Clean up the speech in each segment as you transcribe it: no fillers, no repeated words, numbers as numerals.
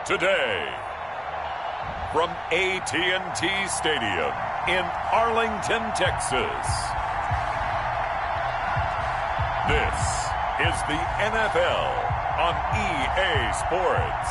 Today, from AT&T Stadium in Arlington, Texas, this is the NFL on EA Sports.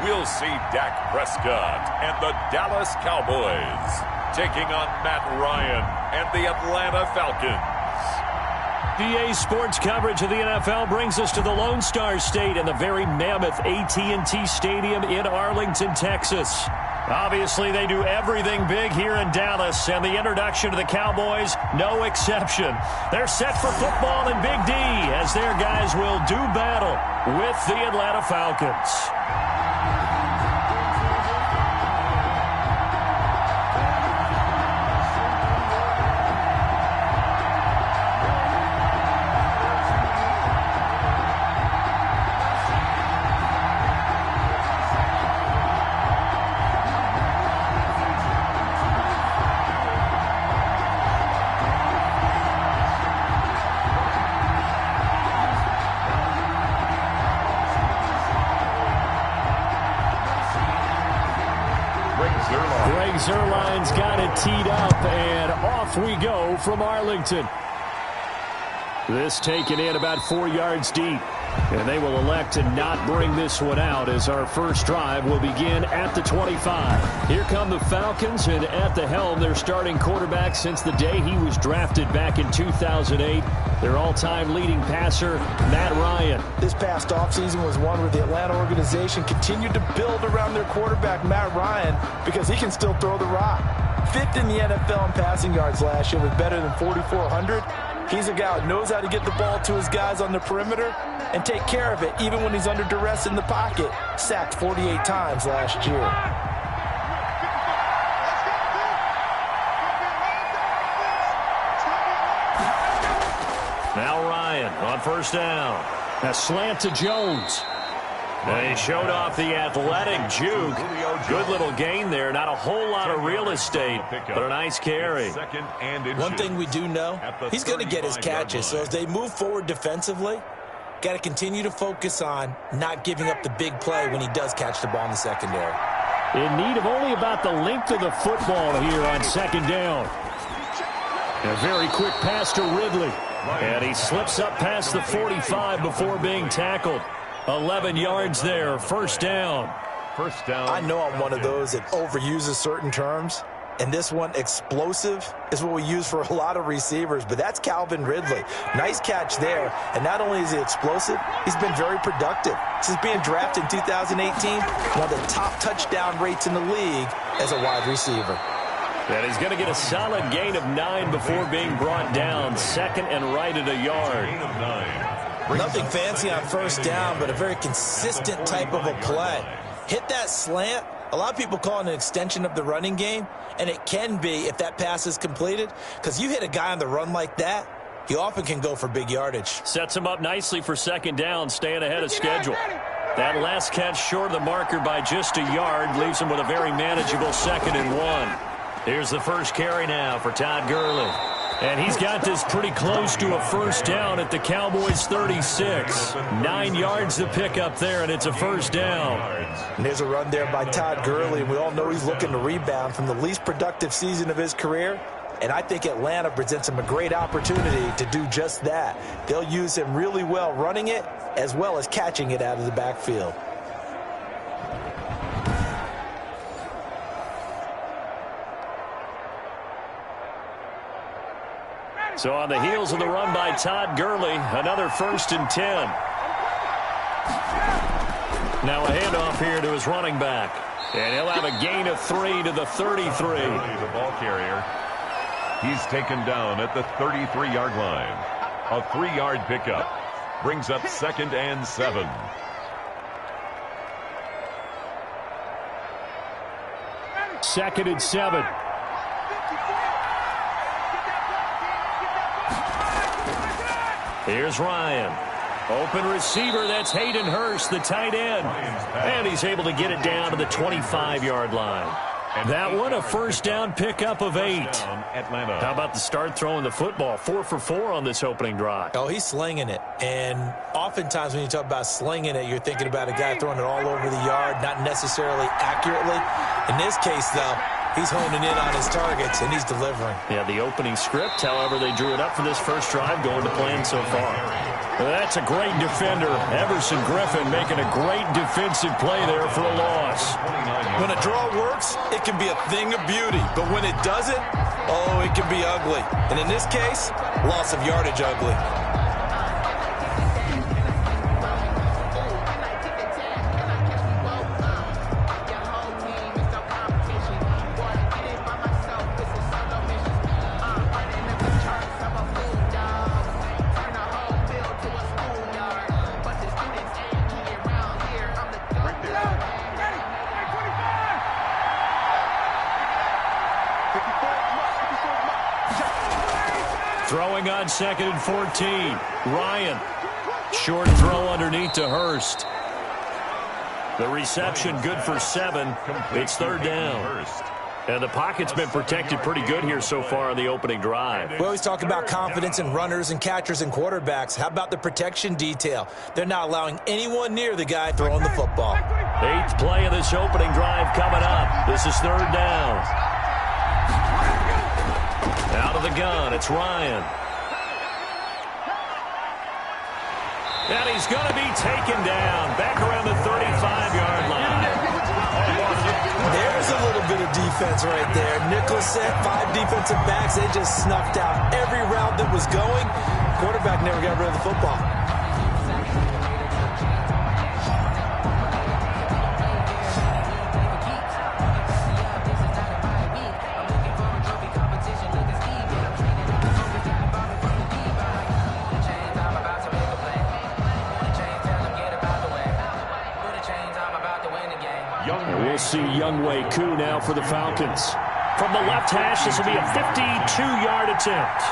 We'll see Dak Prescott and the Dallas Cowboys taking on Matt Ryan and the Atlanta Falcons. EA Sports coverage of the NFL brings us to the Lone Star State and the very mammoth AT&T Stadium in Arlington, Texas. Obviously, they do everything big here in Dallas, and the introduction to the Cowboys, no exception. They're set for football in Big D as their guys will do battle with the Atlanta Falcons. Zerline's got it teed up, and off we go from Arlington. This taken in about 4 yards deep, and they will elect to not bring this one out as our first drive will begin at the 25. Here come the Falcons, and at the helm, their starting quarterback since the day he was drafted back in 2008. Their all-time leading passer, Matt Ryan. This past offseason was one where the Atlanta organization continued to build around their quarterback, Matt Ryan, because he can still throw the rock. Fifth in the NFL in passing yards last year with better than 4,400. He's a guy who knows how to get the ball to his guys on the perimeter and take care of it, even when he's under duress in the pocket. Sacked 48 times last year. Now Ryan on first down. A slant to Jones. They showed off the athletic juke. Good little gain there. Not a whole lot of real estate, but a nice carry. One thing we do know, he's going to get his catches. So as they move forward defensively, got to continue to focus on not giving up the big play when he does catch the ball in the secondary. In need of only about the length of the football here on second down. A very quick pass to Ridley. And he slips up past the 45 before being tackled. 11 yards there, first down. First down. I know I'm one of those that overuses certain terms. And this one, explosive, is what we use for a lot of receivers. But that's Calvin Ridley. Nice catch there. And not only is he explosive, he's been very productive. Since being drafted in 2018, one of the top touchdown rates in the league as a wide receiver. And he's going to get a solid gain of 9 before being brought down. Second and right at a yard. Nothing fancy on first down, but a very consistent type of a play. Hit that slant. A lot of people call it an extension of the running game, and it can be if that pass is completed, because you hit a guy on the run like that, he often can go for big yardage. Sets him up nicely for second down, staying ahead of schedule. That last catch short of the marker by just a yard leaves him with a very manageable second and 1. Here's the first carry now for Todd Gurley. And he's got this pretty close to a first down at the Cowboys 36. 9 yards to pick up there, and it's a first down. And there's a run there by Todd Gurley, and we all know he's looking to rebound from the least productive season of his career. And I think Atlanta presents him a great opportunity to do just that. They'll use him really well running it as well as catching it out of the backfield. So on the heels of the run by Todd Gurley, another 1st and 10. Now a handoff here to his running back. And he'll have a gain of 3 to the 33. The ball carrier. He's taken down at the 33-yard line. A 3-yard pickup. Brings up 2nd and 7. Second and 7. Here's Ryan. Open receiver, that's Hayden Hurst, the tight end. And he's able to get it down to the 25-yard line. That one, a first down pickup of 8. How about the start throwing the football? 4 for 4 on this opening drive. Oh, he's slinging it. And oftentimes when you talk about slinging it, you're thinking about a guy throwing it all over the yard, not necessarily accurately. In this case, though, he's honing in on his targets, and he's delivering. Yeah, the opening script, however, they drew it up for this first drive, going to plan so far. That's a great defender. Everson Griffin making a great defensive play there for a loss. When a draw works, it can be a thing of beauty. But when it doesn't, oh, it can be ugly. And in this case, loss of yardage ugly. Throwing on 2nd and 14. Ryan. Short throw underneath to Hurst. The reception good for 7. It's 3rd down. And the pocket's been protected pretty good here so far on the opening drive. We always talk about confidence in runners and catchers and quarterbacks. How about the protection detail? They're not allowing anyone near the guy throwing the football. 8th play of this opening drive coming up. This is 3rd down. Out of the gun, it's Ryan. And he's going to be taken down back around the 35-yard line. There's a little bit of defense right there. Nickel set, 5 defensive backs. They just snuffed out every route that was going. Quarterback never got rid of the football. We'll see Younghoe Koo now for the Falcons. From the left hash, this will be a 52-yard attempt.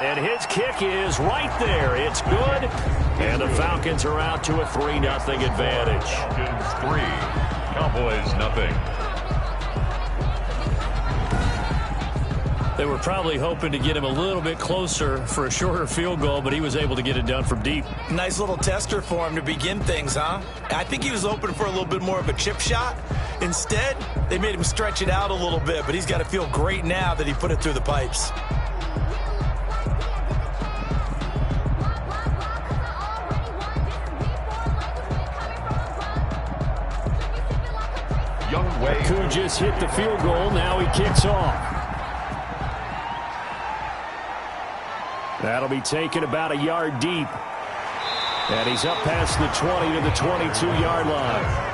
And his kick is right there. It's good. And the Falcons are out to a 3-0 advantage. Falcons 3, Cowboys nothing. They were probably hoping to get him a little bit closer for a shorter field goal, but he was able to get it done from deep. Nice little tester for him to begin things, huh? I think he was open for a little bit more of a chip shot. Instead, they made him stretch it out a little bit, but he's got to feel great now that he put it through the pipes. Koo just hit the field goal. Now he kicks off. That'll be taken about a yard deep. And he's up past the 20 to the 22-yard line.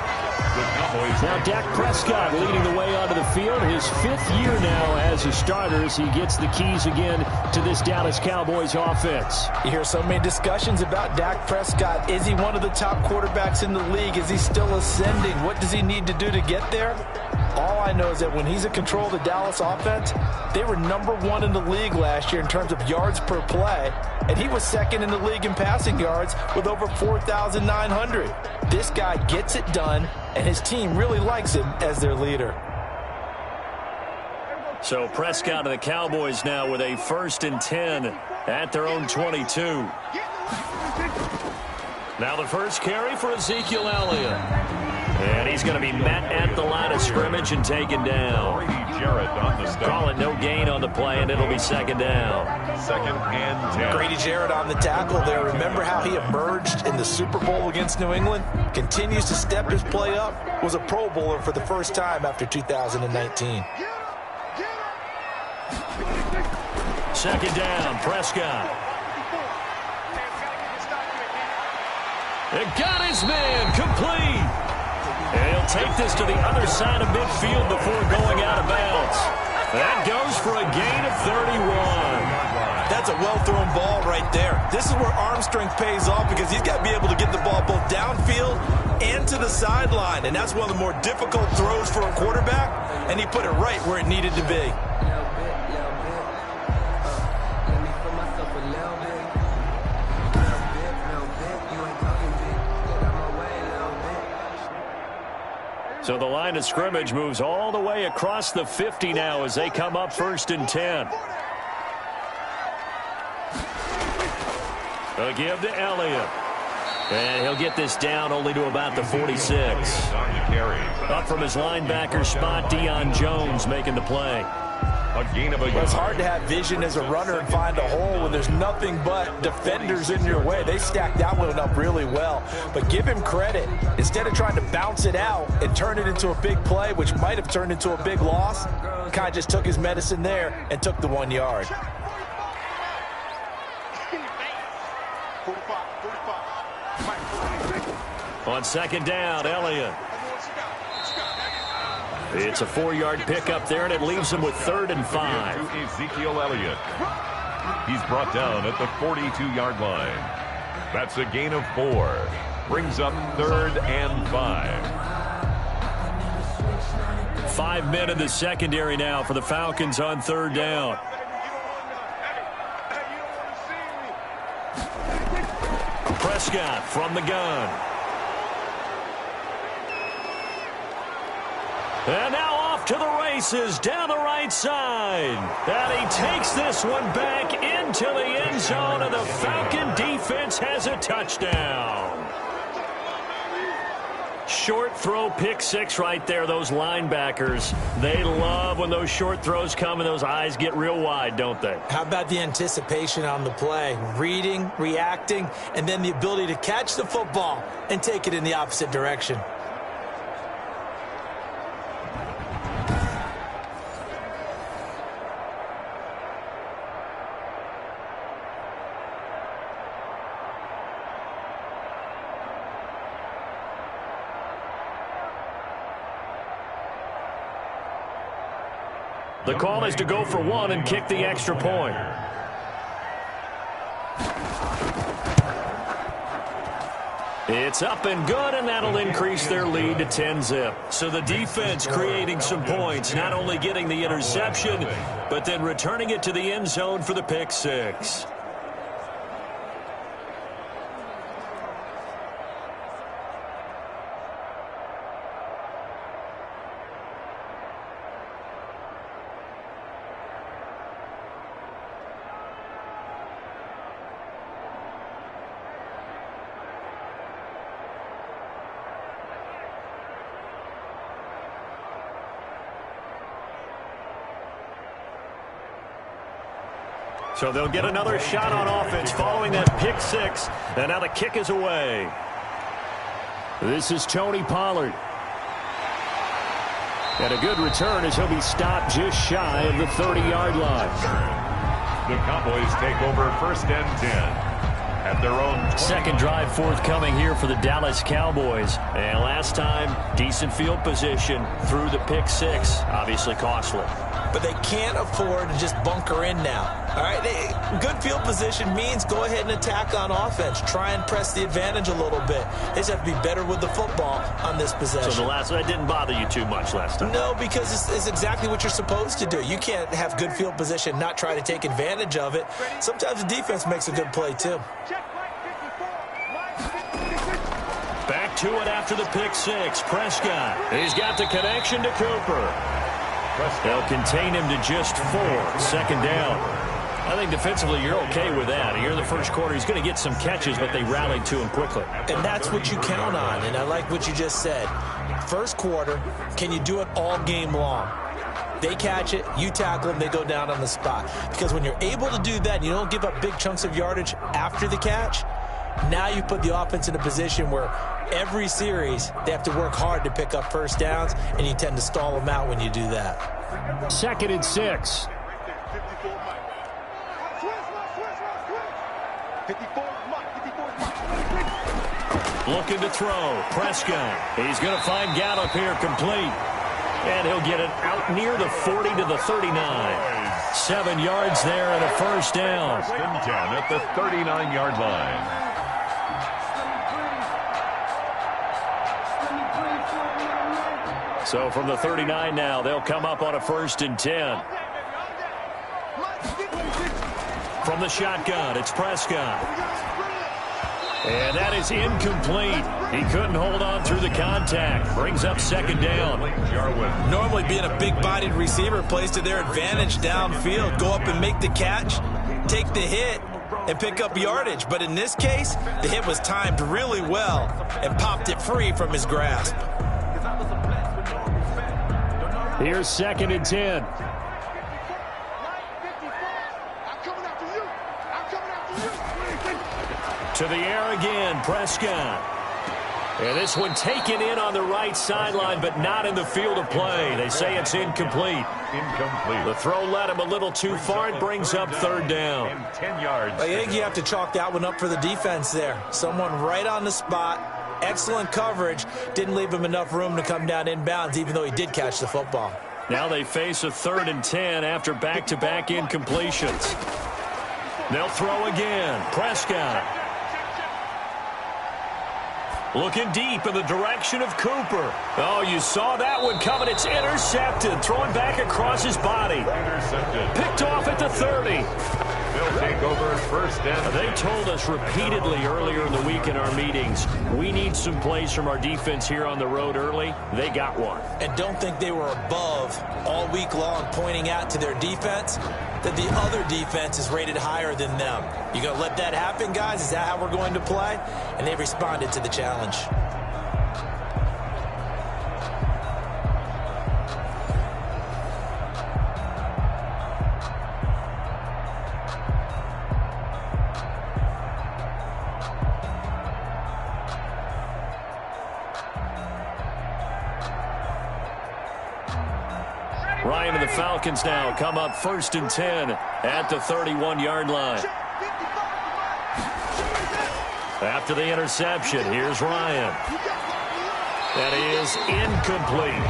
Now Dak Prescott leading the way onto the field. His 5th year now as a starter as he gets the keys again to this Dallas Cowboys offense. You hear so many discussions about Dak Prescott. Is he one of the top quarterbacks in the league? Is he still ascending? What does he need to do to get there? All I know is that when he's in control of the Dallas offense, they were #1 in the league last year in terms of yards per play, and he was 2nd in the league in passing yards with over 4,900. This guy gets it done, and his team really likes him as their leader. So Prescott and the Cowboys now with a 1st and 10 at their own 22. Now the first carry for Ezekiel Elliott. And he's going to be met at the line of scrimmage and taken down. Call it no gain on the play, and it'll be 2nd down. 2nd and 10. Grady Jarrett on the tackle there. Remember how he emerged in the Super Bowl against New England? Continues to step his play up. Was a Pro Bowler for the first time after 2019. 2nd down, Prescott. It got his man complete. And he'll take this to the other side of midfield before going out of bounds. That goes for a gain of 31. That's a well-thrown ball right there. This is where arm strength pays off because he's got to be able to get the ball both downfield and to the sideline. And that's one of the more difficult throws for a quarterback. And he put it right where it needed to be. So the line of scrimmage moves all the way across the 50 now as they come up 1st and 10. A give to Elliott. And he'll get this down only to about the 46. Up from his linebacker spot, Deion Jones making the play. A gain of a yard. It's hard to have vision as a runner and find a hole when there's nothing but defenders in your way. They stacked that one up really well. But give him credit. Instead of trying to bounce it out and turn it into a big play, which might have turned into a big loss, kind of just took his medicine there and took the 1 yard. On 2nd down, Elliott. It's a 4-yard pickup there, and it leaves him with 3rd and 5. Ezekiel Elliott. He's brought down at the 42-yard line. That's a gain of 4. Brings up 3rd and 5. 5 men in the secondary now for the Falcons on 3rd down. Prescott from the gun. And now off to the races down the right side. And he takes this one back into the end zone, and the Falcon defense has a touchdown. Short throw, pick 6 right there. Those linebackers, they love when those short throws come and those eyes get real wide, don't they? How about the anticipation on the play? Reading, reacting, and then the ability to catch the football and take it in the opposite direction. The call is to go for 1 and kick the extra point. It's up and good, and that'll increase their lead to 10-zip. So the defense creating some points, not only getting the interception, but then returning it to the end zone for the pick 6. So they'll get another shot on offense following that pick 6. And now the kick is away. This is Tony Pollard. And a good return as he'll be stopped just shy of the 30-yard line. The Cowboys take over 1st and 10. At their own 2nd drive forthcoming here for the Dallas Cowboys. And last time, decent field position through the pick 6. Obviously costly. But they can't afford to just bunker in now. All right, good field position means go ahead and attack on offense. Try and press the advantage a little bit. They just have to be better with the football on this possession. So that didn't bother you too much last time? No, because it's exactly what you're supposed to do. You can't have good field position, not try to take advantage of it. Sometimes the defense makes a good play, too. Back to it after the pick 6. Prescott. He's got the connection to Cooper. They'll contain him to just 4. 2nd down. I think defensively you're okay with that. Here in the first quarter, he's going to get some catches, but they rallied to him quickly. And that's what you count on, and I like what you just said. First quarter, can you do it all game long? They catch it, you tackle them, they go down on the spot. Because when you're able to do that, you don't give up big chunks of yardage after the catch, now you put the offense in a position where every series they have to work hard to pick up first downs, and you tend to stall them out when you do that. 2nd and 6. Looking to throw. Prescott. He's going to find Gallup here complete. And he'll get it out near the 40 to the 39. 7 yards there and a first down. 1st and 10 at the 39-yard line. So from the 39 now, they'll come up on a 1st and 10. From the shotgun, it's Prescott. And that is incomplete. He couldn't hold on through the contact. Brings up second down. Normally being a big-bodied receiver plays to their advantage downfield. Go up and make the catch, take the hit, and pick up yardage. But in this case, the hit was timed really well and popped it free from his grasp. Here's 2nd and 10. To the air again, Prescott. And this one taken in on the right sideline, but not in the field of play. They say it's incomplete. Incomplete. The throw led him a little too far. It brings up 3rd down. And 10 yards. I think you have to chalk that one up for the defense there. Someone right on the spot. Excellent coverage. Didn't leave him enough room to come down inbounds, even though he did catch the football. Now they face a 3rd and 10 after back-to-back incompletions. They'll throw again. Prescott. Looking deep in the direction of Cooper. Oh, you saw that one coming. It's intercepted. Throwing back across his body. Intercepted. Picked off at the 30. They'll take over 1st and They told us repeatedly earlier in the week in our meetings, we need some plays from our defense here on the road early. They got one. And don't think they were above all week long pointing out to their defense that the other defense is rated higher than them. You going to let that happen, guys? Is that how we're going to play? And they responded to the challenge. Ryan and the Falcons now come up 1st and 10 at the 31-yard line. After the interception, here's Ryan. That is incomplete.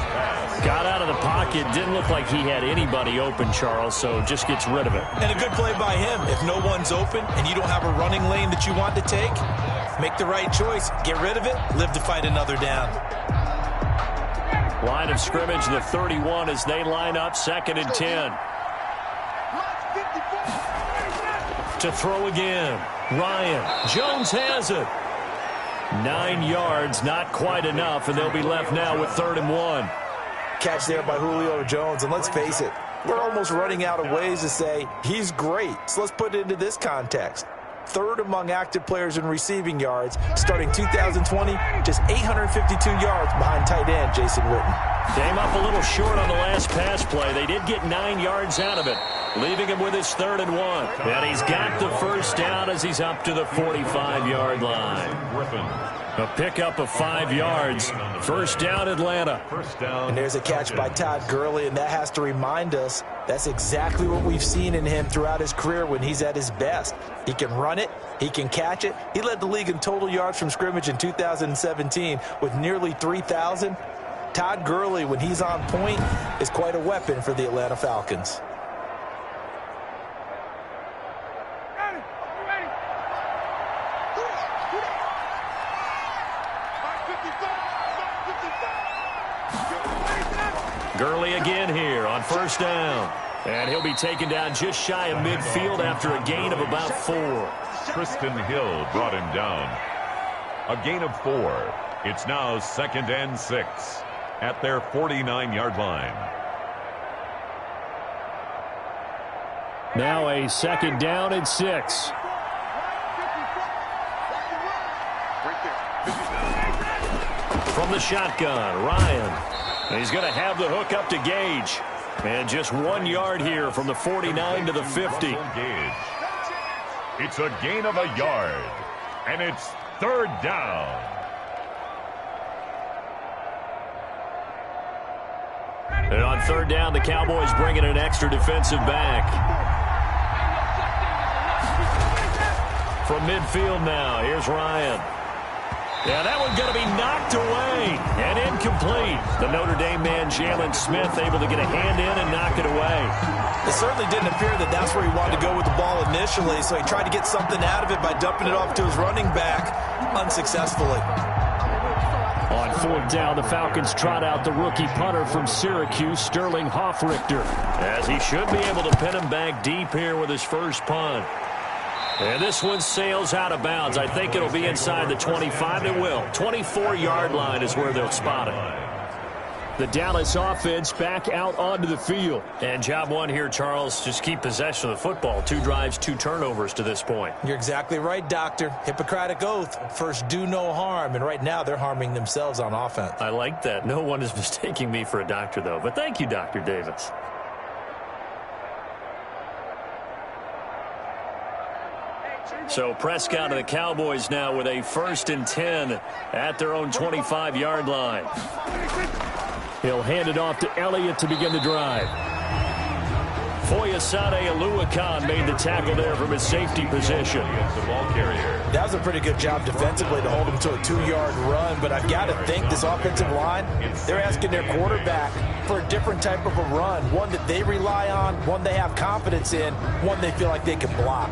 Got out of the pocket. Didn't look like he had anybody open, Charles, so just gets rid of it. And a good play by him. If no one's open and you don't have a running lane that you want to take, make the right choice. Get rid of it. Live to fight another down. Line of scrimmage, the 31 as they line up 2nd and 10. To throw again. Ryan. Jones has it. 9 yards, not quite enough, and they'll be left now with 3rd and 1. Catch there by Julio Jones, and let's face it, we're almost running out of ways to say he's great. So let's put it into this context. 3rd among active players in receiving yards, starting 2020, just 852 yards behind tight end Jason Witten. Came up a little short on the last pass play. They did get 9 yards out of it, leaving him with his 3rd and 1. And he's got the 1st down as he's up to the 45-yard line. A pickup of 5 yards. 1st down, Atlanta. And there's a catch by Todd Gurley, and that has to remind us that's exactly what we've seen in him throughout his career when he's at his best. He can run it. He can catch it. He led the league in total yards from scrimmage in 2017 with nearly 3,000. Todd Gurley, when he's on point, is quite a weapon for the Atlanta Falcons. Gurley again here on 1st down. And he'll be taken down just shy of midfield after a gain of about 4. Kristen Hill brought him down. A gain of 4. It's now 2nd and 6 at their 49-yard line. Now a 2nd down and 6. From the shotgun, Ryan. And he's going to have the hook up to Gage. And just 1 yard here from the 49 to the 50. It's a gain of a yard. And it's 3rd down. And on 3rd down, the Cowboys bring in an extra defensive back. From midfield now, here's Ryan. Yeah, that one's going to be knocked away and incomplete. The Notre Dame man, Jalen Smith, able to get a hand in and knock it away. It certainly didn't appear that that's where he wanted to go with the ball initially, so he tried to get something out of it by dumping it off to his running back unsuccessfully. On 4th down, the Falcons trot out the rookie punter from Syracuse, Sterling Hoffrichter, as he should be able to pin him back deep here with his first punt. And this one sails out of bounds. I think it'll be inside the 25. It will. 24-yard line is where they'll spot it. The Dallas offense back out onto the field. And job one here, Charles, just keep possession of the football. 2 drives, 2 turnovers to this point. You're exactly right, Doctor. Hippocratic oath. First, do no harm. And right now, they're harming themselves on offense. I like that. No one is mistaking me for a doctor, though. But thank you, Dr. Davis. So Prescott of the Cowboys now with a 1st and 10 at their own 25-yard line. He'll hand it off to Elliott to begin the drive. Foyesade Oluwakan made the tackle there from his safety position. That was a pretty good job defensively to hold him to a 2-yard run, but I've got to think this offensive line, they're asking their quarterback for a different type of a run, one that they rely on, one they have confidence in, one they feel like they can block.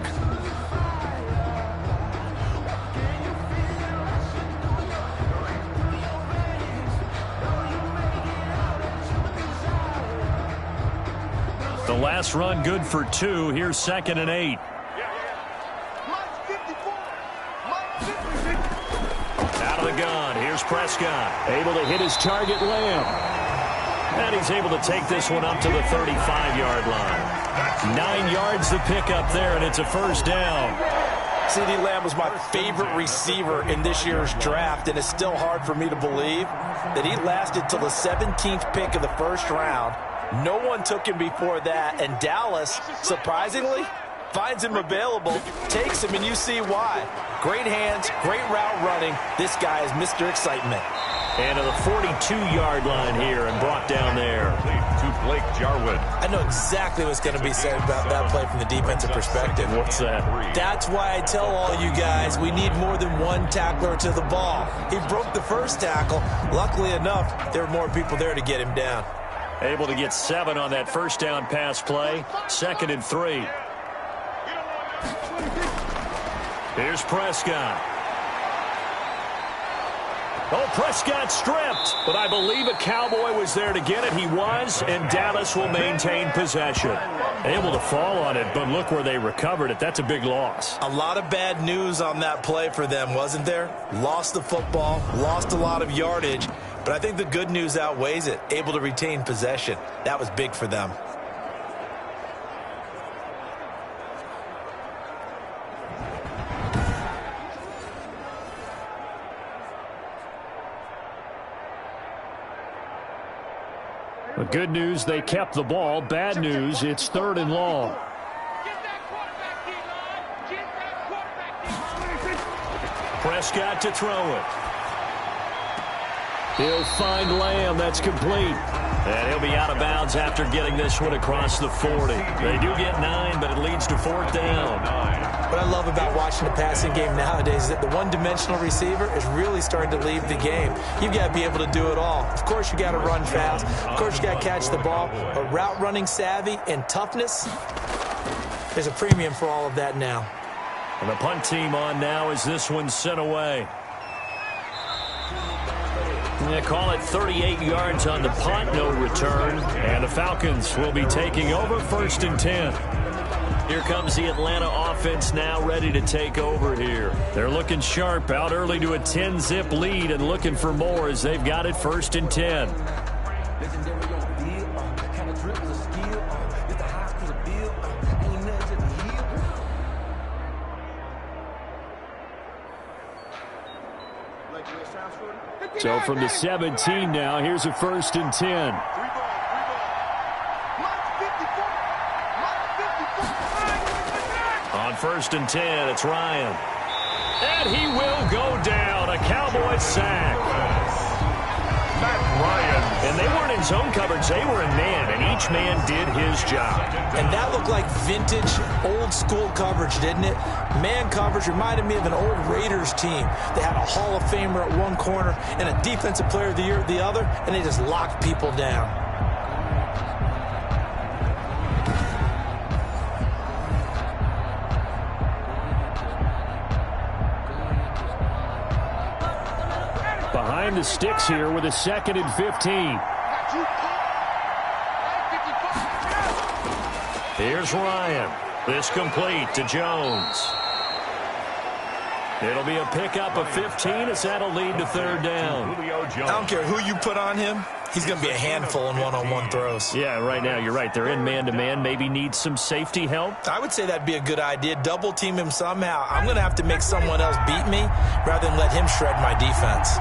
The last run good for 2. Here's 2nd and 8. Out of the gun. Here's Prescott. Able to hit his target, Lamb. And he's able to take this one up to the 35-yard line. 9 yards to pick up there, and it's a 1st down. CeeDee Lamb was my favorite receiver in this year's draft, and it's still hard for me to believe that he lasted till the 17th pick of the 1st round. No one took him before that, and Dallas, surprisingly, finds him available, takes him, and you see why. Great hands, great route running. This guy is Mr. Excitement. And to the 42-yard line here and brought down there. To Blake Jarwin. I know exactly what's going to be said about that play from the defensive perspective. What's that? That's why I tell all you guys we need more than one tackler to the ball. He broke the first tackle. Luckily enough, there were more people there to get him down. Able to get 7 on that 1st down pass play. 2nd and 3. Here's Prescott. Oh, Prescott stripped, but I believe a Cowboy was there to get it. He was, and Dallas will maintain possession. Able to fall on it, but look where they recovered it. That's a big loss. A lot of bad news on that play for them, wasn't there? Lost the football, lost a lot of yardage, but I think the good news outweighs it. Able to retain possession. That was big for them. The good news, they kept the ball. Bad news, it's 3rd and long. Prescott to throw it. He'll find Lamb. That's complete. And he'll be out of bounds after getting this one across the 40. They do get 9, but it leads to 4th down. What I love about watching the passing game nowadays is that the one-dimensional receiver is really starting to leave the game. You've got to be able to do it all. Of course, you got to run fast. Of course, you got to catch the ball. But route running savvy and toughness, there's a premium for all of that now. And the punt team on now as this one's sent away. They call it 38 yards on the punt, no return. And the Falcons will be taking over 1st and 10. Here comes the Atlanta offense now ready to take over here. They're looking sharp, out early to a 10-zip lead and looking for more as they've got it 1st and 10. So from the 17 now, here's a 1st and 10. On 1st and 10, it's Ryan. And he will go down. A Cowboys sack. Ryan. And they weren't in zone coverage. They were in man, and each man did his job. And that looked like vintage, old-school coverage, didn't it? Man coverage reminded me of an old Raiders team. They had a Hall of Famer at one corner and a Defensive Player of the Year at the other, and they just locked people down. Behind the sticks here with a 2nd and 15. Here's Ryan. This complete to Jones. It'll be a pickup of 15 as that'll lead to third down. I don't care who you put on him. He's going to be a handful in one-on-one throws. Yeah, right now, you're right. They're in man-to-man. Maybe need some safety help. I would say that'd be a good idea. Double team him somehow. I'm going to have to make someone else beat me rather than let him shred my defense.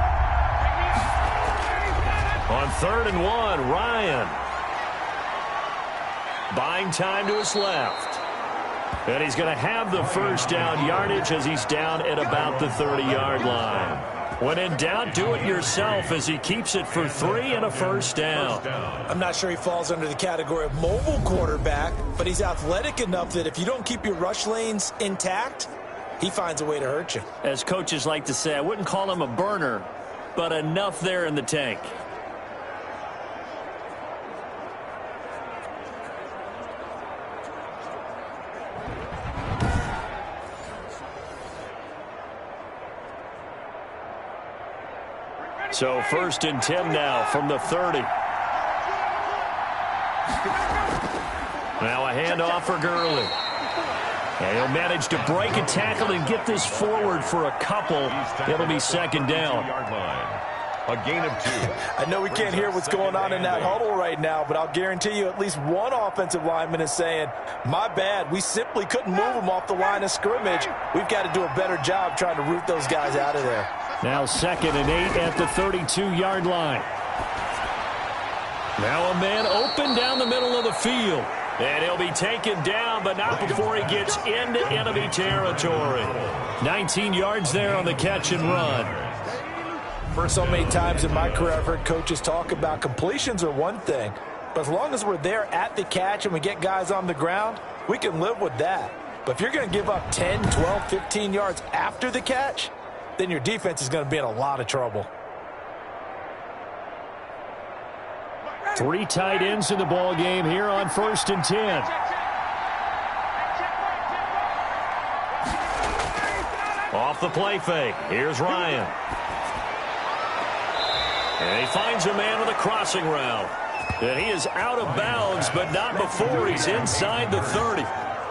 On 3rd and 1, Ryan. Buying time to his left. And he's going to have the first down yardage as he's down at about the 30-yard line. When in doubt, do it yourself as he keeps it for 3 and a first down. I'm not sure he falls under the category of mobile quarterback, but he's athletic enough that if you don't keep your rush lanes intact, he finds a way to hurt you. As coaches like to say, I wouldn't call him a burner, but enough there in the tank. So 1st and 10 now from the 30. Now a handoff for Gurley. And he'll manage to break a tackle and get this forward for a couple. It'll be 2nd down. A gain of 2. I know we can't hear what's going on in that huddle right now, but I'll guarantee you at least one offensive lineman is saying, my bad, we simply couldn't move them off the line of scrimmage. We've got to do a better job trying to root those guys out of there. Now 2nd and 8 at the 32-yard line. Now a man open down the middle of the field. And he'll be taken down, but not before he gets into enemy territory. 19 yards there on the catch and run. For so many times in my career, I've heard coaches talk about completions are one thing. But as long as we're there at the catch and we get guys on the ground, we can live with that. But if you're going to give up 10, 12, 15 yards after the catch, then your defense is going to be in a lot of trouble. 3 tight ends in the ball game here on 1st and 10. Off the play fake. Here's Ryan. And he finds a man with a crossing route. And he is out of bounds, but not before he's inside the 30.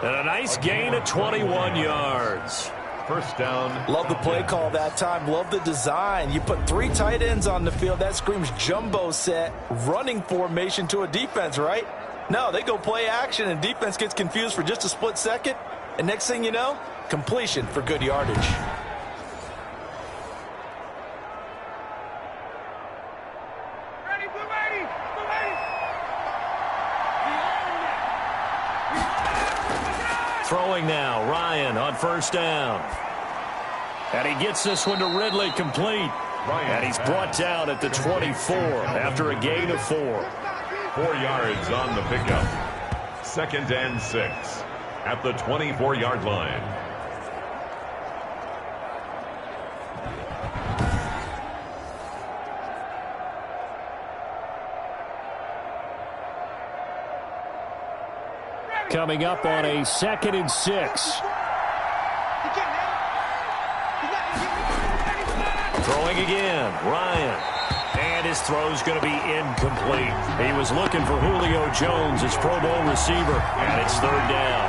And a nice gain of 21 yards. First down. Love the play call that time. Love the design. You put 3 tight ends on the field. That screams jumbo set, running formation to a defense, right? No, they go play action, and defense gets confused for just a split second. And next thing you know, completion for good yardage. Throwing now, Ryan on 1st down. And he gets this one to Ridley complete. And he's brought down at the 24 after a gain of 4. 4 yards on the pickup. 2nd and 6 at the 24-yard line. Coming up on a 2nd and 6. Throwing again, Ryan. And his throw's going to be incomplete. He was looking for Julio Jones, his Pro Bowl receiver, and it's 3rd down.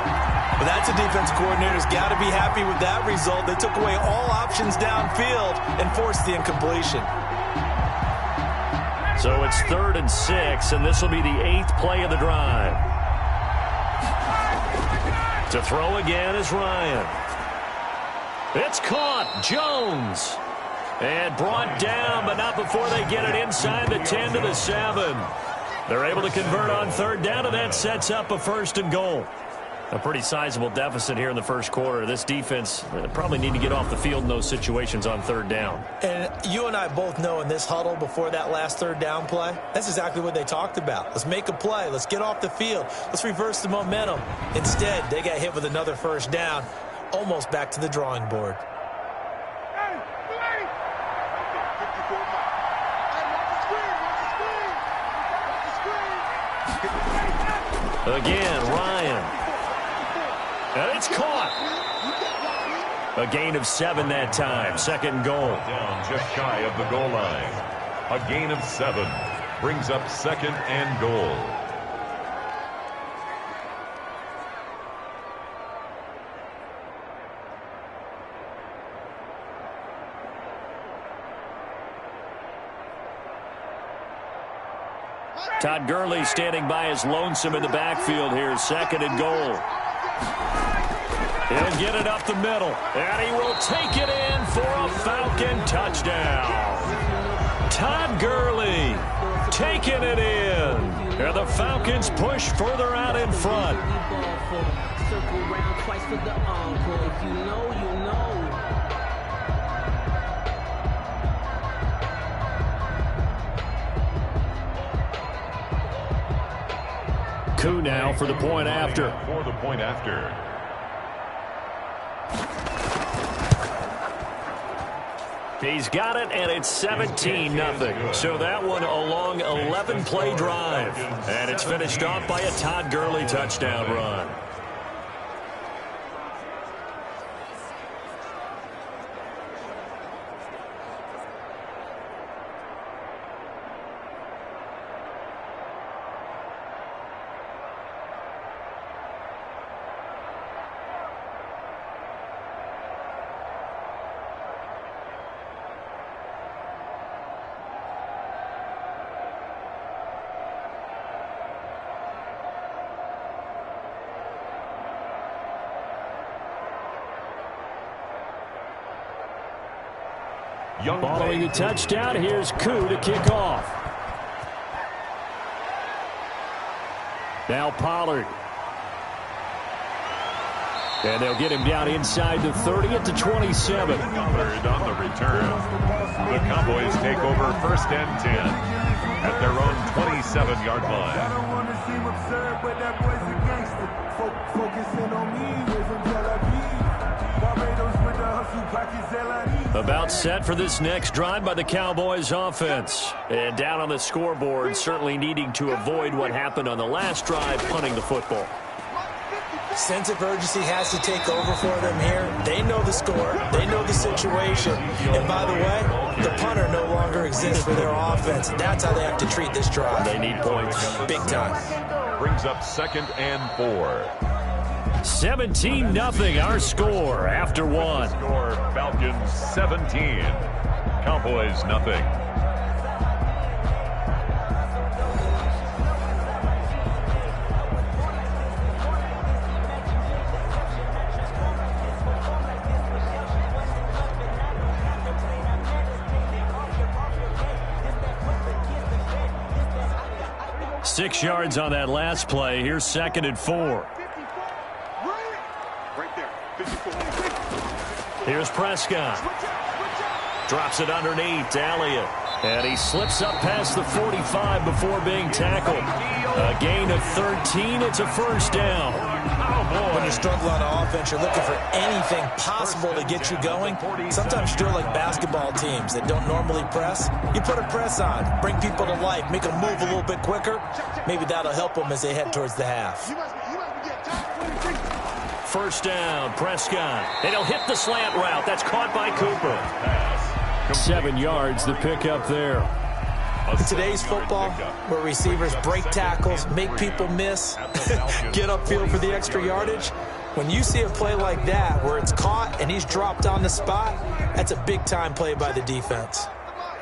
But that's a defense coordinator's got to be happy with that result. They took away all options downfield and forced the incompletion. So it's 3rd and 6, and this will be the 8th play of the drive. To throw again is Ryan. It's caught. Jones. And brought down, but not before they get it inside the 10 to the 7. They're able to convert on 3rd down, and that sets up a 1st and goal. A pretty sizable deficit here in the 1st quarter. This defense probably need to get off the field in those situations on 3rd down. And you and I both know in this huddle before that last 3rd down play, that's exactly what they talked about. Let's make a play. Let's get off the field. Let's reverse the momentum. Instead, they got hit with another 1st down, almost back to the drawing board. Again, Ryan. And it's caught. A gain of 7 that time. 2nd goal. Down just shy of the goal line. A gain of 7 brings up 2nd and goal. Todd Gurley standing by his lonesome in the backfield here, second and goal. He'll get it up the middle, and he will take it in for a Falcon touchdown. Todd Gurley taking it in, and the Falcons push further out in front. Koo now for the point after. He's got it, and it's 17-0. So that one a long 11-play drive. And it's finished off by a Todd Gurley touchdown run. Following the touchdown, here's Koo to kick off. Now Pollard. And they'll get him down inside the 30 at the 27. Pollard on the return. The Cowboys take over 1st and 10 at their own 27-yard line. I don't want to seem absurd, but that boy's a gangster. Focusing on me, we're from Tel Aviv. Barbados with the hustle, pockets About set for this next drive by the Cowboys offense. And down on the scoreboard, certainly needing to avoid what happened on the last drive, punting the football. Sense of urgency has to take over for them here. They know the score. They know the situation. And by the way, the punter no longer exists for their offense. That's how they have to treat this drive. They need points. Big time. Brings up 2nd and 4. 17-0 our score after one. Score Falcons 17. Cowboys nothing. Six yards on that last play. Here's 2nd and 4. Here's Prescott. Drops it underneath to Elliott. And he slips up past the 45 before being tackled. A gain of 13. It's a first down. When you struggle on offense, you're looking for anything possible to get you going. Sometimes you're like basketball teams that don't normally press. You put a press on, bring people to life, make them move a little bit quicker. Maybe that'll help them as they head towards the half. First down, Prescott. And he'll hit the slant route. That's caught by Cooper. 7 yards, the pickup there. In today's football, where receivers break tackles, make people miss, get upfield for the extra yardage, when you see a play like that where it's caught and he's dropped on the spot, that's a big-time play by the defense.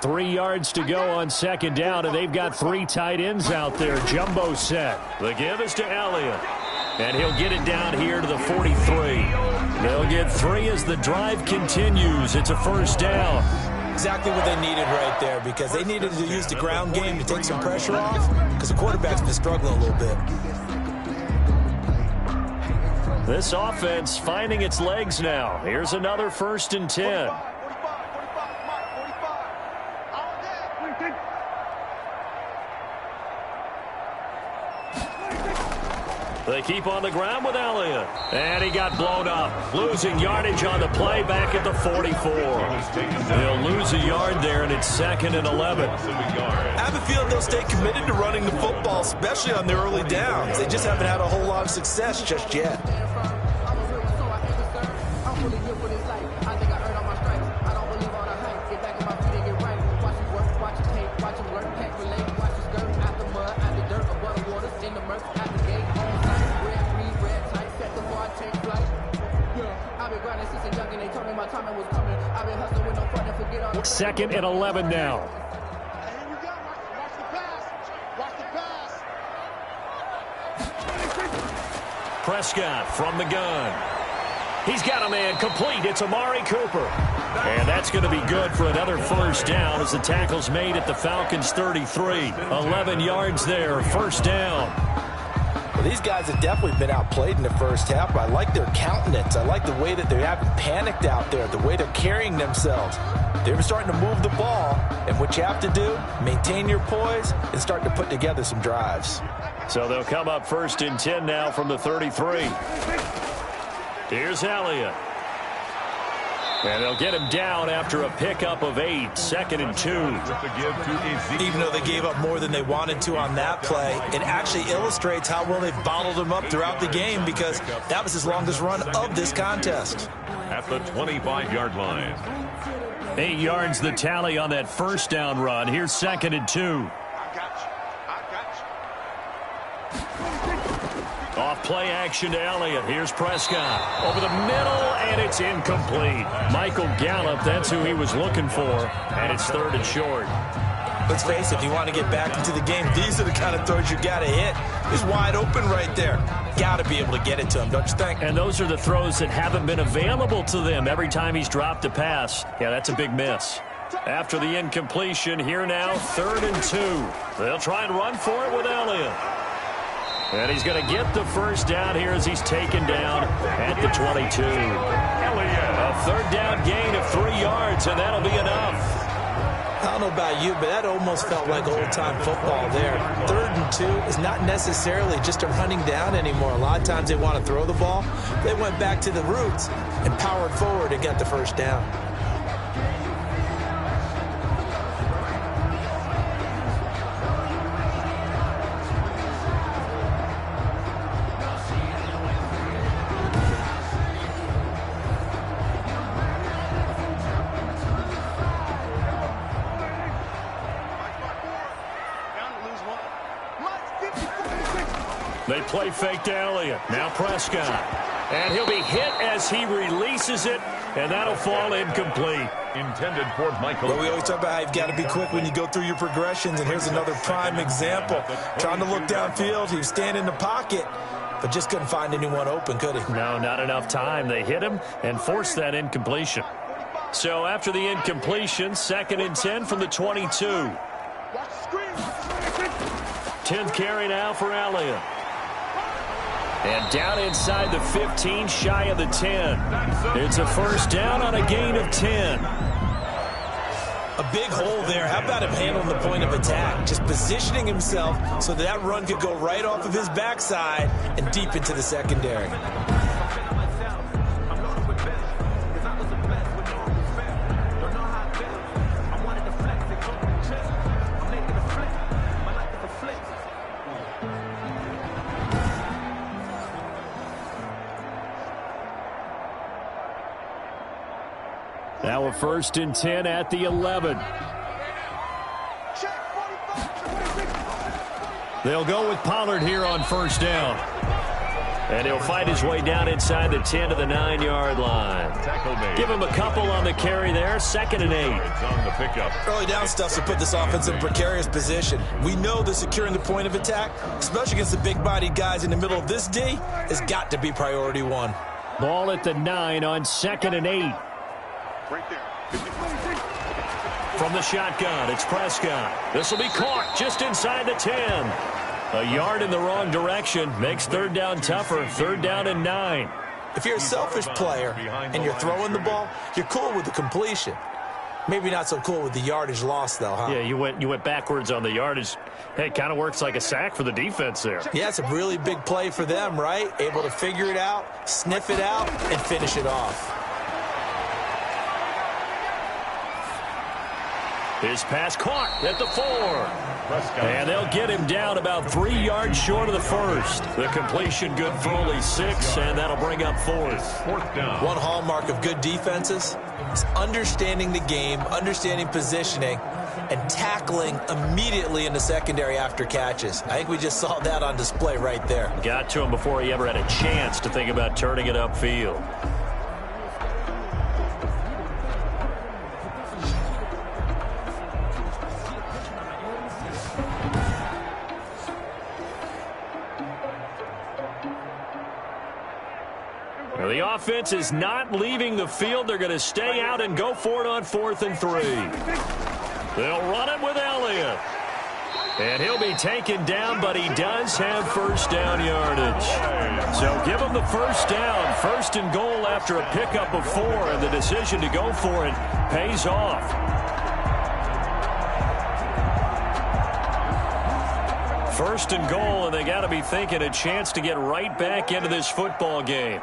3 yards to go on 2nd down, and they've got 3 tight ends out there. Jumbo set. The give is to Elliott. And he'll get it down here to the 43. They'll get 3 as the drive continues. It's a first down. Exactly what they needed right there, because they needed to use the ground game to take some pressure off, because the quarterback's been struggling a little bit. This offense finding its legs now. Here's another 1st and 10. They keep on the ground with Elliott. And he got blown up. Losing yardage on the play back at the 44. They'll lose a yard there, and it's 2nd and 11. I have a feeling they'll stay committed to running the football, especially on their early downs. They just haven't had a whole lot of success just yet. Second and 11 now. Watch the pass. Prescott from the gun. He's got a man complete. It's Amari Cooper. And that's going to be good for another first down as the tackle's made at the Falcons' 33. 11 yards there, first down. Well, these guys have definitely been outplayed in the first half, but I like their countenance. I like the way that they haven't panicked out there, the way they're carrying themselves. They're starting to move the ball, and what you have to do, maintain your poise and start to put together some drives. So they'll come up first and 10 now from the 33. Here's Elliott. And they'll get him down after a pickup of 8, 2nd and 2. Even though they gave up more than they wanted to on that play, it actually illustrates how well they've bottled him up throughout the game because that was his longest run of this contest. At the 25-yard line. 8 yards the tally on that first down run. Here's 2nd and 2. Off play action to Elliott. Here's Prescott. Over the middle, and it's incomplete. Michael Gallup, that's who he was looking for. And it's 3rd and short. Let's face it, if you want to get back into the game, these are the kind of throws you got to hit. He's wide open right there. Got to be able to get it to him, don't you think? And those are the throws that haven't been available to them every time he's dropped a pass. Yeah, that's a big miss. After the incompletion, here now, 3rd and 2. They'll try and run for it with Elliott. And he's going to get the first down here as he's taken down at the 22. A 3rd down gain of 3 yards, and that'll be enough. I don't know about you, but that almost felt like old-time football there. 3rd and 2 is not necessarily just a running down anymore. A lot of times they want to throw the ball. They went back to the roots and powered forward and got the first down. They play fake to Elliott. Now Prescott. And he'll be hit as he releases it, and that'll fall incomplete. Intended for Michael. Well, we always talk about how you've got to be quick when you go through your progressions, and here's another prime example. Trying to look downfield, he was standing in the pocket, but just couldn't find anyone open, could he? No, not enough time. They hit him and forced that incompletion. So after the incompletion, 2nd and 10 from the 22. 10th carry now for Elliott. And down inside the 15, shy of the 10. It's a first down on a gain of 10. A big hole there. How about him handling the point of attack? Just positioning himself so that run could go right off of his backside and deep into the secondary. Now a 1st and 10 at the 11. They'll go with Pollard here on first down. And he'll fight his way down inside the 10 to the 9-yard line. Give him a couple on the carry there. 2nd and 8. Early down stuff to put this offense in a precarious position. We know that securing the point of attack, especially against the big-bodied guys in the middle of this D, has got to be priority 1. Ball at the 9 on 2nd and 8. Right there. From the shotgun, it's Prescott. This will be caught just inside the 10. A yard in the wrong direction makes 3rd down tougher. 3rd down and 9. If you're a selfish player and you're throwing the ball, you're cool with the completion. Maybe not so cool with the yardage loss, though, huh? Yeah, you went backwards on the yardage. Hey, it kind of works like a sack for the defense there. Yeah, it's a really big play for them, right? Able to figure it out, sniff it out, and finish it off. His pass caught at the 4. And they'll get him down about 3 yards short of the first. The completion good for only 6, and that'll bring up 4th. 4th down. One hallmark of good defenses is understanding the game, understanding positioning, and tackling immediately in the secondary after catches. I think we just saw that on display right there. Got to him before he ever had a chance to think about turning it upfield. Well, the offense is not leaving the field. They're going to stay out and go for it on 4th and 3. They'll run it with Elliott. And he'll be taken down, but he does have first down yardage. So give him the first down. 1st and goal after a pickup of 4, and the decision to go for it pays off. 1st and goal, and they got to be thinking a chance to get right back into this football game.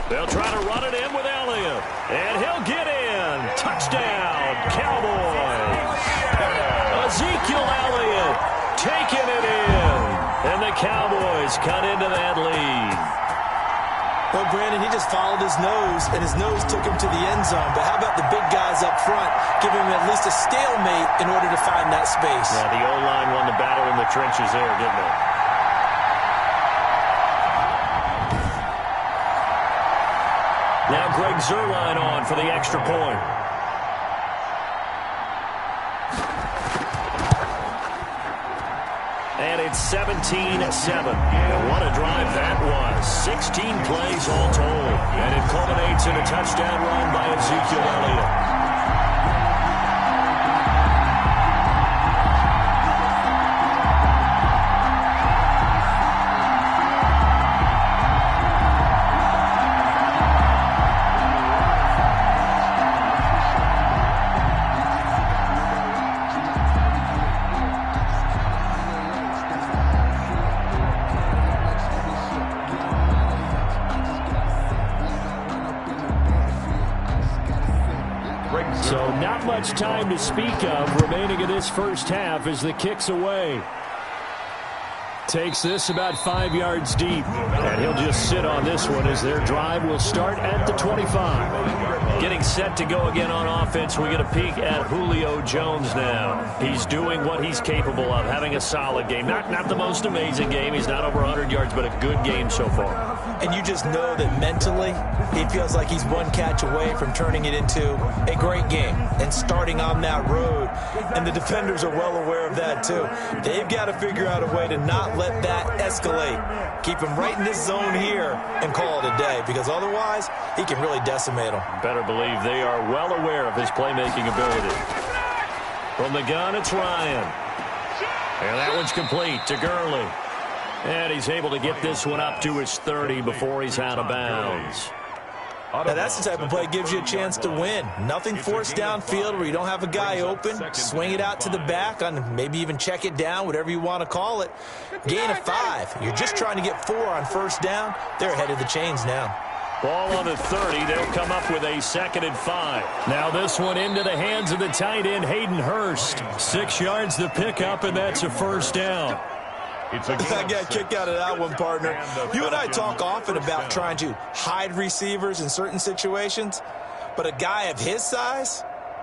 They'll try to run it in with Elliott, and he'll get in. Touchdown, Cowboys. Ezekiel Elliott taking it in, and the Cowboys cut into that lead. Well, Brandon, he just followed his nose, and his nose took him to the end zone. But how about the big guys up front, giving him at least a stalemate in order to find that space? Yeah, the O-line won the battle in the trenches there, didn't it? Now Greg Zuerlein on for the extra point. And it's 17-7. And what a drive that was. 16 plays all told. And it culminates in a touchdown run by Ezekiel Elliott. So not much time to speak of remaining in this first half as the kick's away. Takes this about 5 yards deep, and he'll just sit on this one as their drive will start at the 25. Getting set to go again on offense, we get a peek at Julio Jones now. He's doing what he's capable of, having a solid game. Not the most amazing game. He's not over 100 yards, but a good game so far. And you just know that mentally, he feels like he's one catch away from turning it into a great game and starting on that road. And the defenders are well aware of that, too. They've got to figure out a way to not let that escalate. Keep him right in this zone here and call it a day, because otherwise, he can really decimate them. Better believe they are well aware of his playmaking ability. From the gun, it's Ryan. And that one's complete to Gurley. And he's able to get this one up to his 30 before he's out of bounds. Now that's the type of play that gives you a chance to win. Nothing forced downfield where you don't have a guy open. Swing it out to the back, on maybe even check it down, whatever you want to call it. Gain of 5. You're just trying to get 4 on first down. They're ahead of the chains now. Ball on the 30. They'll come up with a 2nd and 5. Now this one into the hands of the tight end, Hayden Hurst. 6 yards the pickup, and that's a first down. I got a kick out of that one, partner. You and I talk often about trying to hide receivers in certain situations, but a guy of his size,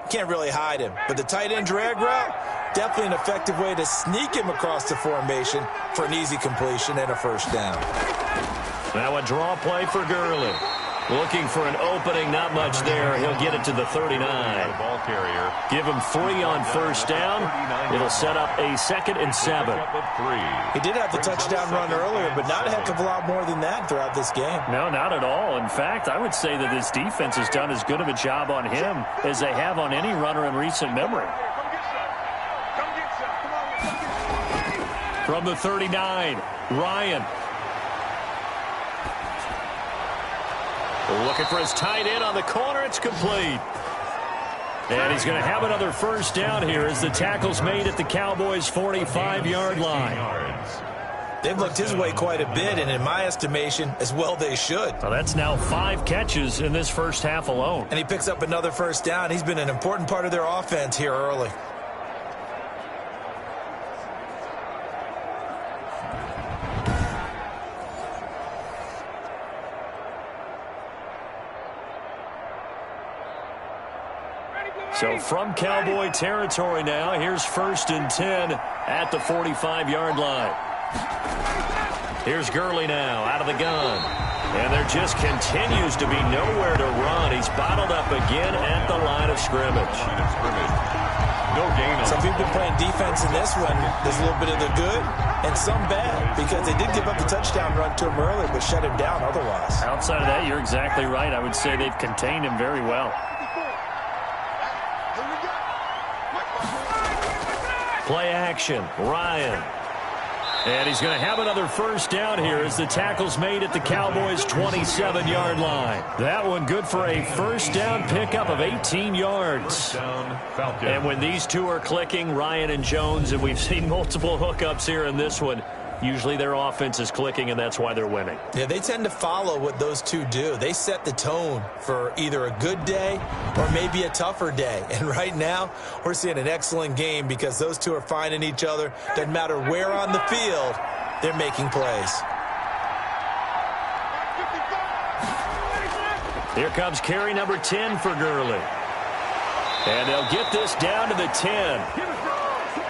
can't really hide him. But the tight end drag route, definitely an effective way to sneak him across the formation for an easy completion and a first down. Now a draw play for Gurley. Looking for an opening, not much there. He'll get it to the 39. Ball carrier. Give him 3 on first down. It'll set up a 2nd and 7. He did have the touchdown run earlier, but not a heck of a lot more than that throughout this game. No, not at all. In fact, I would say that this defense has done as good of a job on him as they have on any runner in recent memory. From the 39, Ryan. Looking for his tight end on the corner. It's complete. And he's going to have another first down here as the tackle's made at the Cowboys' 45-yard line. They've looked his way quite a bit, and in my estimation, as well they should. Well, that's now 5 catches in this first half alone. And he picks up another first down. He's been an important part of their offense here early. So from Cowboy territory now, here's 1st and 10 at the 45-yard line. Here's Gurley now out of the gun. And there just continues to be nowhere to run. He's bottled up again at the line of scrimmage. No gain on. Some people playing defense in this one. There's a little bit of the good and some bad, because they did give up the touchdown run to him early, but shut him down otherwise. Outside of that, you're exactly right. I would say they've contained him very well. Play action, Ryan. And he's going to have another first down here as the tackle's made at the Cowboys' 27-yard line. That one good for a first down pickup of 18 yards. And when these two are clicking, Ryan and Jones, and we've seen multiple hookups here in this one, usually their offense is clicking, and that's why they're winning. Yeah, they tend to follow what those two do. They set the tone for either a good day or maybe a tougher day. And right now, we're seeing an excellent game because those two are finding each other. Doesn't matter where on the field, they're making plays. Here comes carry number 10 for Gurley. And they'll get this down to the 10.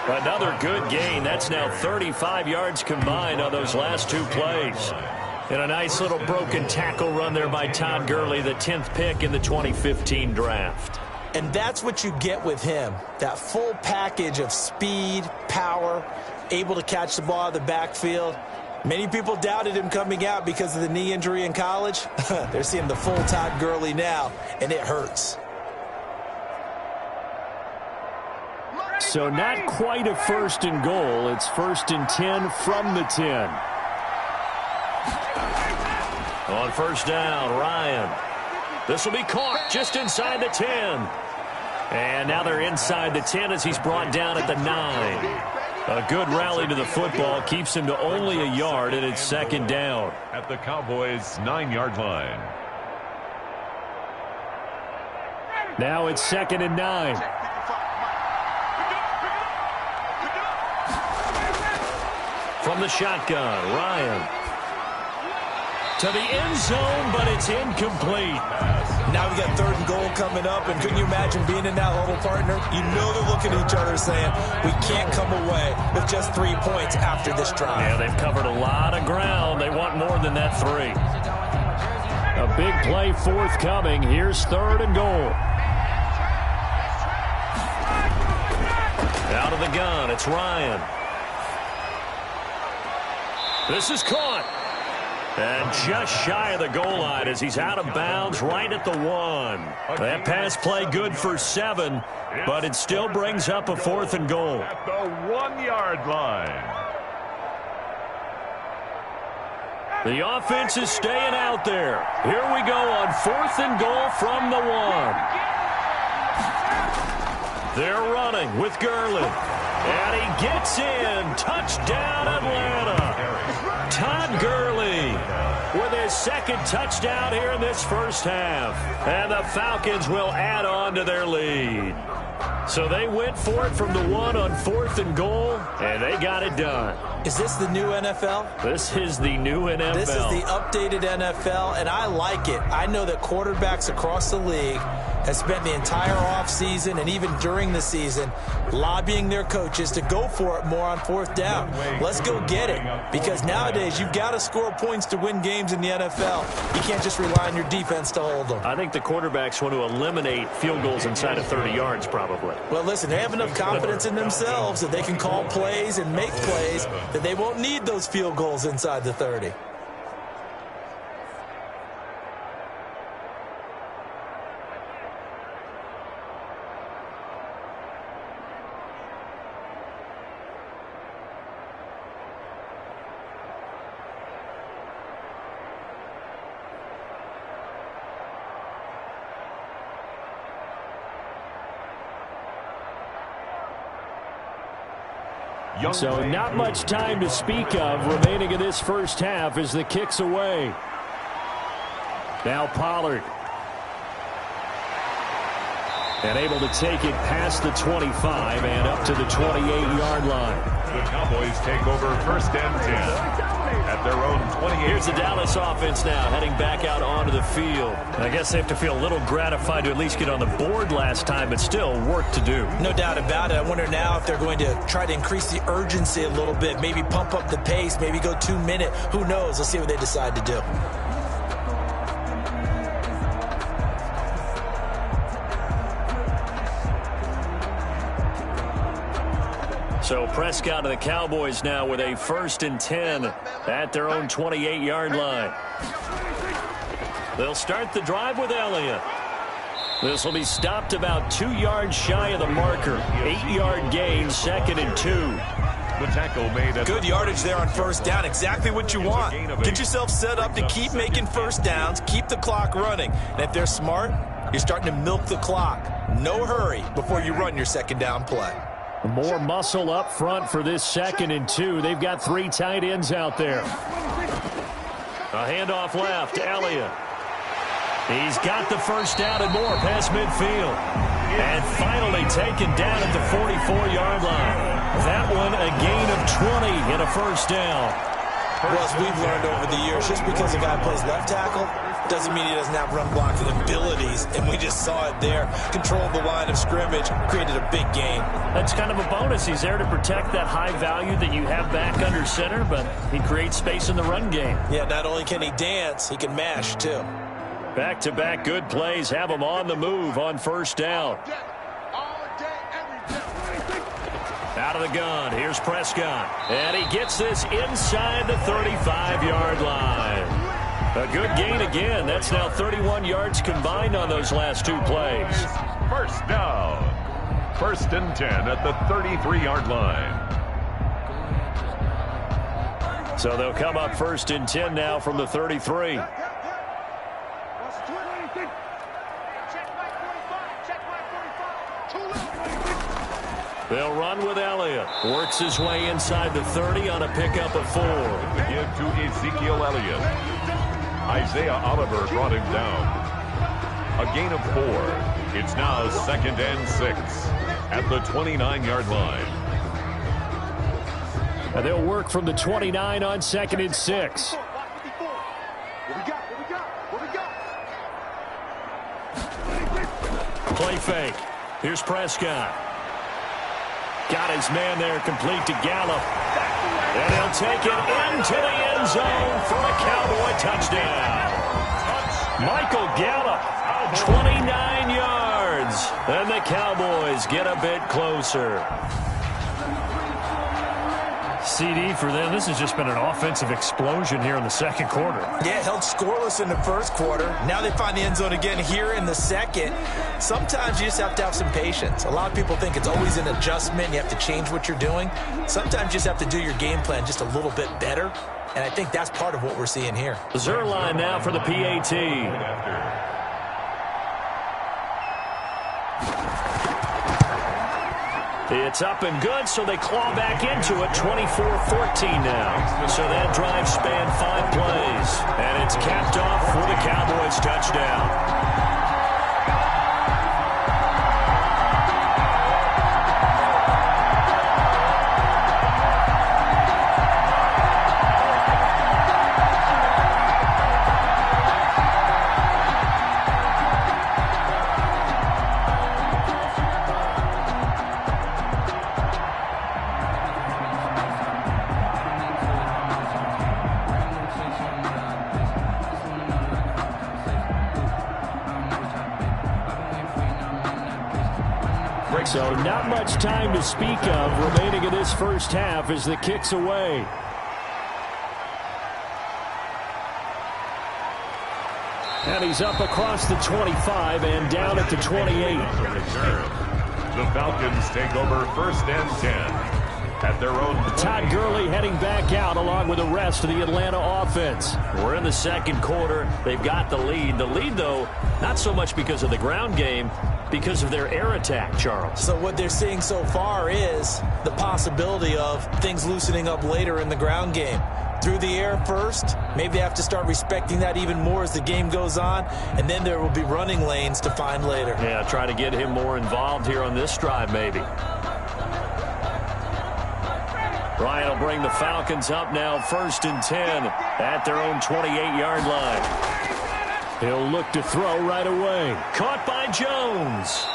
Another good gain. That's now 35 yards combined on those last two plays. And a nice little broken tackle run there by Todd Gurley, the 10th pick in the 2015 draft. And that's what you get with him, that full package of speed, power, able to catch the ball out of the backfield. Many people doubted him coming out because of the knee injury in college. They're seeing the full Todd Gurley now, and it hurts. So not quite a first and goal. It's first and 10 from the 10. On first down, Ryan. This will be caught just inside the 10. And now they're inside the 10 as he's brought down at the 9. A good rally to the football keeps him to only a yard, and it's second down. At the Cowboys' 9-yard line. Now it's second and 9. From the shotgun, Ryan. To the end zone, but it's incomplete. Now we got third and goal coming up, and couldn't you imagine being in that huddle, partner? You know they're looking at each other saying, we can't come away with just 3 points after this drive. Yeah, they've covered a lot of ground. They want more than that 3. A big play forthcoming. Here's third and goal. Out of the gun, it's Ryan. This is caught. And just shy of the goal line as he's out of bounds right at the 1. That pass play good for 7, but it still brings up a fourth and goal. At the 1-yard line. The offense is staying out there. Here we go on fourth and goal from the 1. They're running with Gurley. And he gets in. Touchdown, Atlanta. Todd Gurley with his second touchdown here in this first half. And the Falcons will add on to their lead. So they went for it from the 1 on fourth and goal, and they got it done. Is this the new NFL? This is the new NFL. This is the updated NFL, and I like it. I know that quarterbacks across the league have spent the entire offseason and even during the season lobbying their coaches to go for it more on fourth down. Let's go get it, because nowadays you've got to score points to win games in the NFL. You can't just rely on your defense to hold them. I think the quarterbacks want to eliminate field goals inside of 30 yards probably. Well, listen, they have enough confidence in themselves that they can call plays and make plays that they won't need those field goals inside the 30. So not much time to speak of remaining in this first half as the kick's away. Now Pollard. And able to take it past the 25 and up to the 28-yard line. The Cowboys take over first and 10 at their own 28. Here's the Dallas offense now heading back out onto the field. I guess they have to feel a little gratified to at least get on the board last time, but still work to do. No doubt about it. I wonder now if they're going to try to increase the urgency a little bit, maybe pump up the pace, maybe go 2 minute. Who knows? Let's see what they decide to do. So Prescott of the Cowboys now with a 1st and 10 at their own 28-yard line. They'll start the drive with Elliott. This will be stopped about 2 yards shy of the marker. 8-yard gain, 2nd and 2. The tackle made at good yardage there on 1st down. Exactly what you want. Get yourself set up to keep making 1st downs, keep the clock running. And if they're smart, you're starting to milk the clock. No hurry before you run your 2nd down play. More muscle up front for this 2nd and 2. They've got 3 tight ends out there. A handoff left, Elliott. He's got the 1st down and more past midfield. And finally taken down at the 44-yard line. That one a gain of 20 and a 1st down. Well, as we've learned over the years, just because a guy plays left tackle doesn't mean he doesn't have run blocking abilities. And we just saw it there. Controlled the line of scrimmage, created a big gain. That's kind of a bonus. He's there to protect that high value that you have back under center, but he creates space in the run game. Yeah, not only can he dance, he can mash too. Back-to-back good plays have him on the move on 1st down. Out of the gun, here's Prescott. And he gets this inside the 35-yard line. A good gain again. That's now 31 yards combined on those last 2 plays. 1st down. 1st and 10 at the 33-yard line. So they'll come up 1st and 10 now from the 33. They'll run with Elliott. Works his way inside the 30 on a pickup of 4. Give to Ezekiel Elliott. Isaiah Oliver brought him down. A gain of 4. It's now 2nd and 6 at the 29-yard line. And they'll work from the 29 on 2nd and 6. Play fake. Here's Prescott. Got his man there complete to Gallup. And he'll take it into the end zone for a Cowboy touchdown. Michael Gallup, 29 yards. And the Cowboys get a bit closer. CD for them. This has just been an offensive explosion here in the 2nd quarter. Yeah, held scoreless in the 1st quarter. Now they find the end zone again here in the 2nd. Sometimes you just have to have some patience. A lot of people think it's always an adjustment. You have to change what you're doing. Sometimes you just have to do your game plan just a little bit better. And I think that's part of what we're seeing here. Zerline now for the PAT. It's up and good, so they claw back into it, 24-14 now. So that drive spanned 5 plays, and it's capped off for the Cowboys touchdown. So not much time to speak of remaining in this 1st half as the kick's away. And he's up across the 25 and down at the 28. The Falcons take over 1st and 10 at their own. Todd Gurley heading back out along with the rest of the Atlanta offense. We're in the 2nd quarter. They've got the lead. The lead, though, not so much because of the ground game, because of their air attack, Charles. So what they're seeing so far is the possibility of things loosening up later in the ground game. Through the air first, maybe they have to start respecting that even more as the game goes on, and then there will be running lanes to find later. Yeah, try to get him more involved here on this drive, maybe. Ryan will bring the Falcons up now 1st and 10 at their own 28-yard line. He'll look to throw right away. Caught by Jones.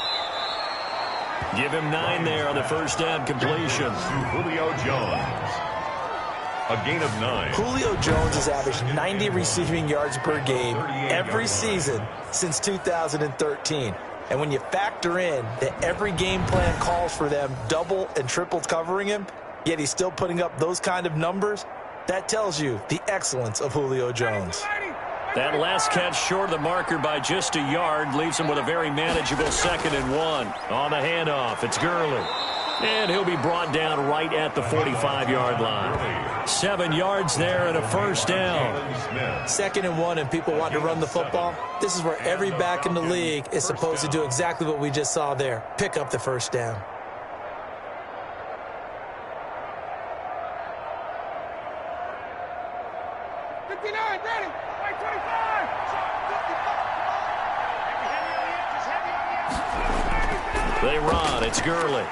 Give him 9 there on the 1st down completion. Julio Jones. A gain of 9. Julio Jones has averaged 90 receiving yards per game every season since 2013. And when you factor in that every game plan calls for them double and triple covering him, yet he's still putting up those kind of numbers, that tells you the excellence of Julio Jones. That last catch short of the marker by just a yard leaves him with a very manageable 2nd and 1. On the handoff, it's Gurley. And he'll be brought down right at the 45-yard line. 7 yards there and a first down. 2nd and 1 and people want to run the football. This is where every back in the league is supposed to do exactly what we just saw there. Pick up the first down. They run. It's Gurley.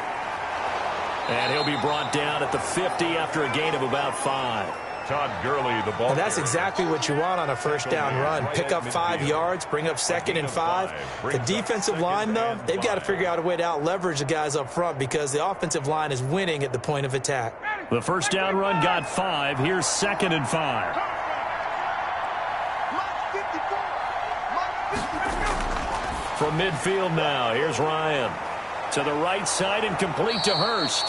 And he'll be brought down at the 50 after a gain of about 5. Todd Gurley, the ball. And that's exactly what you want on a first down run. Pick up 5 yards, bring up 2nd and 5. The defensive line, though, they've got to figure out a way to out-leverage the guys up front because the offensive line is winning at the point of attack. The first down run got 5. Here's 2nd and 5. From midfield now, here's Ryan. To the right side and complete to Hurst.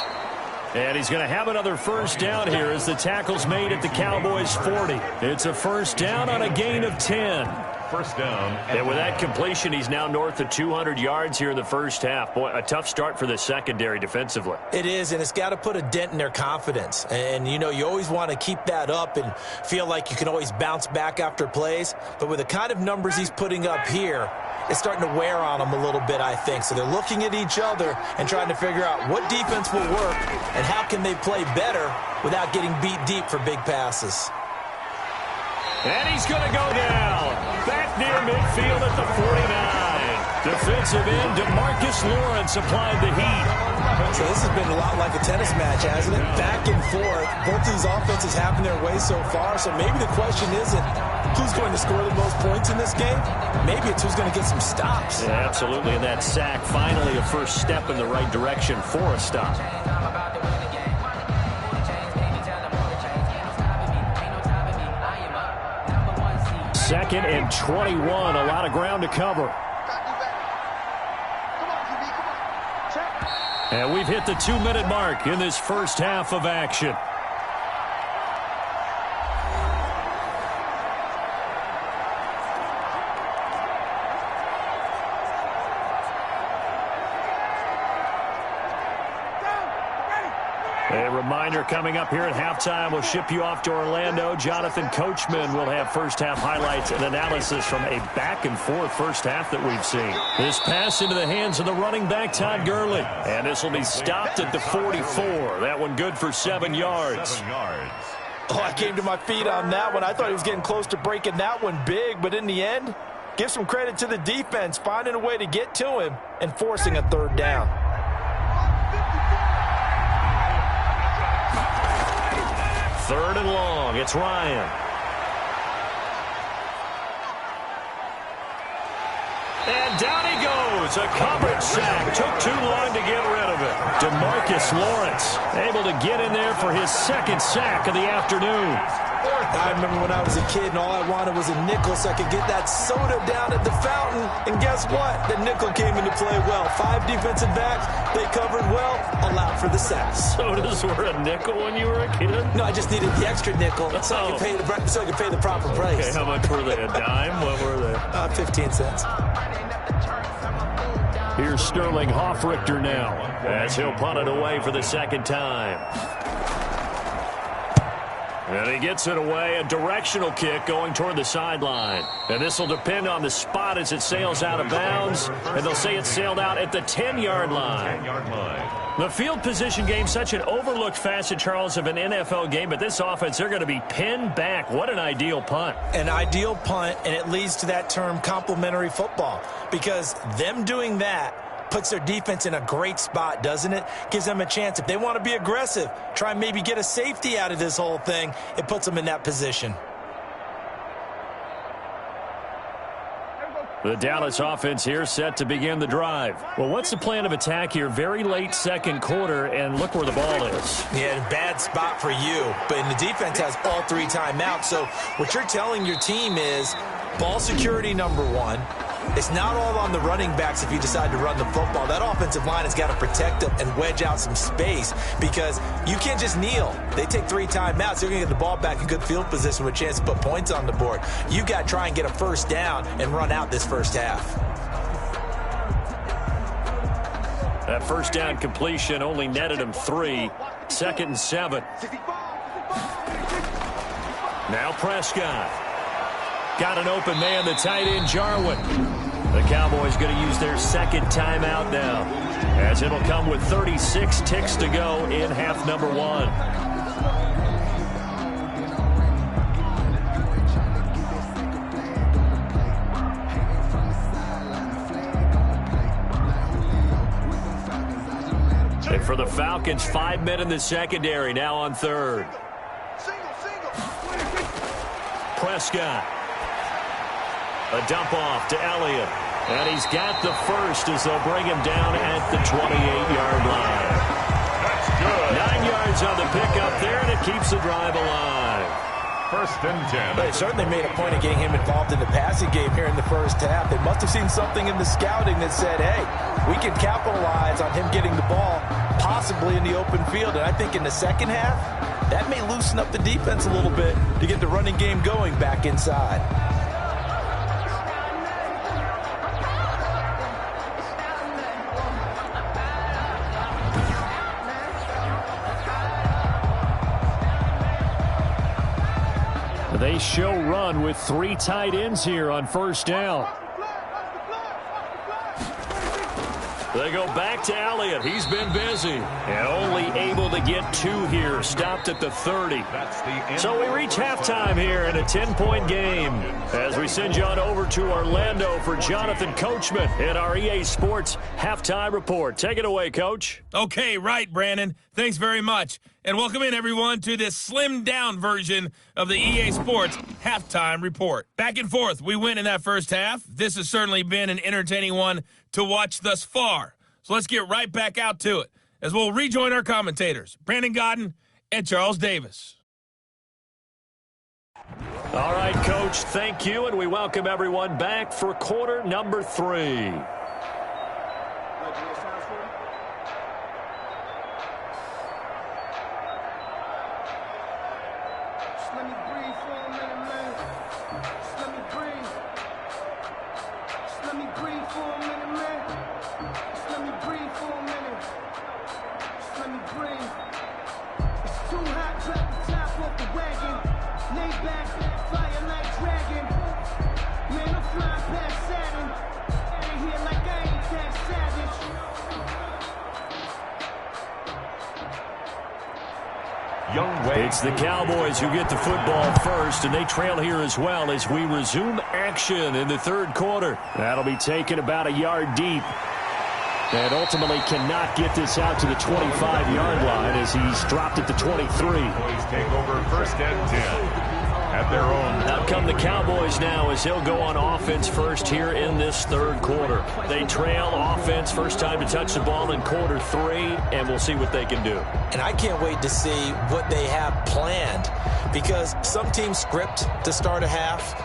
And he's going to have another first down here as the tackle's made at the Cowboys 40. It's a first down on a gain of 10. First down. And with that completion, he's now north of 200 yards here in the first half. Boy, a tough start for the secondary defensively. It is, and it's got to put a dent in their confidence. And, you know, you always want to keep that up and feel like you can always bounce back after plays. But with the kind of numbers he's putting up here, it's starting to wear on them a little bit, I think. So they're looking at each other and trying to figure out what defense will work and how can they play better without getting beat deep for big passes. And he's going to go down. Back near midfield at the 49. Defensive end DeMarcus Lawrence applied the heat. So this has been a lot like a tennis match, hasn't it? Back and forth. Both these offenses having their way so far. So maybe the question isn't who's going to score the most points in this game. Maybe it's who's going to get some stops. Yeah, absolutely. And that sack, finally a first step in the right direction for a stop. Second and 21. A lot of ground to cover. And we've hit the 2-minute mark in this first half of action. A reminder coming up here at halftime, we'll ship you off to Orlando. Jonathan Coachman will have first-half highlights and analysis from a back-and-forth first half that we've seen. This pass into the hands of the running back, Todd Gurley. And this will be stopped at the 44. That one good for 7 yards. 7 yards. Oh, I came to my feet on that one. I thought he was getting close to breaking that one big, but in the end, give some credit to the defense, finding a way to get to him and forcing a third down. Third and long. It's Ryan. And down he goes. A coverage sack. Took too long to get rid of it. DeMarcus Lawrence able to get in there for his second sack of the afternoon. I remember when I was a kid and all I wanted was a nickel so I could get that soda down at the fountain. And guess what? The nickel came into play well. 5 defensive backs. They covered well. Allowed for the sacks. Sodas were a nickel when you were a kid? No, I just needed the extra nickel so I could pay the proper price. Okay, how much were they? A dime? What were they? 15 cents. Here's Sterling Hoffrichter now as he'll punt it away for the second time. And he gets it away, a directional kick going toward the sideline. And this will depend on the spot as it sails out of bounds. And they'll say it sailed out at the 10-yard line. 10-yard line. The field position game, such an overlooked facet, Charles, of an NFL game. But this offense, they're going to be pinned back. What an ideal punt. An ideal punt, and it leads to that term complementary football. Because them doing that puts their defense in a great spot, doesn't it? Gives them a chance. If they want to be aggressive, try and maybe get a safety out of this whole thing, it puts them in that position. The Dallas offense here set to begin the drive. Well, what's the plan of attack here? Very late second quarter, and look where the ball is. Yeah, bad spot for you. But the defense has all 3 timeouts. So what you're telling your team is ball security number 1. It's not all on the running backs if you decide to run the football. That offensive line has got to protect them and wedge out some space because you can't just kneel. They take 3 timeouts. They're going to get the ball back in good field position with a chance to put points on the board. You got to try and get a first down and run out this first half. That first down completion only netted him 3. 2nd and 7. Now Prescott. Got an open man, the tight end, Jarwin. The Cowboys going to use their 2nd timeout now, as it'll come with 36 ticks to go in half number 1. And for the Falcons, 5 men in the secondary, now on 3rd. Prescott. A dump off to Elliott. And he's got the first as they'll bring him down at the 28-yard line. That's good. 9 yards on the pickup there, and it keeps the drive alive. 1st and 10. They certainly made a point of getting him involved in the passing game here in the first half. They must have seen something in the scouting that said, hey, we can capitalize on him getting the ball possibly in the open field. And I think in the second half, that may loosen up the defense a little bit to get the running game going back inside. They show run with 3 tight ends here on 1st down. They go back to Elliott. He's been busy and only able to get 2 here. Stopped at the 30. So we reach halftime here in a 10-point game as we send you on over to Orlando for Jonathan Coachman in our EA Sports Halftime Report. Take it away, Coach. Okay, right, Brandon. Thanks very much. And welcome in, everyone, to this slimmed-down version of the EA Sports Halftime Report. Back and forth, we win in that first half. This has certainly been an entertaining one to watch thus far. So let's get right back out to it as we'll rejoin our commentators, Brandon Godden and Charles Davis. All right, Coach, thank you, and we welcome everyone back for quarter number 3. It's the Cowboys who get the football first, and they trail here as well as we resume action in the 3rd quarter. That'll be taken about a yard deep. And ultimately cannot get this out to the 25-yard line as he's dropped at the 23. Cowboys take over 1st and 10 at their own. Out come the Cowboys now as he'll go on offense first here in this 3rd quarter. They trail offense, first time to touch the ball in quarter 3, and we'll see what they can do. And I can't wait to see what they have planned because some teams script to start a half.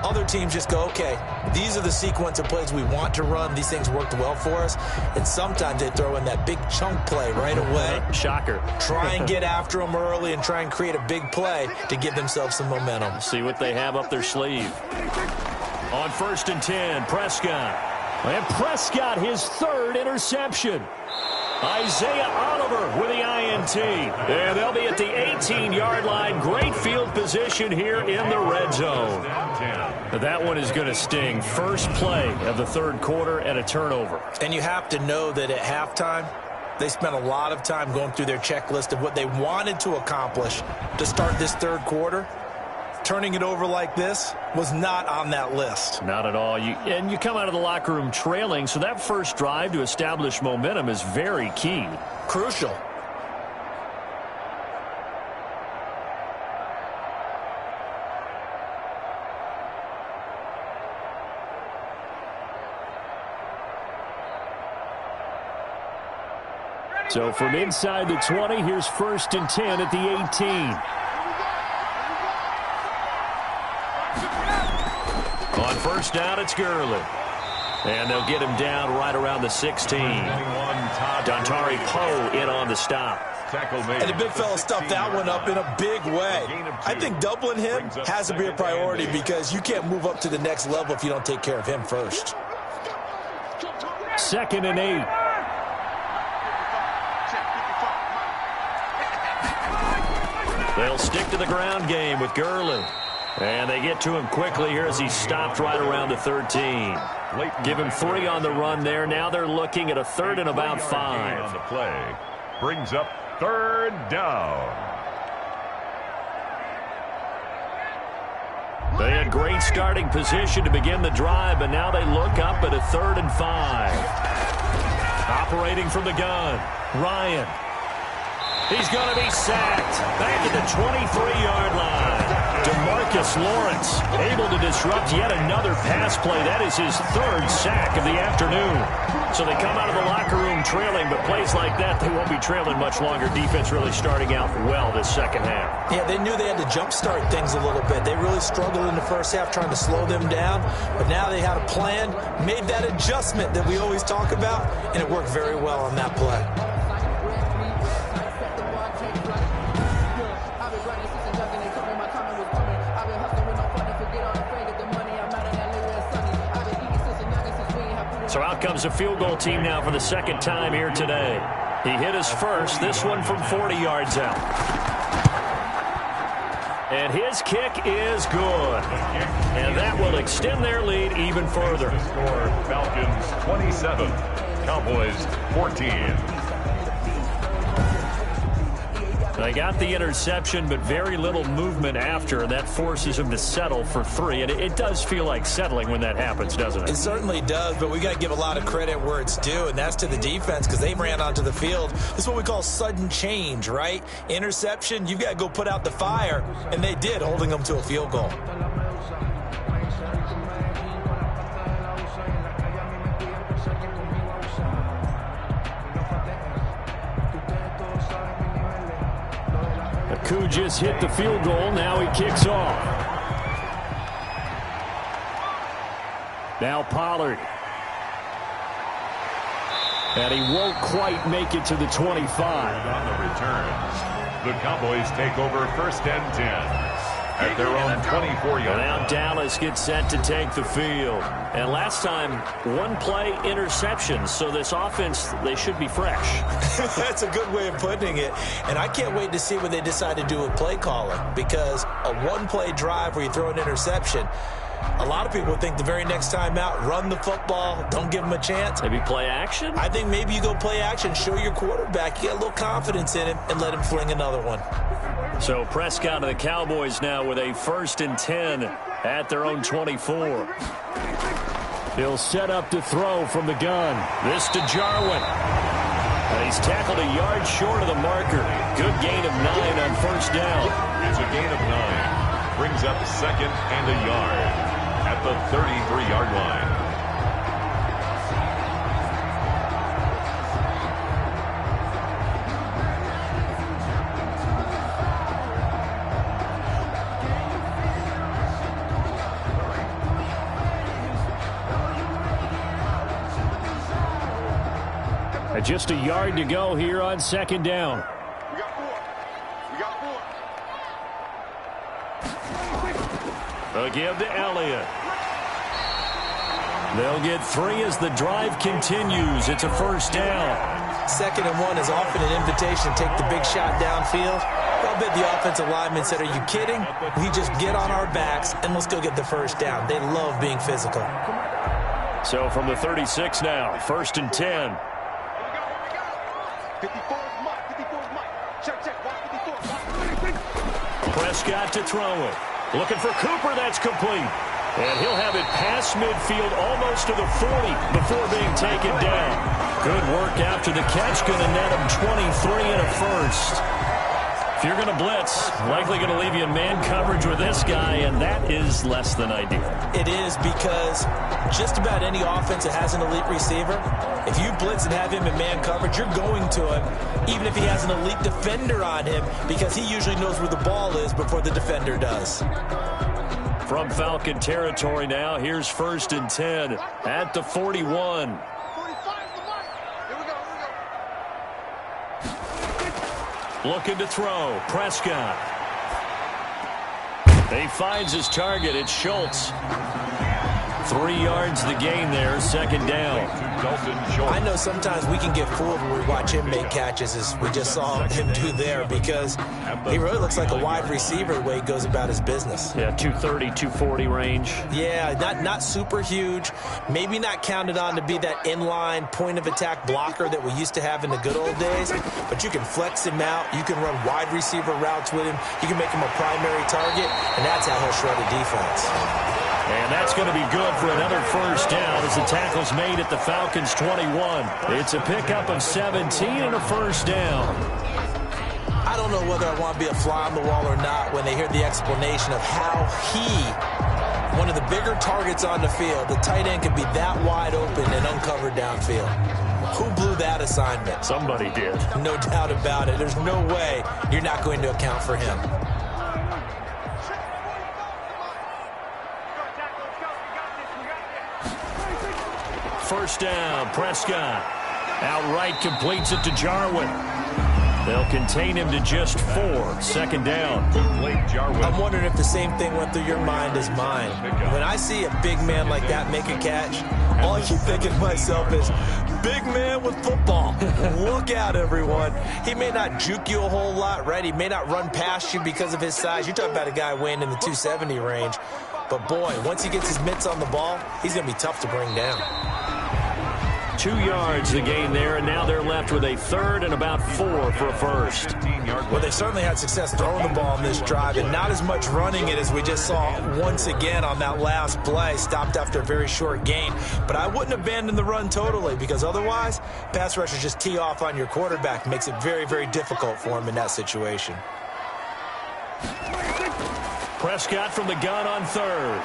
Other teams just go, okay, these are the sequence of plays we want to run. These things worked well for us. And sometimes they throw in that big chunk play right away. Shocker. Try and get after them early and try and create a big play to give themselves some momentum. See what they have up their sleeve. On 1st and 10, Prescott. And Prescott, his 3rd interception. Isaiah Oliver with the INT. And they'll be at the 18-yard line. Great field position here in the red zone. That one is going to sting. First play of the 3rd quarter and a turnover. And you have to know that at halftime, they spent a lot of time going through their checklist of what they wanted to accomplish to start this 3rd quarter. Turning it over like this was not on that list. Not at all. And you come out of the locker room trailing, so that first drive to establish momentum is very key. Crucial. So from inside the 20, here's 1st and 10 at the 18. On 1st down, it's Gurley. And they'll get him down right around the 16. Dontari Poe in on the stop. And the big fella stuffed that one up in a big way. I think doubling him has to be a priority because you can't move up to the next level if you don't take care of him first. 2nd and 8. They'll stick to the ground game with Gurley. And they get to him quickly here as he stopped right around the 13. Give him 3 on the run there. Now they're looking at a 3rd and about 5. On the play. Brings up 3rd down. They had great starting position to begin the drive, but now they look up at a 3rd and 5. Operating from the gun, Ryan. He's going to be sacked back at the 23-yard line. DeMarcus Lawrence able to disrupt yet another pass play. That is his 3rd sack of the afternoon. So they come out of the locker room trailing, but plays like that, they won't be trailing much longer. Defense really starting out well this second half. Yeah, they knew they had to jumpstart things a little bit. They really struggled in the first half trying to slow them down, but now they had a plan, made that adjustment that we always talk about, and it worked very well on that play. So out comes a field goal team now for the 2nd time here today. He hit his first, this one from 40 yards out. And his kick is good. And that will extend their lead even further. Score Falcons 27, Cowboys 14. They got the interception, but very little movement after, and that forces him to settle for 3. And it does feel like settling when that happens, doesn't it? It certainly does, but we got to give a lot of credit where it's due, and that's to the defense because they ran onto the field. This is what we call sudden change, right? Interception, you've got to go put out the fire, and they did, holding them to a field goal. Koo just hit the field goal. Now he kicks off. Now Pollard. And he won't quite make it to the 25. On the returns, the Cowboys take over 1st and 10. At their own 24-yard line. Now Dallas gets set to take the field. And last time, 1-play interception. So this offense, they should be fresh. That's a good way of putting it. And I can't wait to see what they decide to do with play calling. Because a 1-play drive where you throw an interception, a lot of people think the very next time out, run the football, don't give them a chance. Maybe play action? I think maybe you go play action, show your quarterback, you get a little confidence in him, and let him fling another one. So Prescott of the Cowboys now with a 1st and 10 at their own 24. He'll set up to throw from the gun. This to Jarwin. And he's tackled a yard short of the marker. Good gain of 9 on 1st down. It's a gain of 9. Brings up 2nd and a yard at the 33-yard line. Just a yard to go here on 2nd down. They'll give to Elliott. They'll get 3 as the drive continues. It's a 1st down. 2nd and 1 is often an invitation to take the big shot downfield. I bet the offensive lineman said, are you kidding? We just get on our backs and let's go get the 1st down. They love being physical. So from the 36 now, 1st and 10. Prescott to throw it. Looking for Cooper. That's complete. And he'll have it past midfield almost to the 40 before being taken down. Good work after the catch. Going to net him 23 and a 1st. If you're going to blitz, likely going to leave you in man coverage with this guy, and that is less than ideal. It is because just about any offense that has an elite receiver, if you blitz and have him in man coverage, you're going to him, even if he has an elite defender on him, because he usually knows where the ball is before the defender does. From Falcon territory now, here's 1st and 10 at the 41. Looking to throw. Prescott. He finds his target. It's Schultz. 3 yards the gain there, 2nd down. I know sometimes we can get fooled when we watch him make catches, as we just saw him do there, because he really looks like a wide receiver the way he goes about his business. Yeah, 230, 240 range. Yeah, not super huge. Maybe not counted on to be that inline point-of-attack blocker that we used to have in the good old days, but you can flex him out. You can run wide receiver routes with him. You can make him a primary target, and that's how he'll shred a defense. And that's going to be good for another 1st down as the tackle's made at the Falcons' 21. It's a pickup of 17 and a 1st down. I don't know whether I want to be a fly on the wall or not when they hear the explanation of how one of the bigger targets on the field, the tight end, could be that wide open and uncovered downfield. Who blew that assignment? Somebody did. No doubt about it. There's no way you're not going to account for him. 1st down, Prescott. Outright completes it to Jarwin. They'll contain him to just 4. 2nd down. I'm wondering if the same thing went through your mind as mine. When I see a big man like that make a catch, all I keep thinking to myself is, big man with football. Look out, everyone. He may not juke you a whole lot, right? He may not run past you because of his size. You're talking about a guy weighing in the 270 range. But, boy, once he gets his mitts on the ball, he's going to be tough to bring down. 2 yards the gain there, and now they're left with a 3rd and about 4 for a 1st. Well, they certainly had success throwing the ball on this drive, and not as much running it as we just saw once again on that last play. Stopped after a very short gain. But I wouldn't abandon the run totally, because otherwise, pass rushers just tee off on your quarterback. Makes it very, very difficult for him in that situation. Prescott from the gun on 3rd.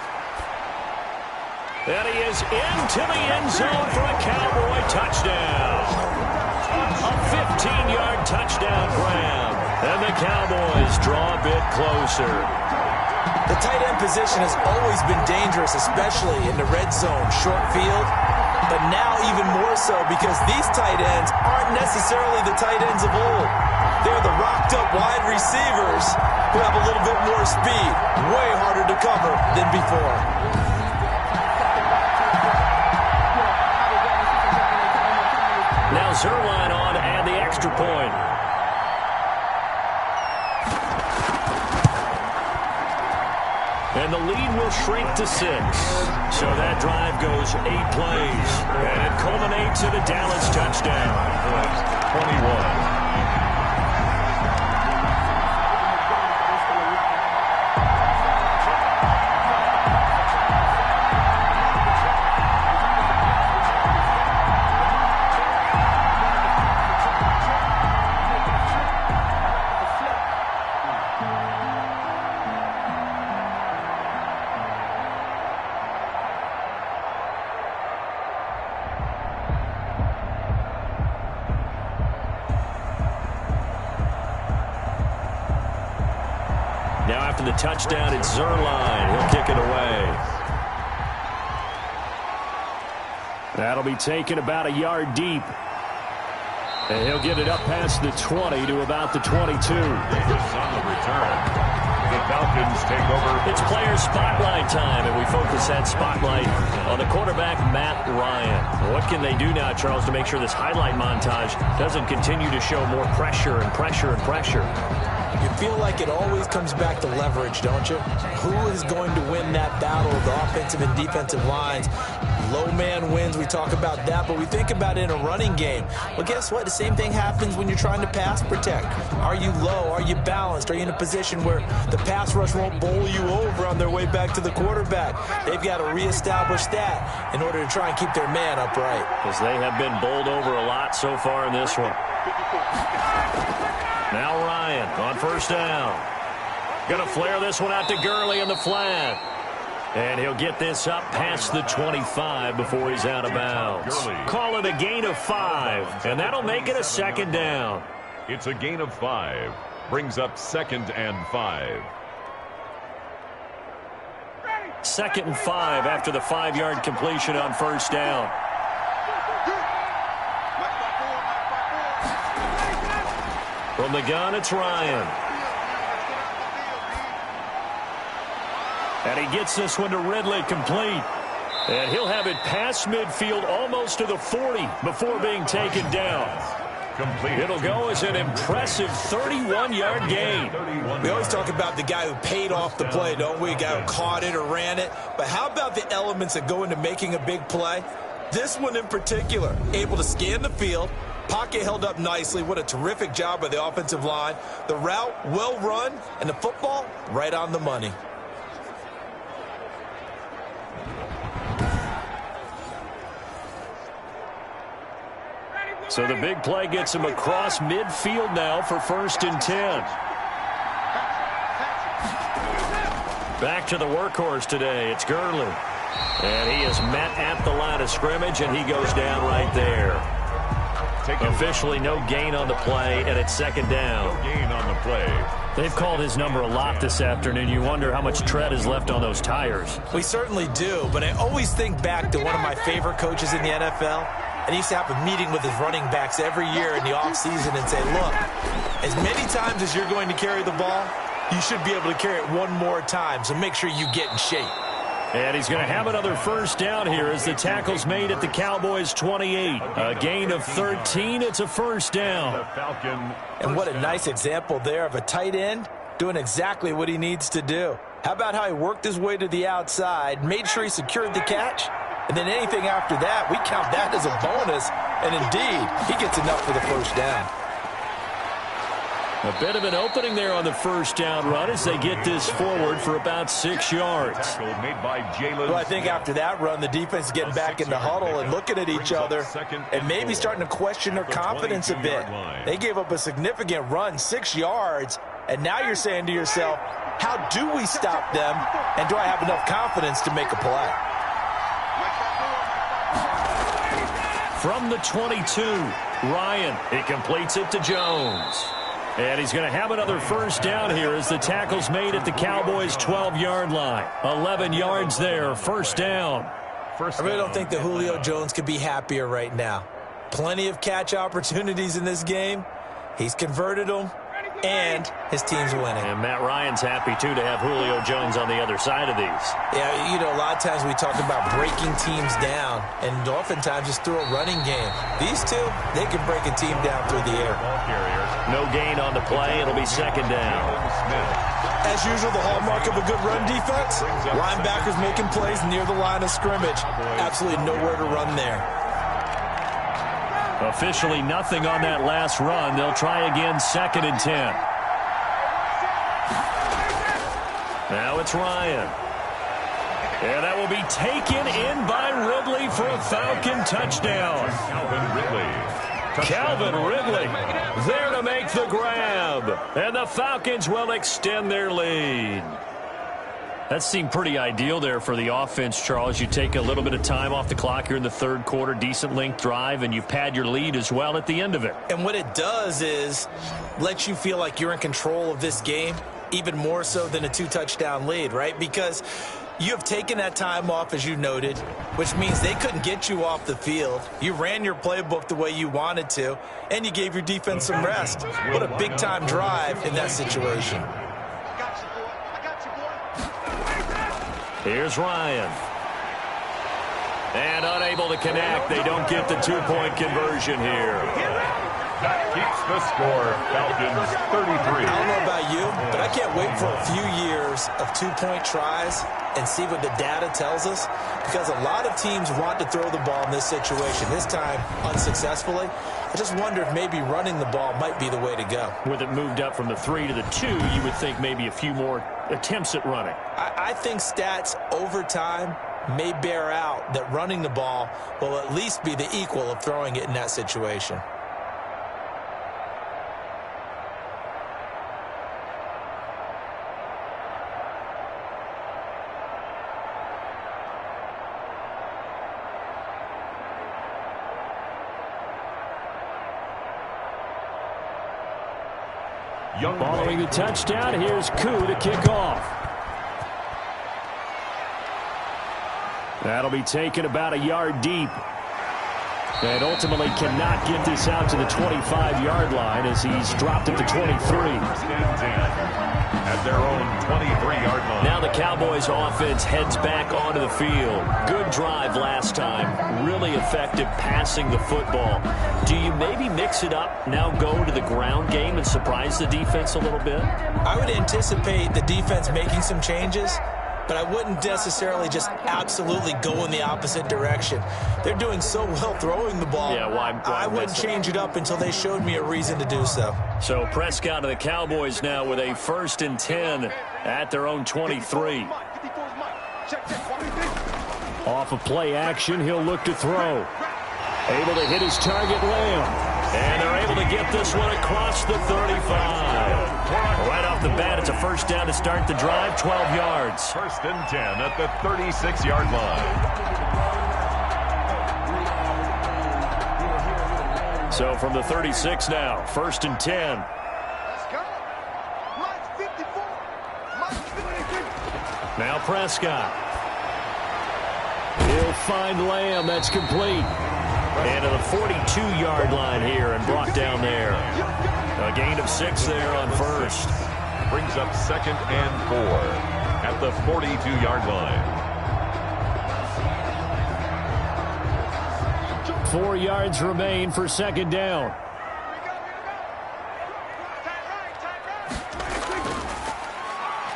And he is into the end zone for a Cowboy touchdown. A 15-yard touchdown grab. And the Cowboys draw a bit closer. The tight end position has always been dangerous, especially in the red zone, short field. But now even more so, because these tight ends aren't necessarily the tight ends of old. They're the rocked-up wide receivers who have a little bit more speed. Way harder to cover than before. Now Zerline on to add the extra point. And the lead will shrink to 6. So that drive goes 8 plays. And it culminates in a Dallas touchdown. 21. Now after the touchdown, it's Zerline. He'll kick it away. That'll be taken about a yard deep. And he'll get it up past the 20 to about the 22. Davis on the return. The Falcons take over. It's player spotlight time, and we focus that spotlight on the quarterback, Matt Ryan. What can they do now, Charles, to make sure this highlight montage doesn't continue to show more pressure and pressure and pressure? You feel like it always comes back to leverage, don't you? Who is going to win that battle of the offensive and defensive lines? Low man wins. We talk about that, but we think about it in a running game. Well, guess what? The same thing happens when you're trying to pass protect. Are you low? Are you balanced? Are you in a position where the pass rush won't bowl you over on their way back to the quarterback? They've got to reestablish that in order to try and keep their man upright. Because they have been bowled over a lot so far in this one. Now Ryan on first down. Going to flare this one out to Gurley in the flat. And he'll get this up past the 25 before he's out of bounds. Call it a gain of 5, and that'll make it a second down. It's a gain of 5. Brings up 2nd and 5. 2nd and 5 after the 5-yard completion on first down. From the gun, it's Ryan. And he gets this one to Ridley, complete. And he'll have it past midfield almost to the 40 before being taken down. Complete. It'll go as an impressive 31-yard gain. We always talk about the guy who paid off the play, don't we? A guy who caught it or ran it. But how about the elements that go into making a big play? This one in particular, able to scan the field, pocket held up nicely. What a terrific job by the offensive line. The route, well run, and the football, right on the money. So the big play gets him across midfield now for 1st and 10. Back to the workhorse today. It's Gurley. And he is met at the line of scrimmage, and he goes down right there. Officially no gain on the play, and it's 2nd down. No gain on the play. They've called his number a lot this afternoon. You wonder how much tread is left on those tires. We certainly do, but I always think back to one of my favorite coaches in the NFL. And he used to have a meeting with his running backs every year in the offseason and say, look, as many times as you're going to carry the ball, you should be able to carry it one more time, so make sure you get in shape. And he's going to have another 1st down here as the tackle's made at the Cowboys' 28. A gain of 13. It's a 1st down. And what a nice example there of a tight end doing exactly what he needs to do. How about how he worked his way to the outside, made sure he secured the catch, and then anything after that, we count that as a bonus. And indeed, he gets enough for the 1st down. A bit of an opening there on the 1st down run as they get this forward for about 6 yards. Well, I think after that run, the defense is getting back in the huddle and looking at each other and maybe starting to question their confidence a bit. They gave up a significant run, 6 yards, and now you're saying to yourself, how do we stop them, and do I have enough confidence to make a play? From the 22, Ryan. He completes it to Jones. And he's going to have another 1st down here as the tackle's made at the Cowboys' 12-yard line. 11 yards there, 1st down. I really don't think that Julio Jones could be happier right now. Plenty of catch opportunities in this game. He's converted them, and his team's winning. And Matt Ryan's happy, too, to have Julio Jones on the other side of these. Yeah, you know, a lot of times we talk about breaking teams down, and oftentimes just through a running game. These two, they can break a team down through the air. No gain on the play. It'll be 2nd down. As usual, the hallmark of a good run defense, linebackers making plays near the line of scrimmage. Absolutely nowhere to run there. Officially nothing on that last run. They'll try again, 2nd and 10. Now it's Ryan. And that will be taken in by Ridley for a Falcon touchdown. Calvin Ridley there to make the grab. And the Falcons will extend their lead. That seemed pretty ideal there for the offense, Charles. You take a little bit of time off the clock here in the 3rd quarter, decent length drive, and you pad your lead as well at the end of it. And what it does is let you feel like you're in control of this game, even more so than a 2-touchdown lead, right? Because you have taken that time off, as you noted, which means they couldn't get you off the field. You ran your playbook the way you wanted to, and you gave your defense some rest. What a big-time drive in that situation. Here's Ryan. And unable to connect. They don't get the 2-point conversion here. That keeps the score. Falcons 33. I don't know about you, but I can't wait for a few years of 2-point tries and see what the data tells us, because a lot of teams want to throw the ball in this situation. This time, unsuccessfully. I just wonder if maybe running the ball might be the way to go. With it moved up from the 3 to the 2, you would think maybe a few more attempts at running. I think stats over time may bear out that running the ball will at least be the equal of throwing it in that situation. Following the touchdown, here's Koo to kick off. That'll be taken about a yard deep. And ultimately cannot get this out to the 25-yard line as he's dropped at the 23. At their own 23-yard line. Now the Cowboys offense heads back onto the field. Good drive last time. Really effective passing the football. Do you maybe mix it up, now go to the ground game and surprise the defense a little bit? I would anticipate the defense making some changes, but I wouldn't necessarily just absolutely go in the opposite direction. They're doing so well throwing the ball. Yeah, why I wouldn't change it up until they showed me a reason to do so. So Prescott and the Cowboys now with a 1st and 10 at their own 23. Off of play action, he'll look to throw. Able to hit his target, Lamb. And they're able to get this one across the 35. Right off the bat, it's a 1st down to start the drive, 12 yards. 1st and 10 at the 36-yard line. So from the 36 now, 1st and 10. Now Prescott. He'll find Lamb. That's complete. And to the 42-yard line here and brought down there. A gain of 6 there on 1st. Brings up 2nd and 4 at the 42-yard line. 4 yards remain for 2nd down.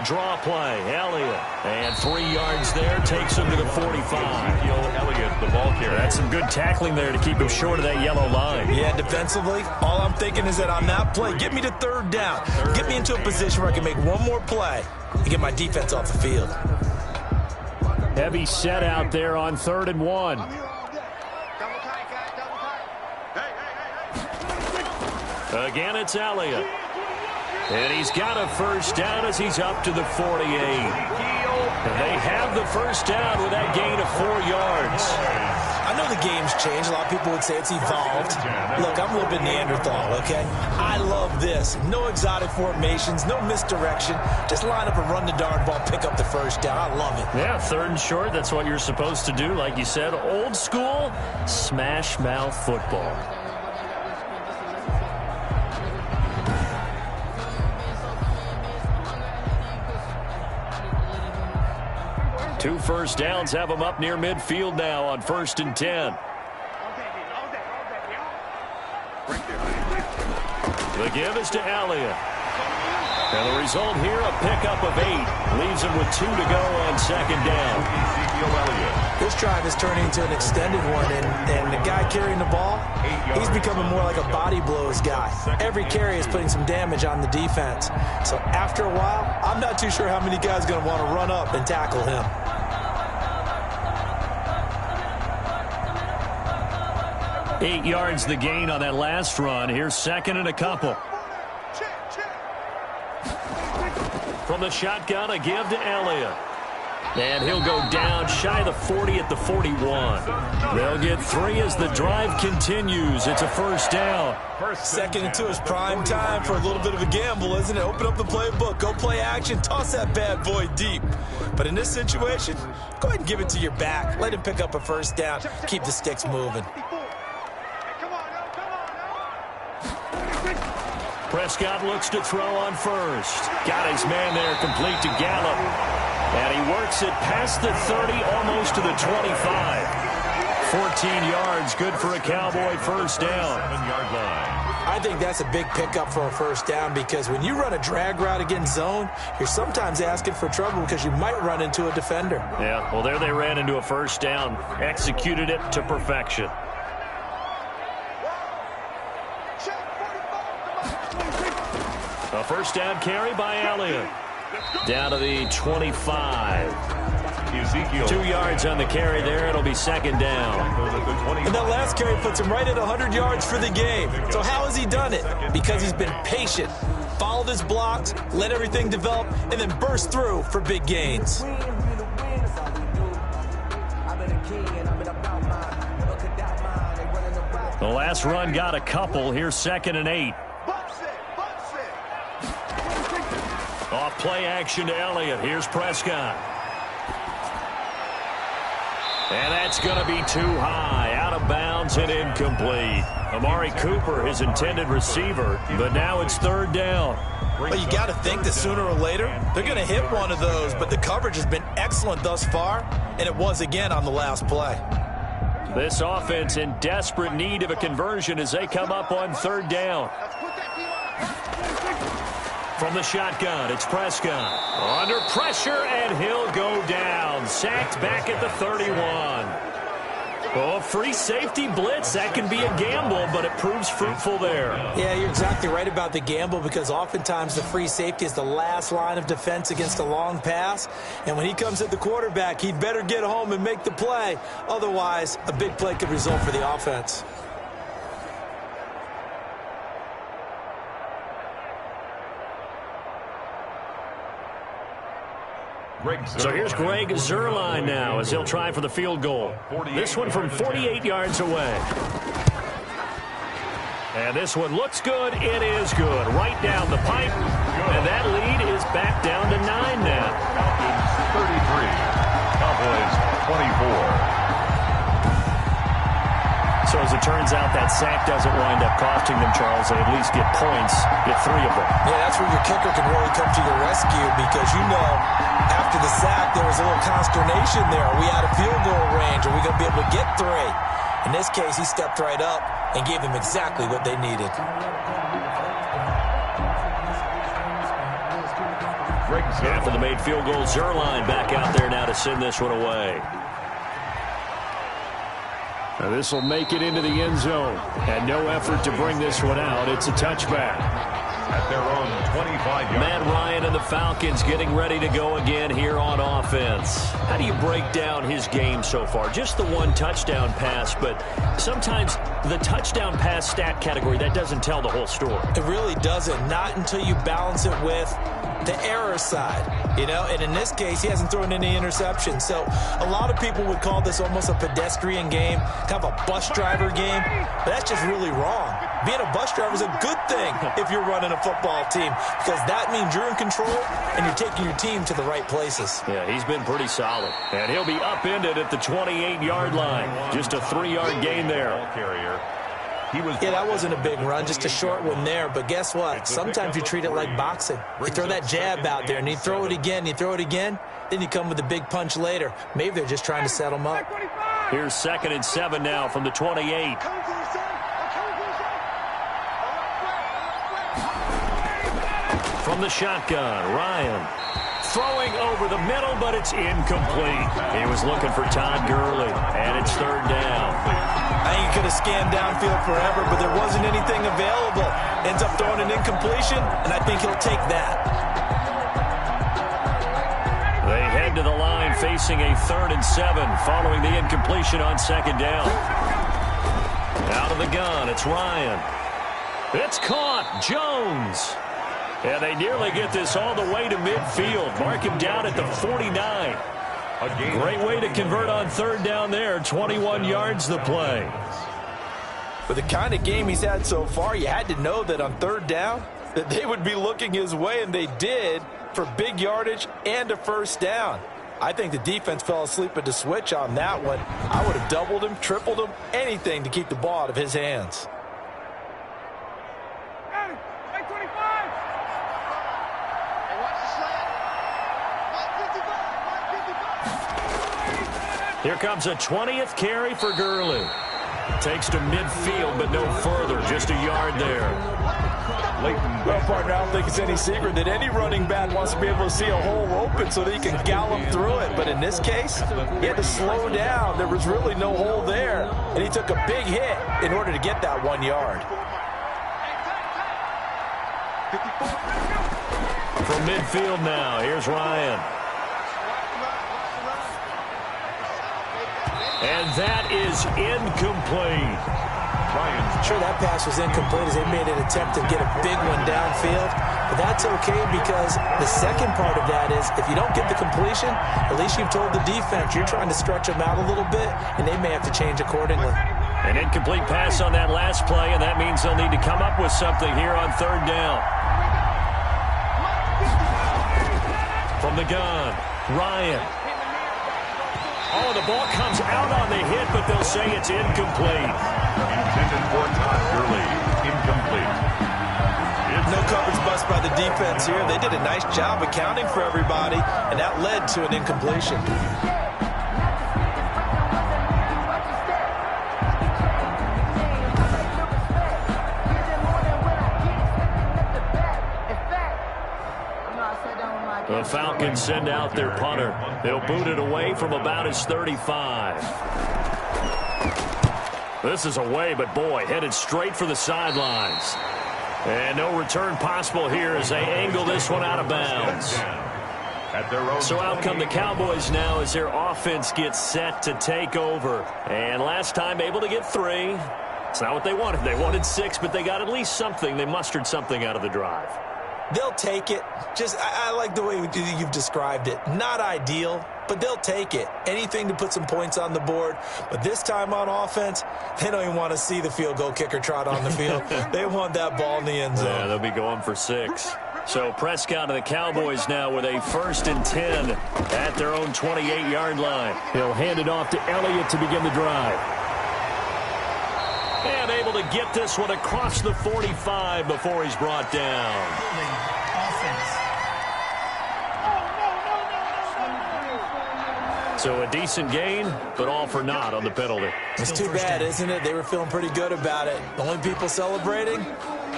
Draw play, Elliott. And 3 yards there, takes him to the 45. Elliott, the ball carrier. That's some good tackling there to keep him short of that yellow line. Yeah, defensively, all I'm thinking is that on that play, get me to 3rd down. Get me into a position where I can make one more play and get my defense off the field. Heavy set out there on 3rd and 1. Again, it's Elliott. And he's got a 1st down as he's up to the 48. And they have the 1st down with that gain of 4 yards. I know the game's changed. A lot of people would say it's evolved. Look, I'm a little bit Neanderthal, okay? I love this. No exotic formations, no misdirection. Just line up and run the darn ball, pick up the 1st down. I love it. Yeah, 3rd and short, that's what you're supposed to do. Like you said, old school, smash mouth football. Two 1st downs have them up near midfield now on 1st and 10. The give is to Elliott. And the result here, a pickup of 8. Leaves him with 2 to go on 2nd down. This drive is turning into an extended one, and the guy carrying the ball, he's becoming more like a body blows guy. Every carry is putting some damage on the defense. So after a while, I'm not too sure how many guys are going to want to run up and tackle him. Eight yards the gain on that last run. Here's 2nd and a couple. From the shotgun, a give to Elliott. And he'll go down shy of the 40 at the 41. They'll get 3 as the drive continues. It's a 1st down. 2nd and 2 is prime time for a little bit of a gamble, isn't it? Open up the playbook, go play action, toss that bad boy deep. But in this situation, go ahead and give it to your back. Let him pick up a 1st down. Keep the sticks moving. Prescott looks to throw on 1st. Got his man there, complete to Gallup. And he works it past the 30, almost to the 25. 14 yards, good for a Cowboy 1st down. 7-yard line. I think that's a big pickup for a 1st down because when you run a drag route against zone, you're sometimes asking for trouble because you might run into a defender. Yeah, well, there they ran into a 1st down. Executed it to perfection. A 1st down carry by Elliott. Down to the 25. 2 yards on the carry there. It'll be 2nd down. And that last carry puts him right at 100 yards for the game. So how has he done it? Because he's been patient, followed his blocks, let everything develop, and then burst through for big gains. The last run got a couple. Here's 2nd and 8. Off play action to Elliott. Here's Prescott. And that's going to be too high, out of bounds and incomplete. Amari Cooper, his intended receiver, but now it's third down. Well, you got to think that sooner or later they're going to hit one of those, but the coverage has been excellent thus far, and it was again on the last play. This offense in desperate need of a conversion as they come up on third down. From the shotgun, it's Prescott. Under pressure, and he'll go down. Sacked back at the 31. Oh, free safety blitz, that can be a gamble, but it proves fruitful there. Yeah, you're exactly right about the gamble because oftentimes the free safety is the last line of defense against a long pass. And when he comes at the quarterback, he'd better get home and make the play. Otherwise, a big play could result for the offense. So here's Greg Zuerlein now as he'll try for the field goal. This one from 48 yards away. And this one looks good. It is good. Right down the pipe. And that lead is back down to 9 now. Falcons 33. Cowboys 24. So as it turns out, that sack doesn't wind up costing them, Charles. They at least get points, get 3 of them. Yeah, that's where your kicker can really come to your rescue because, you know, after the sack, there was a little consternation there. Are we out of field goal range? Are we going to be able to get 3? In this case, he stepped right up and gave them exactly what they needed. After the made field goal, Zuerlein back out there now to send this one away. Now this will make it into the end zone. And no effort to bring this one out. It's a touchback. At their own 25-yard. Matt Ryan and the Falcons getting ready to go again here on offense. How do you break down his game so far? Just the one touchdown pass, but sometimes the touchdown pass stat category, that doesn't tell the whole story. It really doesn't. Not until you balance it with the error side, you know, and in this case, he hasn't thrown any interceptions. So a lot of people would call this almost a pedestrian game, kind of a bus driver game, but that's just really wrong. Being a bus driver is a good thing if you're running a football team because that means you're in control and you're taking your team to the right places. Yeah, he's been pretty solid. And he'll be upended at the 28-yard line. Just a 3-yard gain there. Yeah, that wasn't a big run, just a short one there. But guess what? Sometimes you treat it like boxing. You throw that jab out there, and you throw it again, you throw it again, then you come with a big punch later. Maybe they're just trying to set them up. Here's 2nd and 7 now from the 28. From the shotgun, Ryan. Throwing over the middle, but it's incomplete. He was looking for Todd Gurley, and it's 3rd down. I think he could have scanned downfield forever, but there wasn't anything available. Ends up throwing an incompletion, and I think he'll take that. They head to the line facing a 3rd and 7 following the incompletion on 2nd down. Out of the gun, it's Ryan. It's caught. Jones. And they nearly get this all the way to midfield. Mark him down at the 49. Great way to convert on 3rd down there. 21 yards the play. With the kind of game he's had so far, you had to know that on 3rd down that they would be looking his way, and they did for big yardage and a 1st down. I think the defense fell asleep at the switch on that one. I would have doubled him, tripled him, anything to keep the ball out of his hands. Here comes a 20th carry for Gurley. Takes to midfield, but no further. Just a yard there. Well, partner, I don't think it's any secret that any running back wants to be able to see a hole open so that he can gallop through it. But in this case, he had to slow down. There was really no hole there. And he took a big hit in order to get that 1 yard. From midfield now, here's Ryan. And that is incomplete. Sure, that pass was incomplete as they made an attempt to get a big one downfield. But that's okay because the second part of that is if you don't get the completion, at least you've told the defense you're trying to stretch them out a little bit, and they may have to change accordingly. An incomplete pass on that last play, and that means they'll need to come up with something here on 3rd down. From the gun, Ryan. Oh, the ball comes out on the hit, but they'll say it's incomplete. Intended for Todd Gurley. Incomplete. No coverage bust by the defense here. They did a nice job accounting for everybody, and that led to an incompletion. The Falcons send out their punter. They'll boot it away from about his 35. This is away, but boy, headed straight for the sidelines. And no return possible here as they angle this one out of bounds. So out come the Cowboys now as their offense gets set to take over. And last time able to get 3. It's not what they wanted. They wanted 6, but they got at least something. They mustered something out of the drive. They'll take it. I like the way you've described it. Not ideal, but they'll take it. Anything to put some points on the board. But this time on offense, they don't even want to see the field goal kicker trot on the field. They want that ball in the end zone. Yeah, they'll be going for 6. So Prescott and the Cowboys now with a 1st and 10 at their own 28-yard line. He'll hand it off to Elliott to begin the drive. And able to get this one across the 45 before he's brought down. So a decent gain, but all for naught on the penalty. It's too bad, isn't it? They were feeling pretty good about it. The only people celebrating,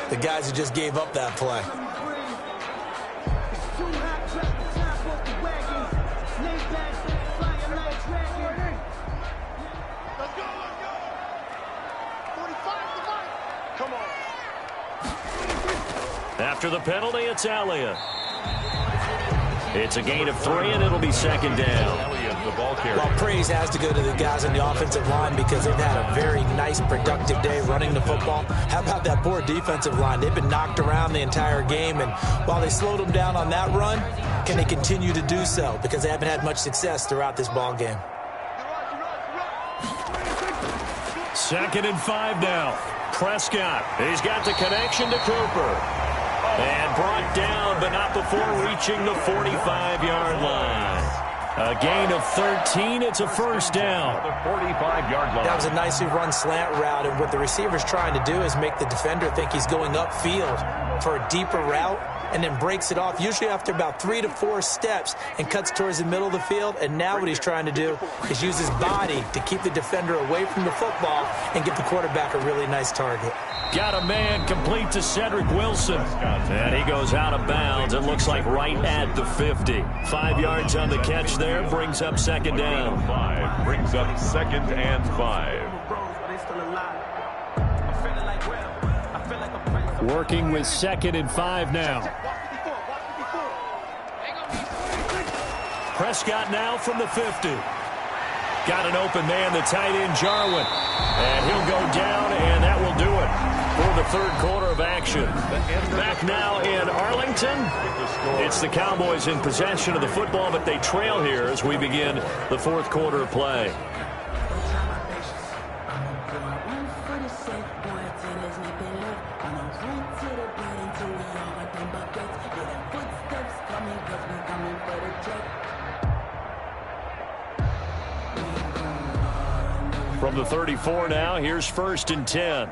the guys who just gave up that play. After the penalty, it's Elliott. It's a gain of 3, and it'll be 2nd down. Well, praise has to go to the guys on the offensive line because they've had a very nice, productive day running the football. How about that poor defensive line? They've been knocked around the entire game, and while they slowed them down on that run, can they continue to do so? Because they haven't had much success throughout this ball game. 2nd and 5 now. Prescott, he's got the connection to Cooper. And brought down, but not before reaching the 45-yard line. A gain of 13. It's a 1st down. The 45-yard line. That was a nicely run slant route, and what the receiver's trying to do is make the defender think he's going upfield for a deeper route, and then breaks it off, usually after about 3 to 4 steps, and cuts towards the middle of the field. And now what he's trying to do is use his body to keep the defender away from the football and give the quarterback a really nice target. Got a man complete to Cedric Wilson. And he goes out of bounds. It looks like right at the 50. 5 yards on the catch there. Brings up 2nd down. 5 brings up 2nd and 5. Working with 2nd and 5 now. Prescott now from the 50. Got an open man, the tight end, Jarwin. And he'll go down, and that will do it for the 3rd quarter of action. Back now in Arlington. It's the Cowboys in possession of the football, but they trail here as we begin the 4th quarter of play. From the 34 now, here's 1st and 10.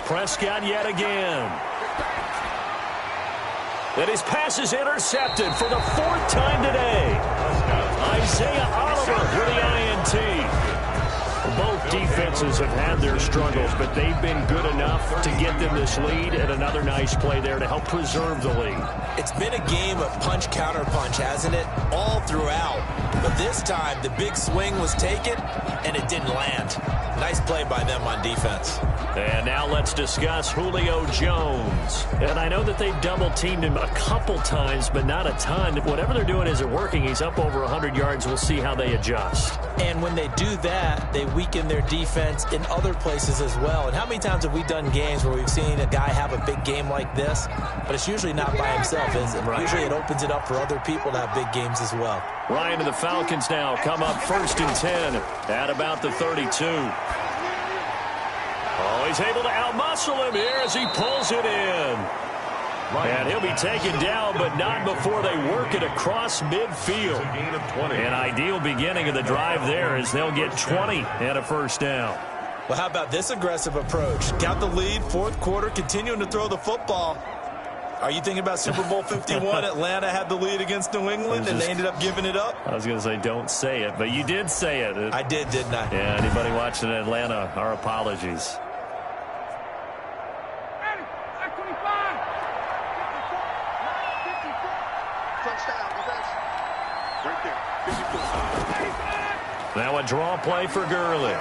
Prescott yet again. And his pass is intercepted for the 4th time today. Isaiah Oliver with the INT. Both defenses have had their struggles, but they've been good enough to get them this lead, and another nice play there to help preserve the lead. It's been a game of punch-counter-punch, hasn't it? All throughout. But this time, the big swing was taken, and it didn't land. Nice play by them on defense. And now let's discuss Julio Jones. And I know that they've double-teamed him a couple times, but not a ton. Whatever they're doing isn't working. He's up over 100 yards. We'll see how they adjust. And when they do that, they weaken their defense in other places as well. And how many times have we done games where we've seen a guy have a big game like this? But it's usually not by himself, is it? Right. Usually it opens it up for other people to have big games as well. Ryan and the Falcons now come up 1st and 10 at about the 32. Oh, he's able to outmuscle him here as he pulls it in. And he'll be taken down, but not before they work it across midfield. An ideal beginning of the drive there as they'll get 20 and a first down. Well, how about this aggressive approach? Got the lead, fourth quarter, continuing to throw the football. Are you thinking about Super Bowl 51? Atlanta had the lead against New England, and they ended up giving it up? I was going to say don't say it, but you did say it. I did, didn't I? Yeah, anybody watching Atlanta, our apologies. Now a draw play for Gurley.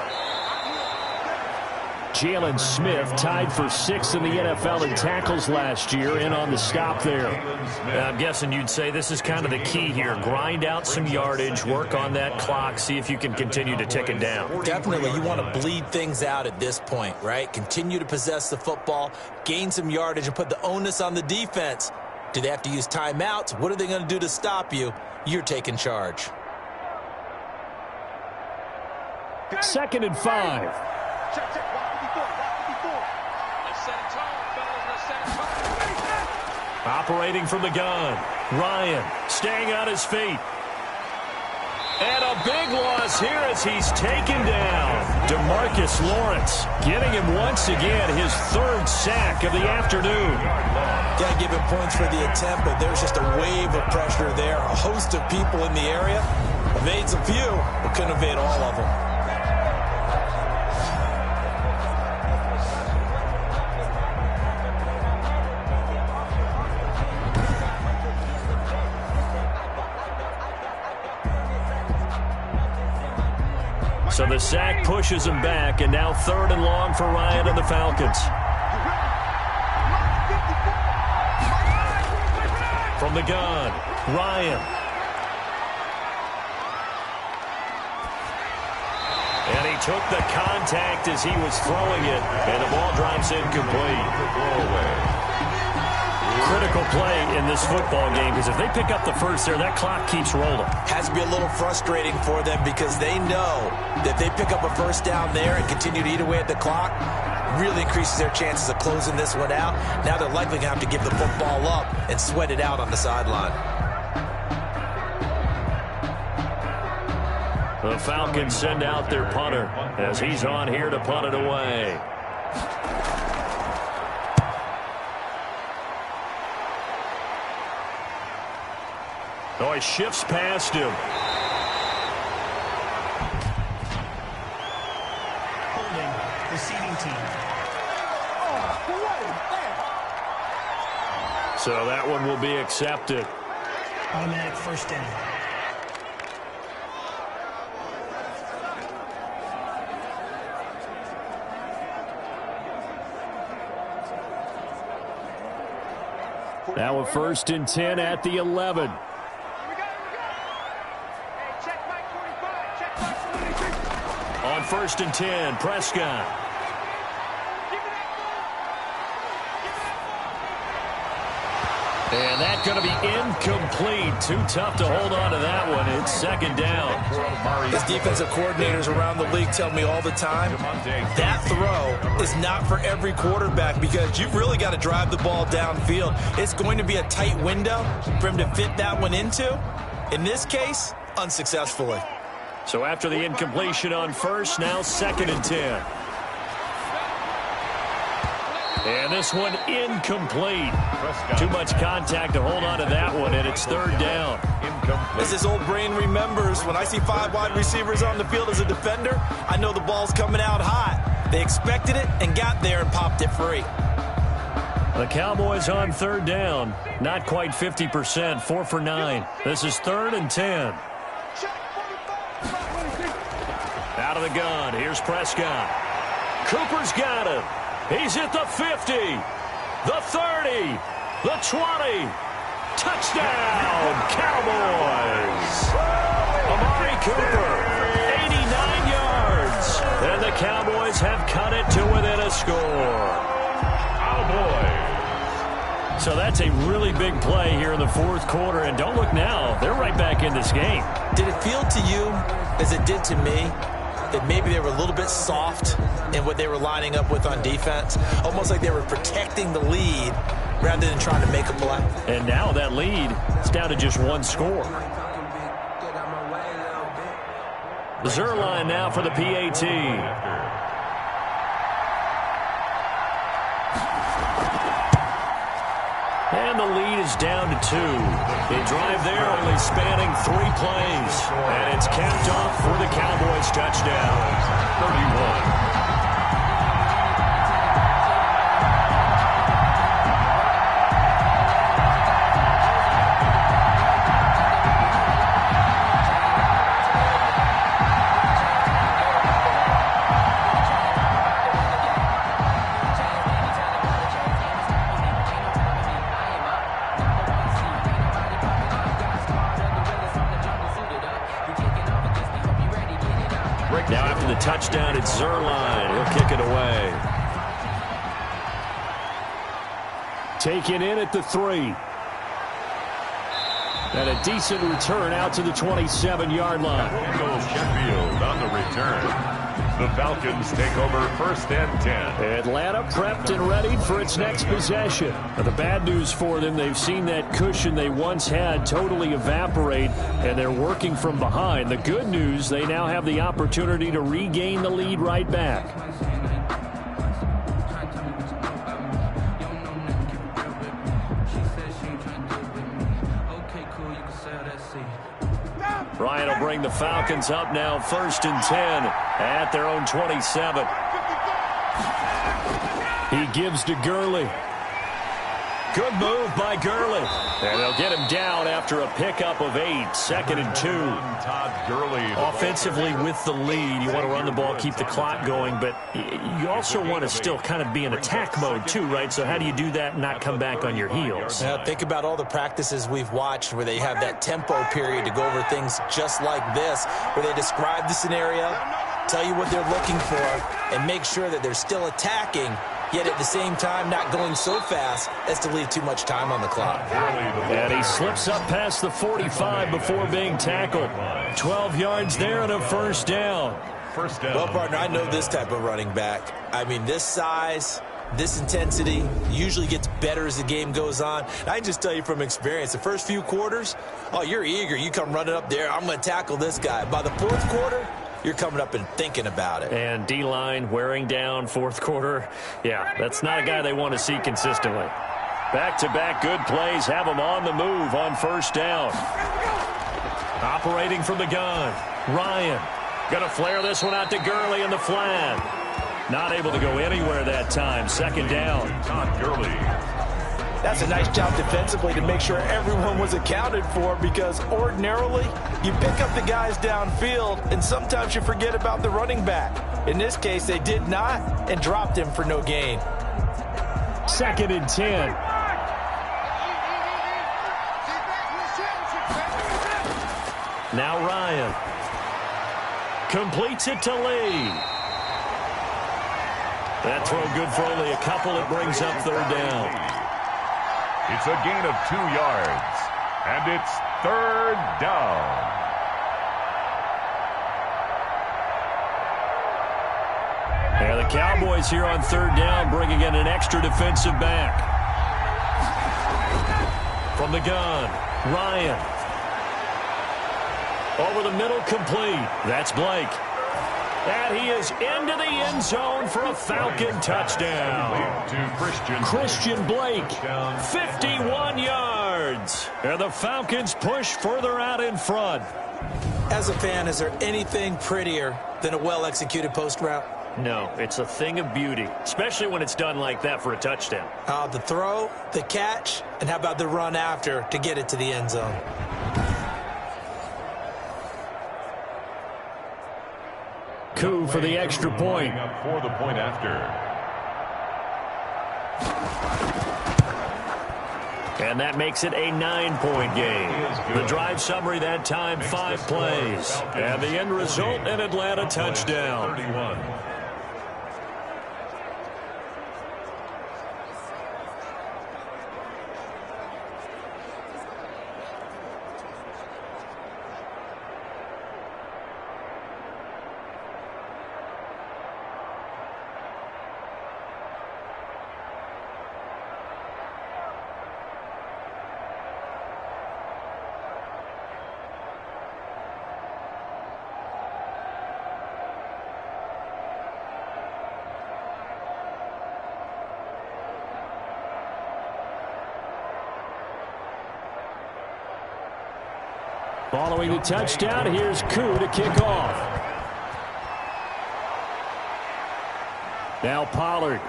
Jalen Smith tied for 6th in the NFL in tackles last year, in on the stop there. I'm guessing you'd say this is kind of the key here. Grind out some yardage, work on that clock, see if you can continue to tick it down. Definitely, you want to bleed things out at this point, right? Continue to possess the football, gain some yardage, and put the onus on the defense. Do they have to use timeouts? What are they going to do to stop you? You're taking charge. 2nd and 5. Operating from the gun. Ryan staying on his feet. And a big loss here as he's taken down. DeMarcus Lawrence getting him once again his 3rd sack of the afternoon. Got to give him points for the attempt, but there's just a wave of pressure there. A host of people in the area. Evades a few, but couldn't evade all of them. So the sack pushes him back, and now 3rd and long for Ryan and the Falcons. From the gun, Ryan. And he took the contact as he was throwing it, and the ball drops incomplete. Critical play in this football game, because if they pick up the first there, that clock keeps rolling. Has to be a little frustrating for them because they know that if they pick up a first down there and continue to eat away at the clock, really increases their chances of closing this one out. Now they're likely going to have to give the football up and sweat it out on the sideline. The Falcons send out their punter as he's on here to punt it away. Oh, he shifts past him. Holding receiving team. So that one will be accepted. Automatic first down. Now a 1st and 10 at the 11. On 1st and 10, Prescott. And that's going to be incomplete. Too tough to hold on to that one. It's 2nd down. His defensive coordinators around the league tell me all the time, that throw is not for every quarterback because you've really got to drive the ball downfield. It's going to be a tight window for him to fit that one into. In this case, unsuccessfully. So after the incompletion on 1st, now 2nd and 10. And this one incomplete. Too much contact to hold on to that one, and it's 3rd down. As his old brain remembers, when I see 5 wide receivers on the field as a defender, I know the ball's coming out hot. They expected it and got there and popped it free. The Cowboys on 3rd down. Not quite 50%, 4 for 9. This is 3rd and 10. Out of the gun, here's Prescott. Cooper's got him. He's at the 50, the 30, the 20. Touchdown, Cowboys. Amari Cooper, 89 yards. And the Cowboys have cut it to within a score. Cowboys. So that's a really big play here in the 4th quarter. And don't look now, they're right back in this game. Did it feel to you, as it did to me, that maybe they were a little bit soft in what they were lining up with on defense? Almost like they were protecting the lead rather than trying to make a play. And now that lead is down to just one score. Zerline now for the PAT. And the lead is down to 2. They drive there, only spanning 3 plays. And it's capped off for the Cowboys touchdown. 31. Now after the touchdown, it's Zerline. He'll kick it away. Taken in at the 3. And a decent return out to the 27-yard line. Sheffield on the return. The Falcons take over first and 10. Atlanta prepped and ready for its next possession. Now, the bad news for them, they've seen that cushion they once had totally evaporate, and they're working from behind. The good news, they now have the opportunity to regain the lead right back. Ryan will bring the Falcons up now, first and 10 at their own 27. He gives to Gurley. Good move by Gurley. And they'll get him down after a pickup of 8, second and 2. Todd Gurley. Offensively with the lead, you want to run the ball, keep the clock going, but you also want to still kind of be in attack mode too, right? So how do you do that and not come back on your heels? Think about all the practices we've watched where they have that tempo period to go over things just like this, where they describe the scenario, tell you what they're looking for, and make sure that they're still attacking, yet at the same time not going so fast as to leave too much time on the clock. And he slips up past the 45 before being tackled. 12 yards there and a first down. Well, partner, I know this type of running back. I mean, this size, this intensity usually gets better as the game goes on. I can just tell you from experience, the first few quarters, oh, you're eager. You come running up there, I'm going to tackle this guy. By the fourth quarter, you're coming up and thinking about it. And D-line wearing down fourth quarter. Yeah, that's not a guy they want to see consistently. Back-to-back good plays have him on the move on first down. Operating from the gun. Ryan going to flare this one out to Gurley in the flat. Not able to go anywhere that time. Second down. Todd Gurley. That's a nice job defensively to make sure everyone was accounted for, because ordinarily you pick up the guys downfield and sometimes you forget about the running back. In this case, they did not and dropped him for no gain. Second and 10. Now Ryan completes it to Lee. That throw good for only a couple. It brings up third down. It's a gain of 2 yards, and it's third down. And the Cowboys here on third down, bringing in an extra defensive back. From the gun, Ryan. Over the middle, complete. That's Blake. And he is into the end zone for a Falcon touchdown. To Christian Blake, 51 yards. And the Falcons push further out in front. As a fan, is there anything prettier than a well-executed post route? No, it's a thing of beauty, especially when it's done like that for a touchdown. The throw, the catch, and how about the run after to get it to the end zone? Coup for the extra point. For the point after. And that makes it a 9-point game. The drive summary that time, 5 plays. And the end result, an Atlanta touchdown. 31. Following the touchdown, here's Koo to kick off. Now Pollard.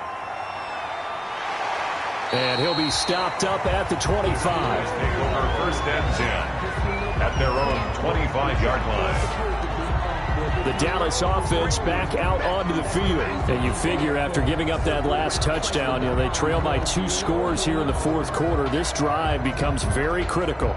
And he'll be stopped up at the 25. Take over first and 10 at their own 25-yard line. The Dallas offense back out onto the field. And you figure after giving up that last touchdown, they trail by 2 scores here in the fourth quarter. This drive becomes very critical.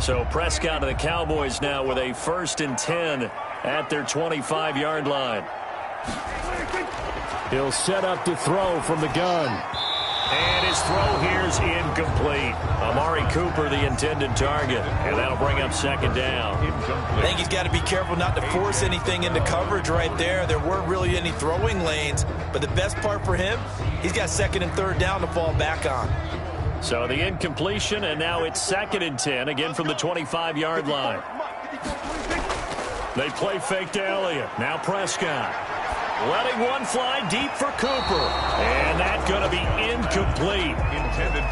So Prescott of the Cowboys now with a 1st and 10 at their 25-yard line. He'll set up to throw from the gun. And his throw here's incomplete. Amari Cooper, the intended target. And that'll bring up 2nd down. I think he's got to be careful not to force anything into coverage right there. There weren't really any throwing lanes. But the best part for him, he's got 2nd and 3rd down to fall back on. So the incompletion, and now it's 2nd and 10, again from the 25-yard line. They play fake to Elliott. Now Prescott. Letting one fly deep for Cooper. And that's going to be incomplete.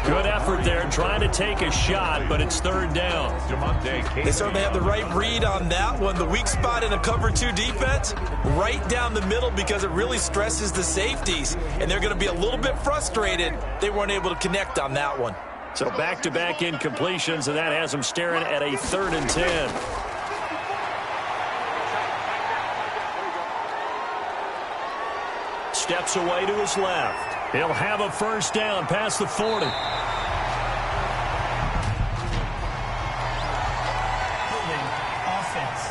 Good effort there trying to take a shot, but it's 3rd down. They certainly have the right read on that one. The weak spot in a cover 2 defense, right down the middle because it really stresses the safeties. And they're going to be a little bit frustrated they weren't able to connect on that one. So back-to-back incompletions, and that has them staring at a 3rd and 10. Steps away to his left. He'll have a 1st down past the 40. Holding. Offense.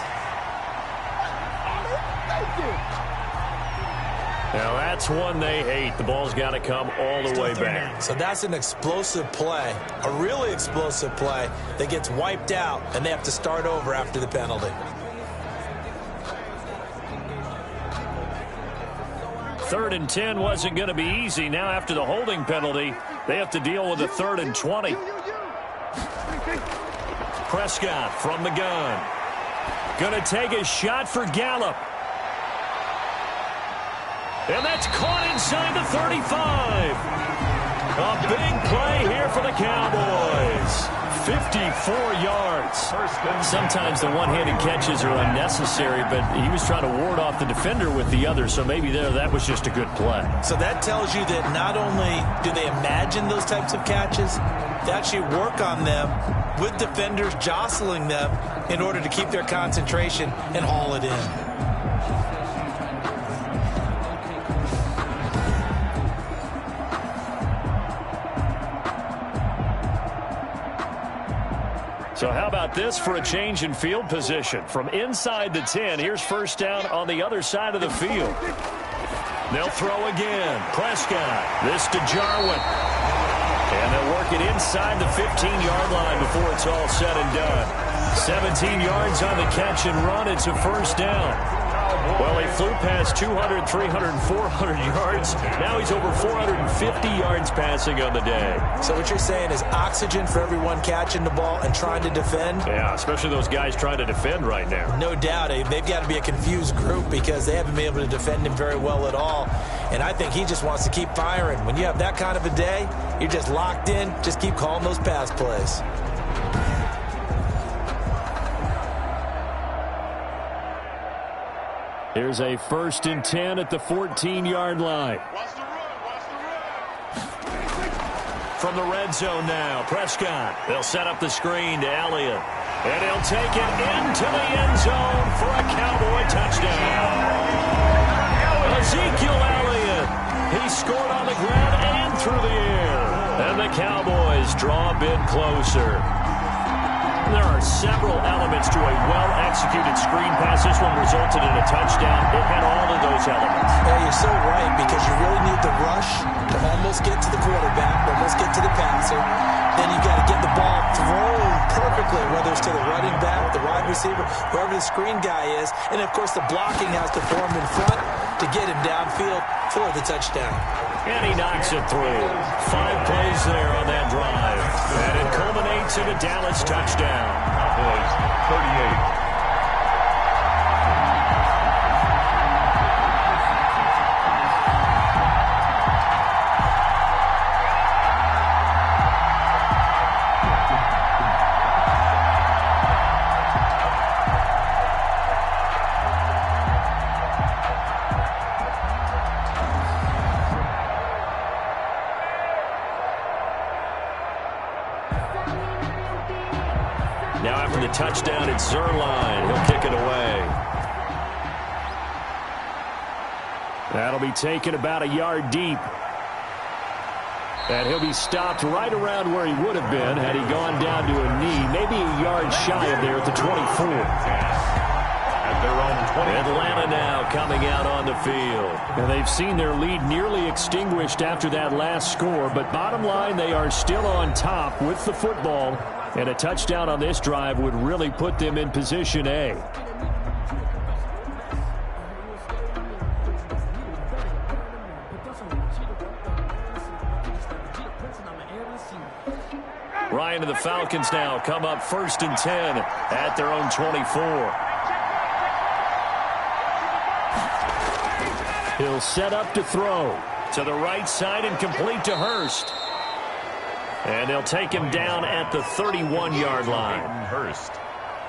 Now that's one they hate. The ball's got to come all the way back. So that's an explosive play, a really explosive play that gets wiped out, and they have to start over after the penalty. 3rd and 10 wasn't going to be easy. Now after the holding penalty, they have to deal with a 3rd and 20. Prescott from the gun. Going to take a shot for Gallup. And that's caught inside the 35. A big play here for the Cowboys. 54 yards. Sometimes the one-handed catches are unnecessary, but he was trying to ward off the defender with the other, so maybe that was just a good play. So that tells you that not only do they imagine those types of catches, they actually work on them with defenders jostling them in order to keep their concentration and haul it in. So how about this for a change in field position? From inside the 10, here's 1st down on the other side of the field. They'll throw again. Prescott. This to Jarwin. And they'll work it inside the 15-yard line before it's all said and done. 17 yards on the catch and run. It's a 1st down. Well, he flew past 200, 300, 400 yards. Now he's over 450 yards passing on the day. So what you're saying is oxygen for everyone catching the ball and trying to defend? Yeah, especially those guys trying to defend right now. No doubt. They've got to be a confused group because they haven't been able to defend him very well at all. And I think he just wants to keep firing. When you have that kind of a day, you're just locked in. Just keep calling those pass plays. Here's a 1st and 10 at the 14-yard line. From the red zone now, Prescott. They'll set up the screen to Elliott. And he'll take it into the end zone for a Cowboy touchdown. Ezekiel Elliott. He scored on the ground and through the air. And the Cowboys draw a bit closer. There are several elements to a well-executed screen pass. This one resulted in a touchdown. It had all of those elements. Yeah, you're so right because you really need the rush to almost get to the quarterback, almost get to the passer. Then you got to get the ball thrown perfectly, whether it's to the running back, the wide receiver, whoever the screen guy is. And, of course, the blocking has to form in front to get him downfield for the touchdown. And he knocks it through. 5 plays there on that drive. And it culminates in a Dallas touchdown. Cowboys 38, touchdown at Zerline. He'll kick it away. That'll be taken about a yard deep. And he'll be stopped right around where he would have been had he gone down to a knee, maybe a yard shy of there at the 24. At their own 20. Atlanta now coming out on the field. And they've seen their lead nearly extinguished after that last score, but bottom line, they are still on top with the football, and a touchdown on this drive would really put them in position A. Ryan and the Falcons now come up 1st and 10 at their own 24. He'll set up to throw. To the right side and complete to Hurst. And they'll take him down at the 31-yard line. Hurst.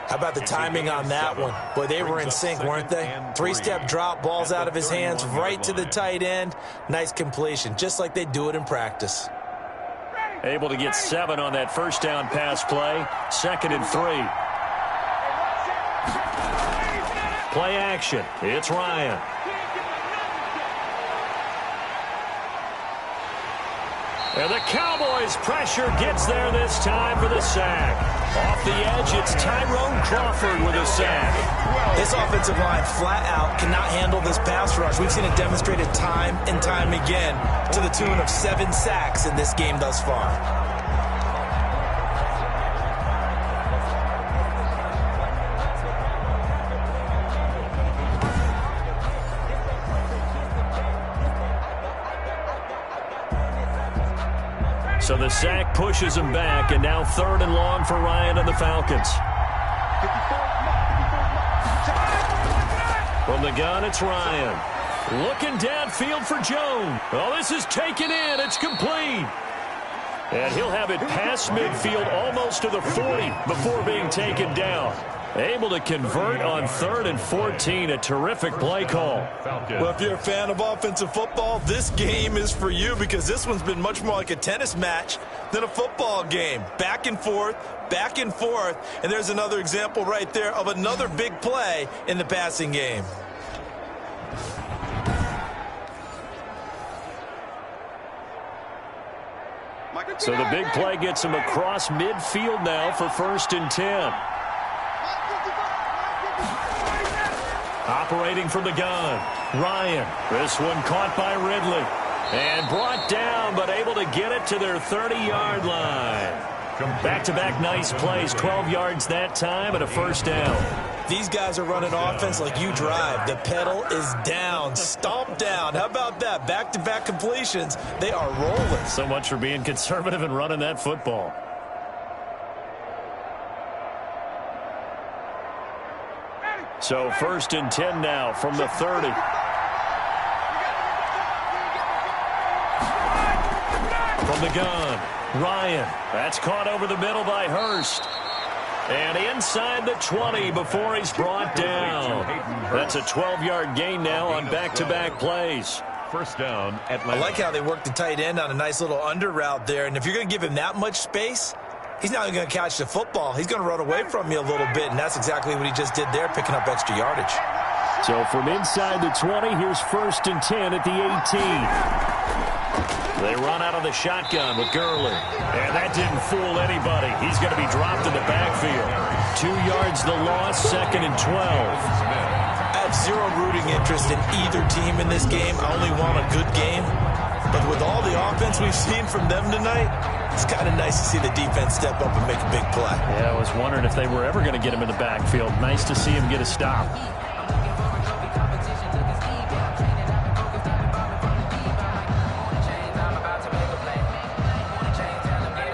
How about the timing on that one? Boy, they were in sync, weren't they? 3-step drop, balls out of his hands, right to the tight end. Nice completion, just like they do it in practice. Able to get 7 on that first down pass play. 2nd and 3. Play action. It's Ryan. And the Cowboys pressure gets there this time for the sack. Off the edge, it's Tyrone Crawford with a sack. This offensive line flat out cannot handle this pass rush. We've seen it demonstrated time and time again to the tune of 7 sacks in this game thus far. So the sack pushes him back, and now 3rd and long for Ryan and the Falcons. From the gun, it's Ryan. Looking downfield for Jones. Oh, this is taken in. It's complete. And he'll have it past midfield almost to the 40 before being taken down. Able to convert on 3rd and 14. A terrific play call. Well, if you're a fan of offensive football, this game is for you because this one's been much more like a tennis match than a football game. Back and forth, and there's another example right there of another big play in the passing game. So the big play gets him across midfield now for 1st and 10. Operating from the gun, Ryan. This one caught by Ridley. And brought down, but able to get it to their 30-yard line. Back-to-back nice plays, 12 yards that time and a 1st down. These guys are running offense like you drive. The pedal is down, stomp down. How about that? Back-to-back completions. They are rolling. So much for being conservative and running that football. So 1st and 10 now from the 30. From the gun, Ryan. That's caught over the middle by Hurst. And inside the 20 before he's brought down. That's a 12-yard gain now on back-to-back plays. 1st down, Atlanta. I like how they work the tight end on a nice little under route there. And if you're going to give him that much space, he's not going to catch the football. He's going to run away from you a little bit, and that's exactly what he just did there, picking up extra yardage. So from inside the 20, here's 1st and 10 at the 18. They run out of the shotgun with Gurley. And that didn't fool anybody. He's going to be dropped in the backfield. 2 yards the loss, 2nd and 12. I have zero rooting interest in either team in this game. I only want a good game. But with all the offense we've seen from them tonight, it's kind of nice to see the defense step up and make a big play. Yeah, I was wondering if they were ever going to get him in the backfield. Nice to see him get a stop.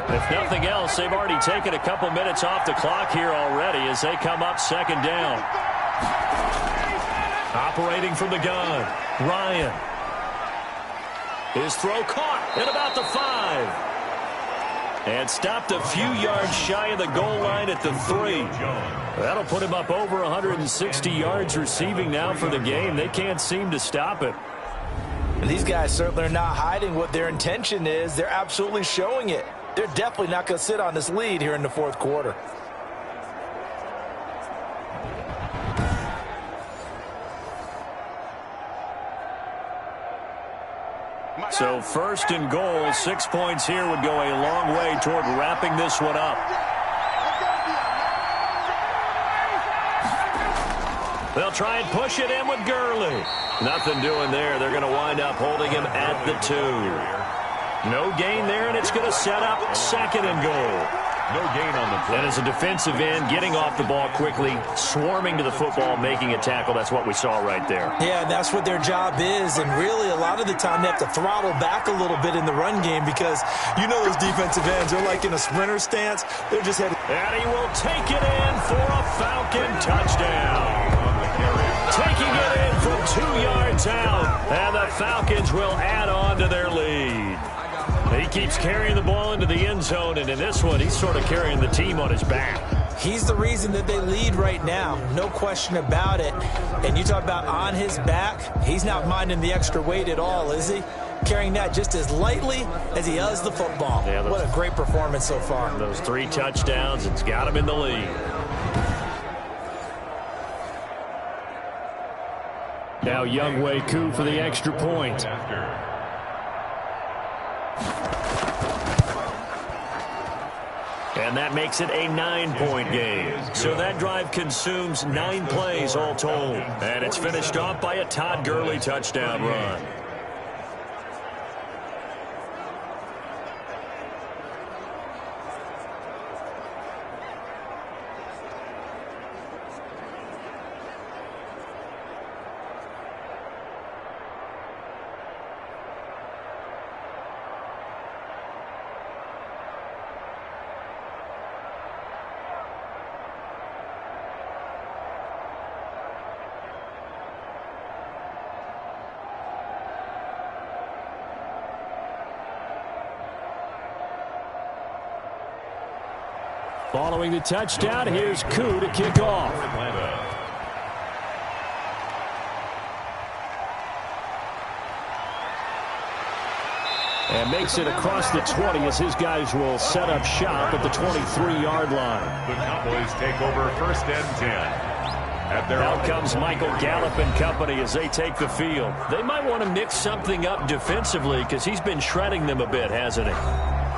If nothing else, they've already taken a couple minutes off the clock here already as they come up 2nd down. Operating from the gun, Ryan. His throw caught at about the 5. And stopped a few yards shy of the goal line at the 3. That'll put him up over 160 yards receiving now for the game. They can't seem to stop it. And these guys certainly are not hiding what their intention is. They're absolutely showing it. They're definitely not going to sit on this lead here in the 4th quarter. So first and goal, 6 points here would go a long way toward wrapping this one up. They'll try and push it in with Gurley. Nothing doing there. They're going to wind up holding him at the 2. No gain there, and it's going to set up second and goal. No gain on the play. And as a defensive end, getting off the ball quickly, swarming to the football, making a tackle, that's what we saw right there. Yeah, that's what their job is, and really a lot of the time they have to throttle back a little bit in the run game because you know those defensive ends, they're like in a sprinter stance. They're just headed. And he will take it in for a Falcon touchdown. Taking it in from 2 yards out, and the Falcons will add on to their lead. He keeps carrying the ball into the end zone, and in this one, he's sort of carrying the team on his back. He's the reason that they lead right now, no question about it. And you talk about on his back, he's not minding the extra weight at all, is he? Carrying that just as lightly as he does the football. Yeah, what a great performance so far. Those 3 touchdowns, it's got him in the lead. Now Young Week2 for the extra point. And that makes it a 9-point game. So that drive consumes 9 plays all told. And it's finished off by a Todd Gurley touchdown run. Following the touchdown, here's Koo to kick off. And makes it across the 20 as his guys will set up shop at the 23-yard line. The Cowboys take over first and 10. Out comes Michael Gallup and company as they take the field. They might want to mix something up defensively because he's been shredding them a bit, hasn't he?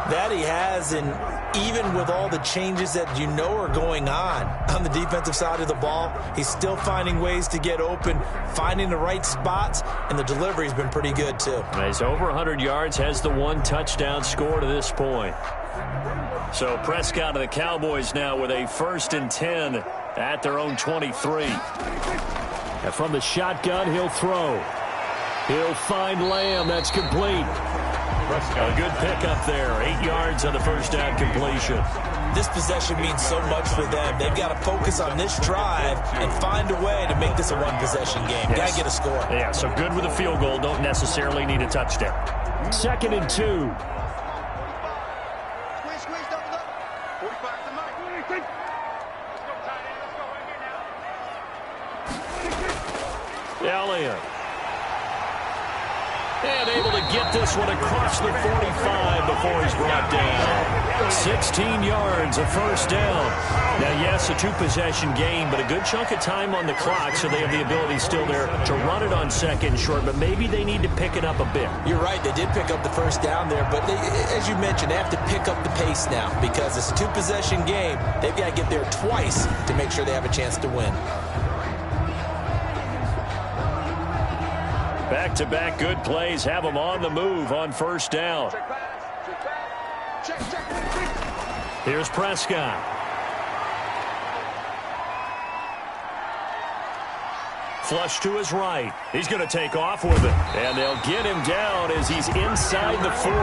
That he has, and even with all the changes that you know are going on the defensive side of the ball, he's still finding ways to get open, finding the right spots, and the delivery's been pretty good too. He's over 100 yards, has the 1 touchdown score to this point. So Prescott of the Cowboys now with a first and 10 at their own 23. And from the shotgun, he'll throw. He'll find Lamb. That's complete. A good pickup there. 8 yards on the first down completion. This possession means so much for them. They've got to focus on this drive and find a way to make this a one-possession game. Got to get a score. Yeah, so good with a field goal. Don't necessarily need a touchdown. 2nd and 2. Elliott. And able to get this one across the 45 before he's brought down. 16 yards, a first down. Now, yes, a 2-possession game, but a good chunk of time on the clock, so they have the ability still there to run it on 2nd and short, but maybe they need to pick it up a bit. You're right. They did pick up the first down there, but they, as you mentioned, they have to pick up the pace now because it's a 2-possession game. They've got to get there twice to make sure they have a chance to win. Back-to-back good plays have them on the move on first down. Here's Prescott. Flush to his right. He's going to take off with it. And they'll get him down as he's inside the 40.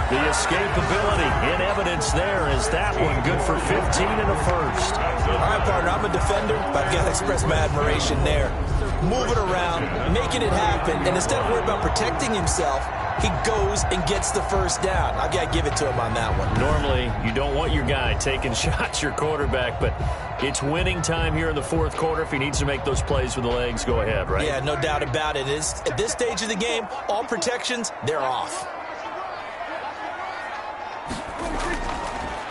The escapability in evidence there is that one good for 15 and a first. All right, partner, I'm a defender, but I've got to express my admiration there. Moving around, making it happen, and instead of worrying about protecting himself, he goes and gets the first down. I've got to give it to him on that one. Normally, you don't want your guy taking shots, your quarterback, but it's winning time here in the 4th quarter. If he needs to make those plays with the legs, go ahead, right? Yeah, no doubt about it. At this stage of the game, all protections, they're off.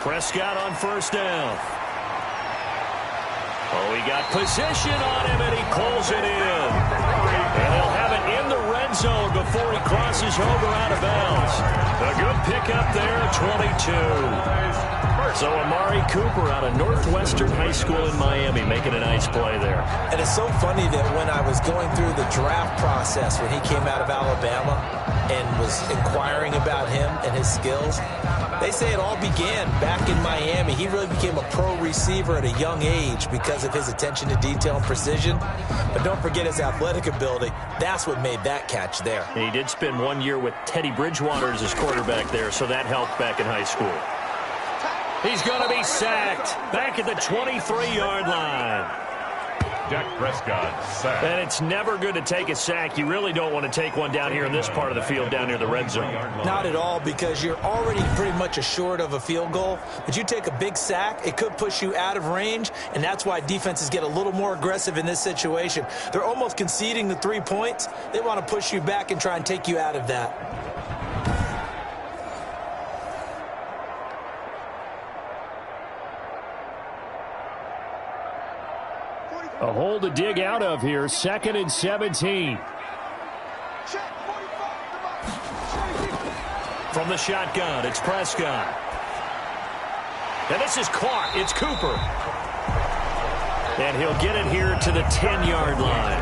Prescott on first down. Oh, he got position on him, and he pulls it in. And he'll have it in the red end zone before he crosses over out of bounds. A good pickup there at 22. So Amari Cooper out of Northwestern High School in Miami making a nice play there. And it's so funny that when I was going through the draft process when he came out of Alabama and was inquiring about him and his skills, they say it all began back in Miami. He really became a pro receiver at a young age because of his attention to detail and precision. But don't forget his athletic ability. That's what made that catch there. He did spend 1 year with Teddy Bridgewater as his quarterback there, so that helped back in high school. He's going to be sacked back at the 23-yard line. Dak Prescott sacked. And it's never good to take a sack. You really don't want to take one down here in this part of the field down near the red zone. Not at all, because you're already pretty much assured of a field goal. But you take a big sack, it could push you out of range, and that's why defenses get a little more aggressive in this situation. They're almost conceding the 3 points. They want to push you back and try and take you out of that. A hole to dig out of here. 2nd and 17. From the shotgun, it's Prescott. And this is caught. It's Cooper. And he'll get it here to the 10-yard line.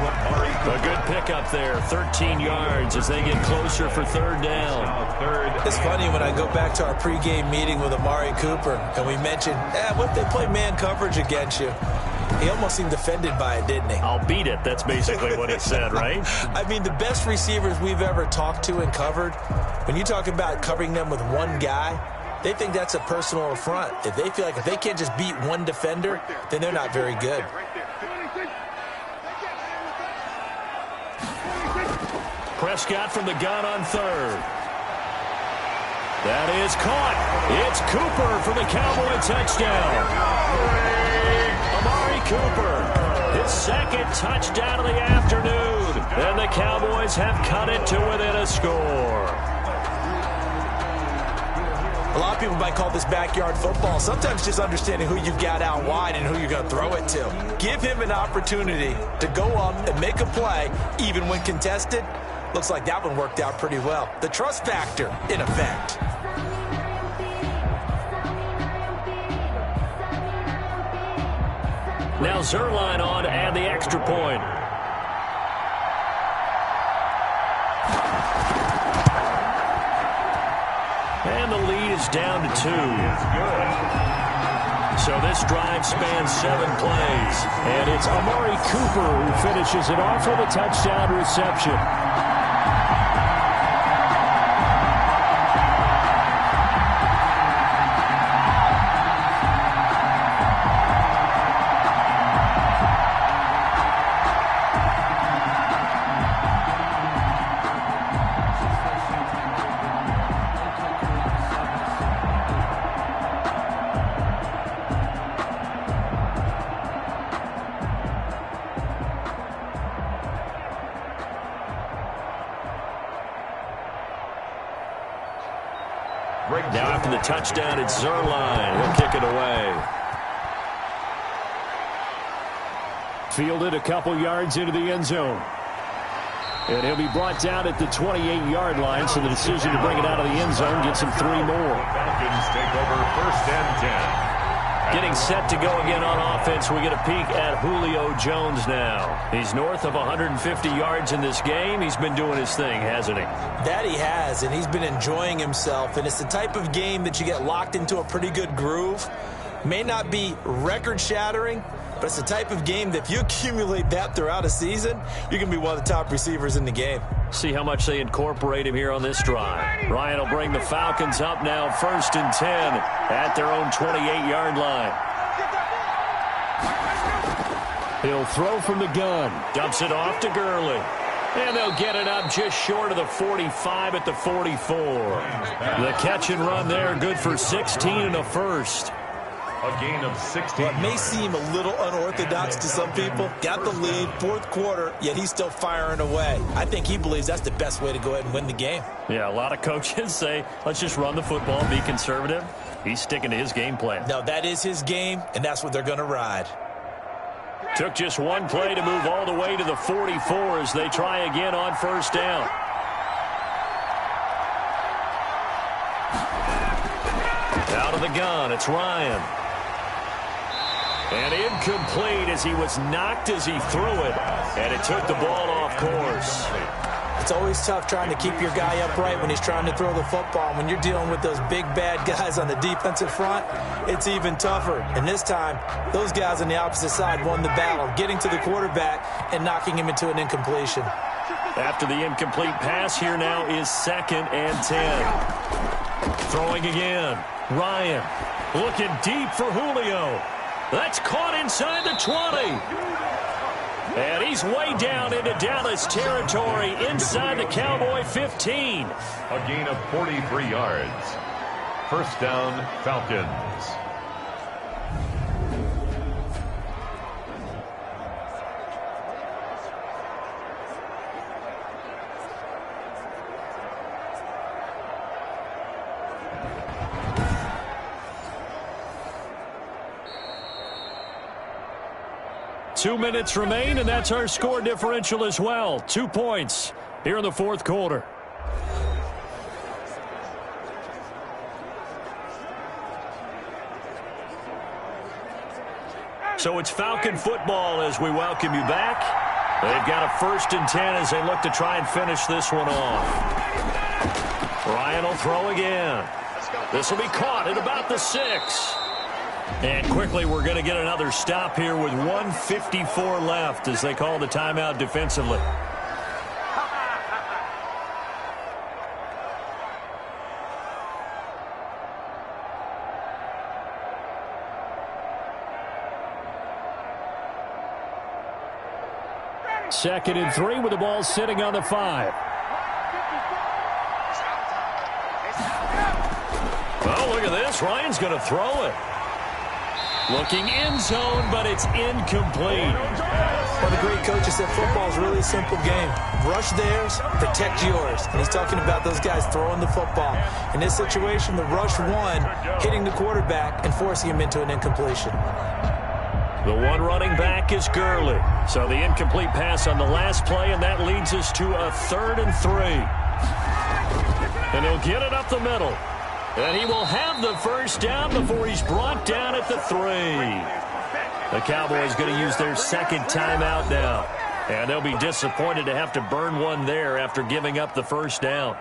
A good pickup there. 13 yards as they get closer for 3rd down. It's funny when I go back to our pregame meeting with Amari Cooper and we mentioned, what if they play man coverage against you? He almost seemed offended by it, didn't he? I'll beat it. That's basically what he said, right? I mean, the best receivers we've ever talked to and covered, when you talk about covering them with one guy, they think that's a personal affront. If they feel like if they can't just beat one defender, then they're not very good. Prescott from the gun on 3rd. That is caught. It's Cooper for the Cowboy touchdown. Amari Cooper, his 2nd touchdown of the afternoon. And the Cowboys have cut it to within a score. A lot of people might call this backyard football. Sometimes just understanding who you've got out wide and who you're going to throw it to. Give him an opportunity to go up and make a play, even when contested. Looks like that one worked out pretty well. The trust factor, in effect. Now Zerline on to add the extra point. And the lead is down to 2. So this drive spans 7 plays. And it's Amari Cooper who finishes it off with a touchdown reception. Now after the touchdown, it's Zerline. He'll kick it away. Fielded a couple yards into the end zone. And he'll be brought down at the 28-yard line, so the decision to bring it out of the end zone gets him 3 more. Falcons take over 1st and 10. Getting set to go again on offense, we get a peek at Julio Jones now. He's north of 150 yards in this game. He's been doing his thing, hasn't he? That he has, and he's been enjoying himself. And it's the type of game that you get locked into a pretty good groove. May not be record-shattering, but it's the type of game that if you accumulate that throughout a season, you can be one of the top receivers in the game. See how much they incorporate him here on this drive. Ryan will bring the Falcons up now 1st and 10 at their own 28-yard line. He'll throw from the gun. Dumps it off to Gurley. And they'll get it up just short of the 45 at the 44. The catch and run there, good for 16 and a first. A gain of 16. Well, it may seem a little unorthodox to some people. Got the lead, 4th quarter, yet he's still firing away. I think he believes that's the best way to go ahead and win the game. Yeah, a lot of coaches say, let's just run the football, be conservative. He's sticking to his game plan. No, that is his game, and that's what they're going to ride. Took just one play to move all the way to the 44 as they try again on first down. Out of the gun, it's Ryan. And incomplete as he was knocked as he threw it, and it took the ball off course. It's always tough trying to keep your guy upright when he's trying to throw the football. When you're dealing with those big, bad guys on the defensive front, it's even tougher. And this time, those guys on the opposite side won the battle, getting to the quarterback and knocking him into an incompletion. After the incomplete pass, here now is 2nd and 10. Throwing again. Ryan looking deep for Julio. That's caught inside the 20. And he's way down into Dallas territory inside the Cowboy 15. A gain of 43 yards. First down, Falcons. Two minutes remain, and that's our score differential as well. 2 points here in the fourth quarter. So it's Falcon football as we welcome you back. They've got a 1st and 10 as they look to try and finish this one off. Ryan will throw again. This will be caught at about the 6. And quickly, we're going to get another stop here with 1:54 left as they call the timeout defensively. Second and 3 with the ball sitting on the 5. Oh, look at this. Ryan's going to throw it. Looking end zone, but it's incomplete. Well, the great coaches said football is a really simple game. Rush theirs, protect yours. And he's talking about those guys throwing the football. In this situation, the rush won, hitting the quarterback and forcing him into an incompletion. The one running back is Gurley. So the incomplete pass on the last play, and that leads us to a 3rd and 3. And he'll get it up the middle. And he will have the first down before he's brought down at the 3. The Cowboys going to use their 2nd timeout now. And they'll be disappointed to have to burn one there after giving up the first down.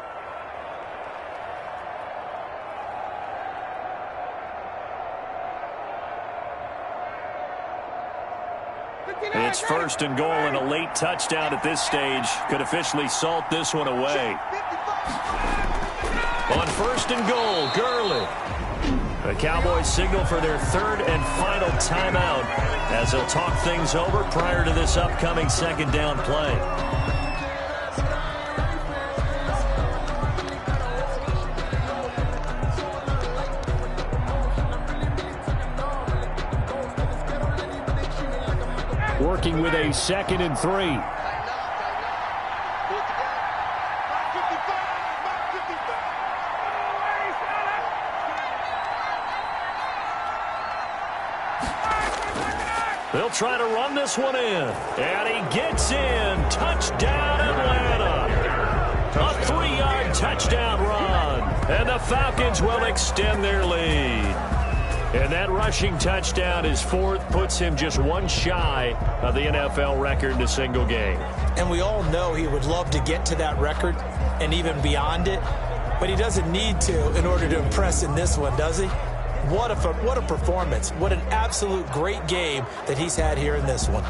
It's 1st and goal, and a late touchdown at this stage could officially salt this one away. On 1st and goal, Gurley. The Cowboys signal for their 3rd and final timeout as they'll talk things over prior to this upcoming 2nd down play. Working with a 2nd and 3. They'll try to run this one in. And he gets in. Touchdown, Atlanta. A 3-yard touchdown run. And the Falcons will extend their lead. And that rushing touchdown is 4th, puts him just one shy of the NFL record in a single game. And we all know he would love to get to that record and even beyond it. But he doesn't need to in order to impress in this one, does he? What a performance. What an absolute great game that he's had here in this one.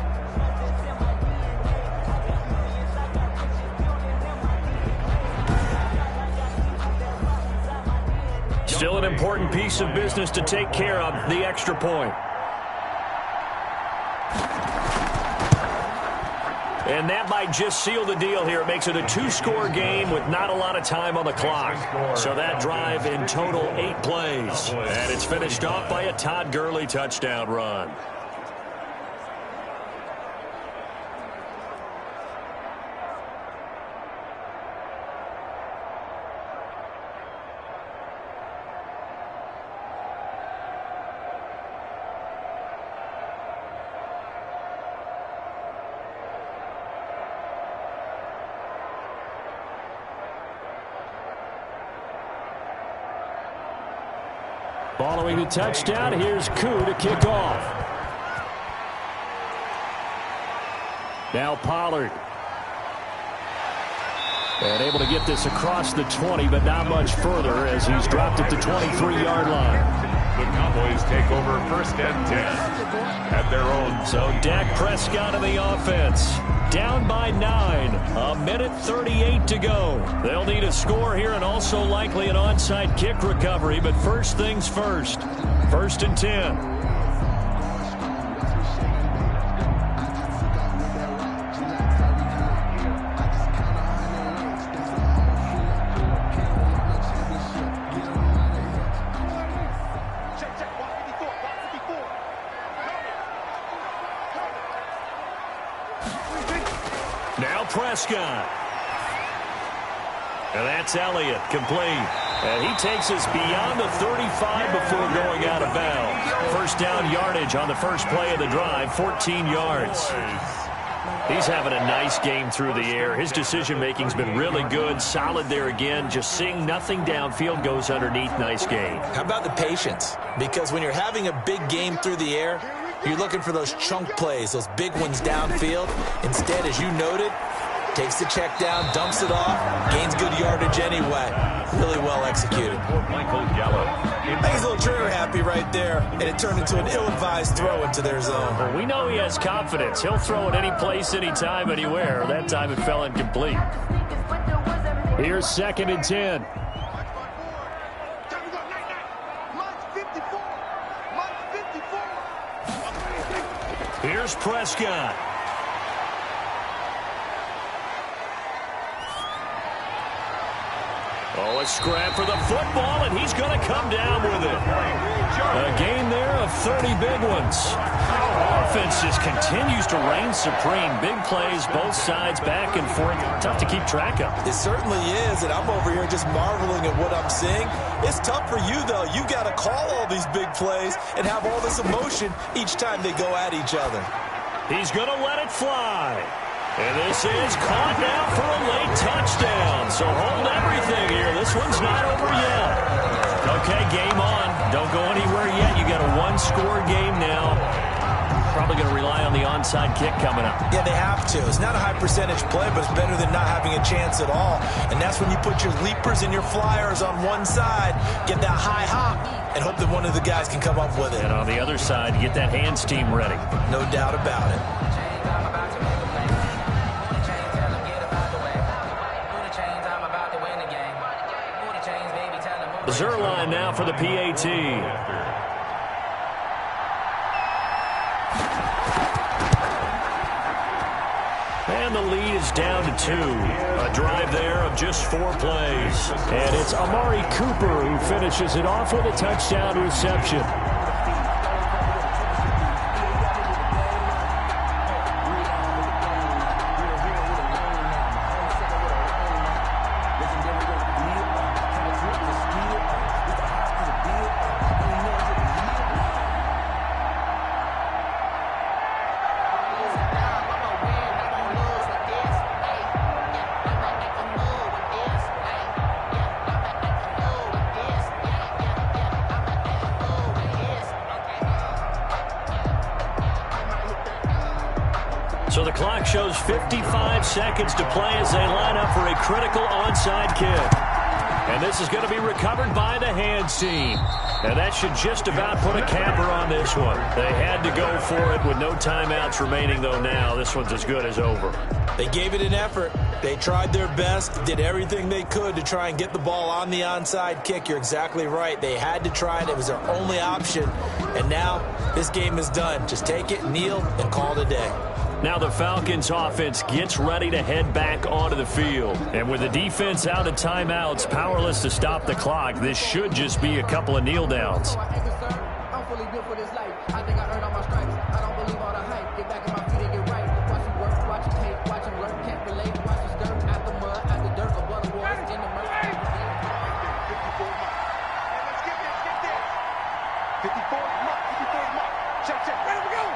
Still an important piece of business to take care of, the extra point. And that might just seal the deal here. It makes it a 2-score game with not a lot of time on the clock. So that drive in total 8 plays. And it's finished off by a Todd Gurley touchdown run. Following the touchdown, here's Koo to kick off. Now Pollard. And able to get this across the 20, but not much further as he's dropped at the 23-yard line. The Cowboys take over 1st and 10 at their own. So Dak Prescott in the offense. Down by 9. A minute 38 to go. They'll need a score here and also likely an onside kick recovery. But first things first. 1st and 10. Now Prescott. And that's Elliott, complete. And he takes us beyond the 35 before going out of bounds. First down yardage on the first play of the drive, 14 yards. He's having a nice game through the air. His decision-making's been really good, solid there again. Just seeing nothing downfield, goes underneath. Nice game. How about the patience? Because when you're having a big game through the air, you're looking for those chunk plays, those big ones downfield. Instead, as you noted, takes the check down, dumps it off, gains good yardage anyway. Really well executed. Michael Gallup. I think he's a little trigger happy right there, and it turned into an ill-advised throw into their zone. Well, we know he has confidence. He'll throw it any place, anytime, anywhere. That time it fell incomplete. Here's 2nd and 10. Here's Prescott. Oh, a scrap for the football, and he's going to come down with it. A game there of 30 big ones. Offense just continues to reign supreme. Big plays, both sides, back and forth. Tough to keep track of. It certainly is, and I'm over here just marveling at what I'm seeing. It's tough for you, though. You got to call all these big plays and have all this emotion each time they go at each other. He's going to let it fly. And this is caught now for a late touchdown. So hold everything here. This one's not over yet. Okay, game on. Don't go anywhere yet. You got a one-score game now. Probably going to rely on the onside kick coming up. Yeah, they have to. It's not a high-percentage play, but it's better than not having a chance at all. And that's when you put your leapers and your flyers on one side, get that high hop, and hope that one of the guys can come up with it. And on the other side, get that hands team ready. No doubt about it. Zerline now for the PAT. And the lead is down to 2. A drive there of just 4 plays. And it's Amari Cooper who finishes it off with a touchdown reception. So the clock shows 55 seconds to play as they line up for a critical onside kick. And this is going to be recovered by the hands team. And that should just about put a capper on this one. They had to go for it with no timeouts remaining, though now this one's as good as over. They gave it an effort. They tried their best, did everything they could to try and get the ball on the onside kick. You're exactly right. They had to try it. It was their only option. And now this game is done. Just take it, kneel, and call it a day. Now the Falcons offense gets ready to head back onto the field. And with the defense out of timeouts, powerless to stop the clock, this should just be a couple of kneel downs.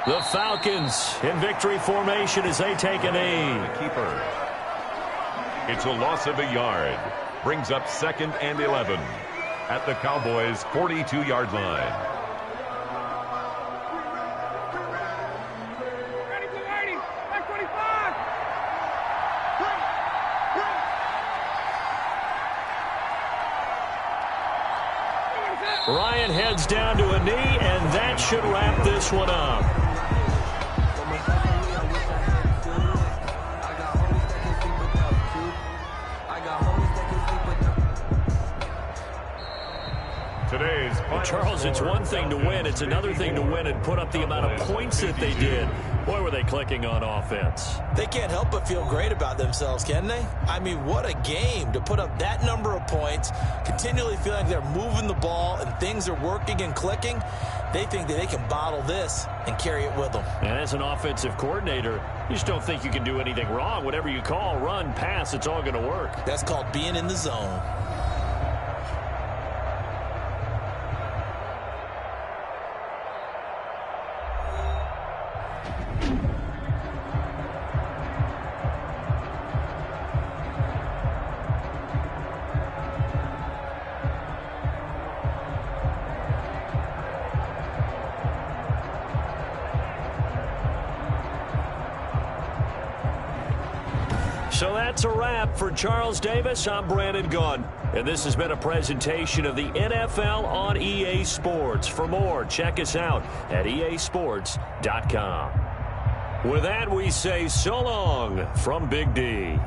The Falcons in victory formation as they take a knee. Keeper. It's a loss of a yard. Brings up 2nd and 11 at the Cowboys' 42-yard line. Ryan heads down to a knee, and that should wrap this one up. Charles, it's one thing to win. It's another thing to win and put up the amount of points that they did. Boy, were they clicking on offense. They can't help but feel great about themselves, can they? I mean, what a game to put up that number of points, continually feeling like they're moving the ball and things are working and clicking. They think that they can bottle this and carry it with them. And as an offensive coordinator, you just don't think you can do anything wrong. Whatever you call, run, pass, it's all going to work. That's called being in the zone. So that's a wrap for Charles Davis. I'm Brandon Gunn, and this has been a presentation of the NFL on EA Sports. For more, check us out at easports.com. With that, we say so long from Big D.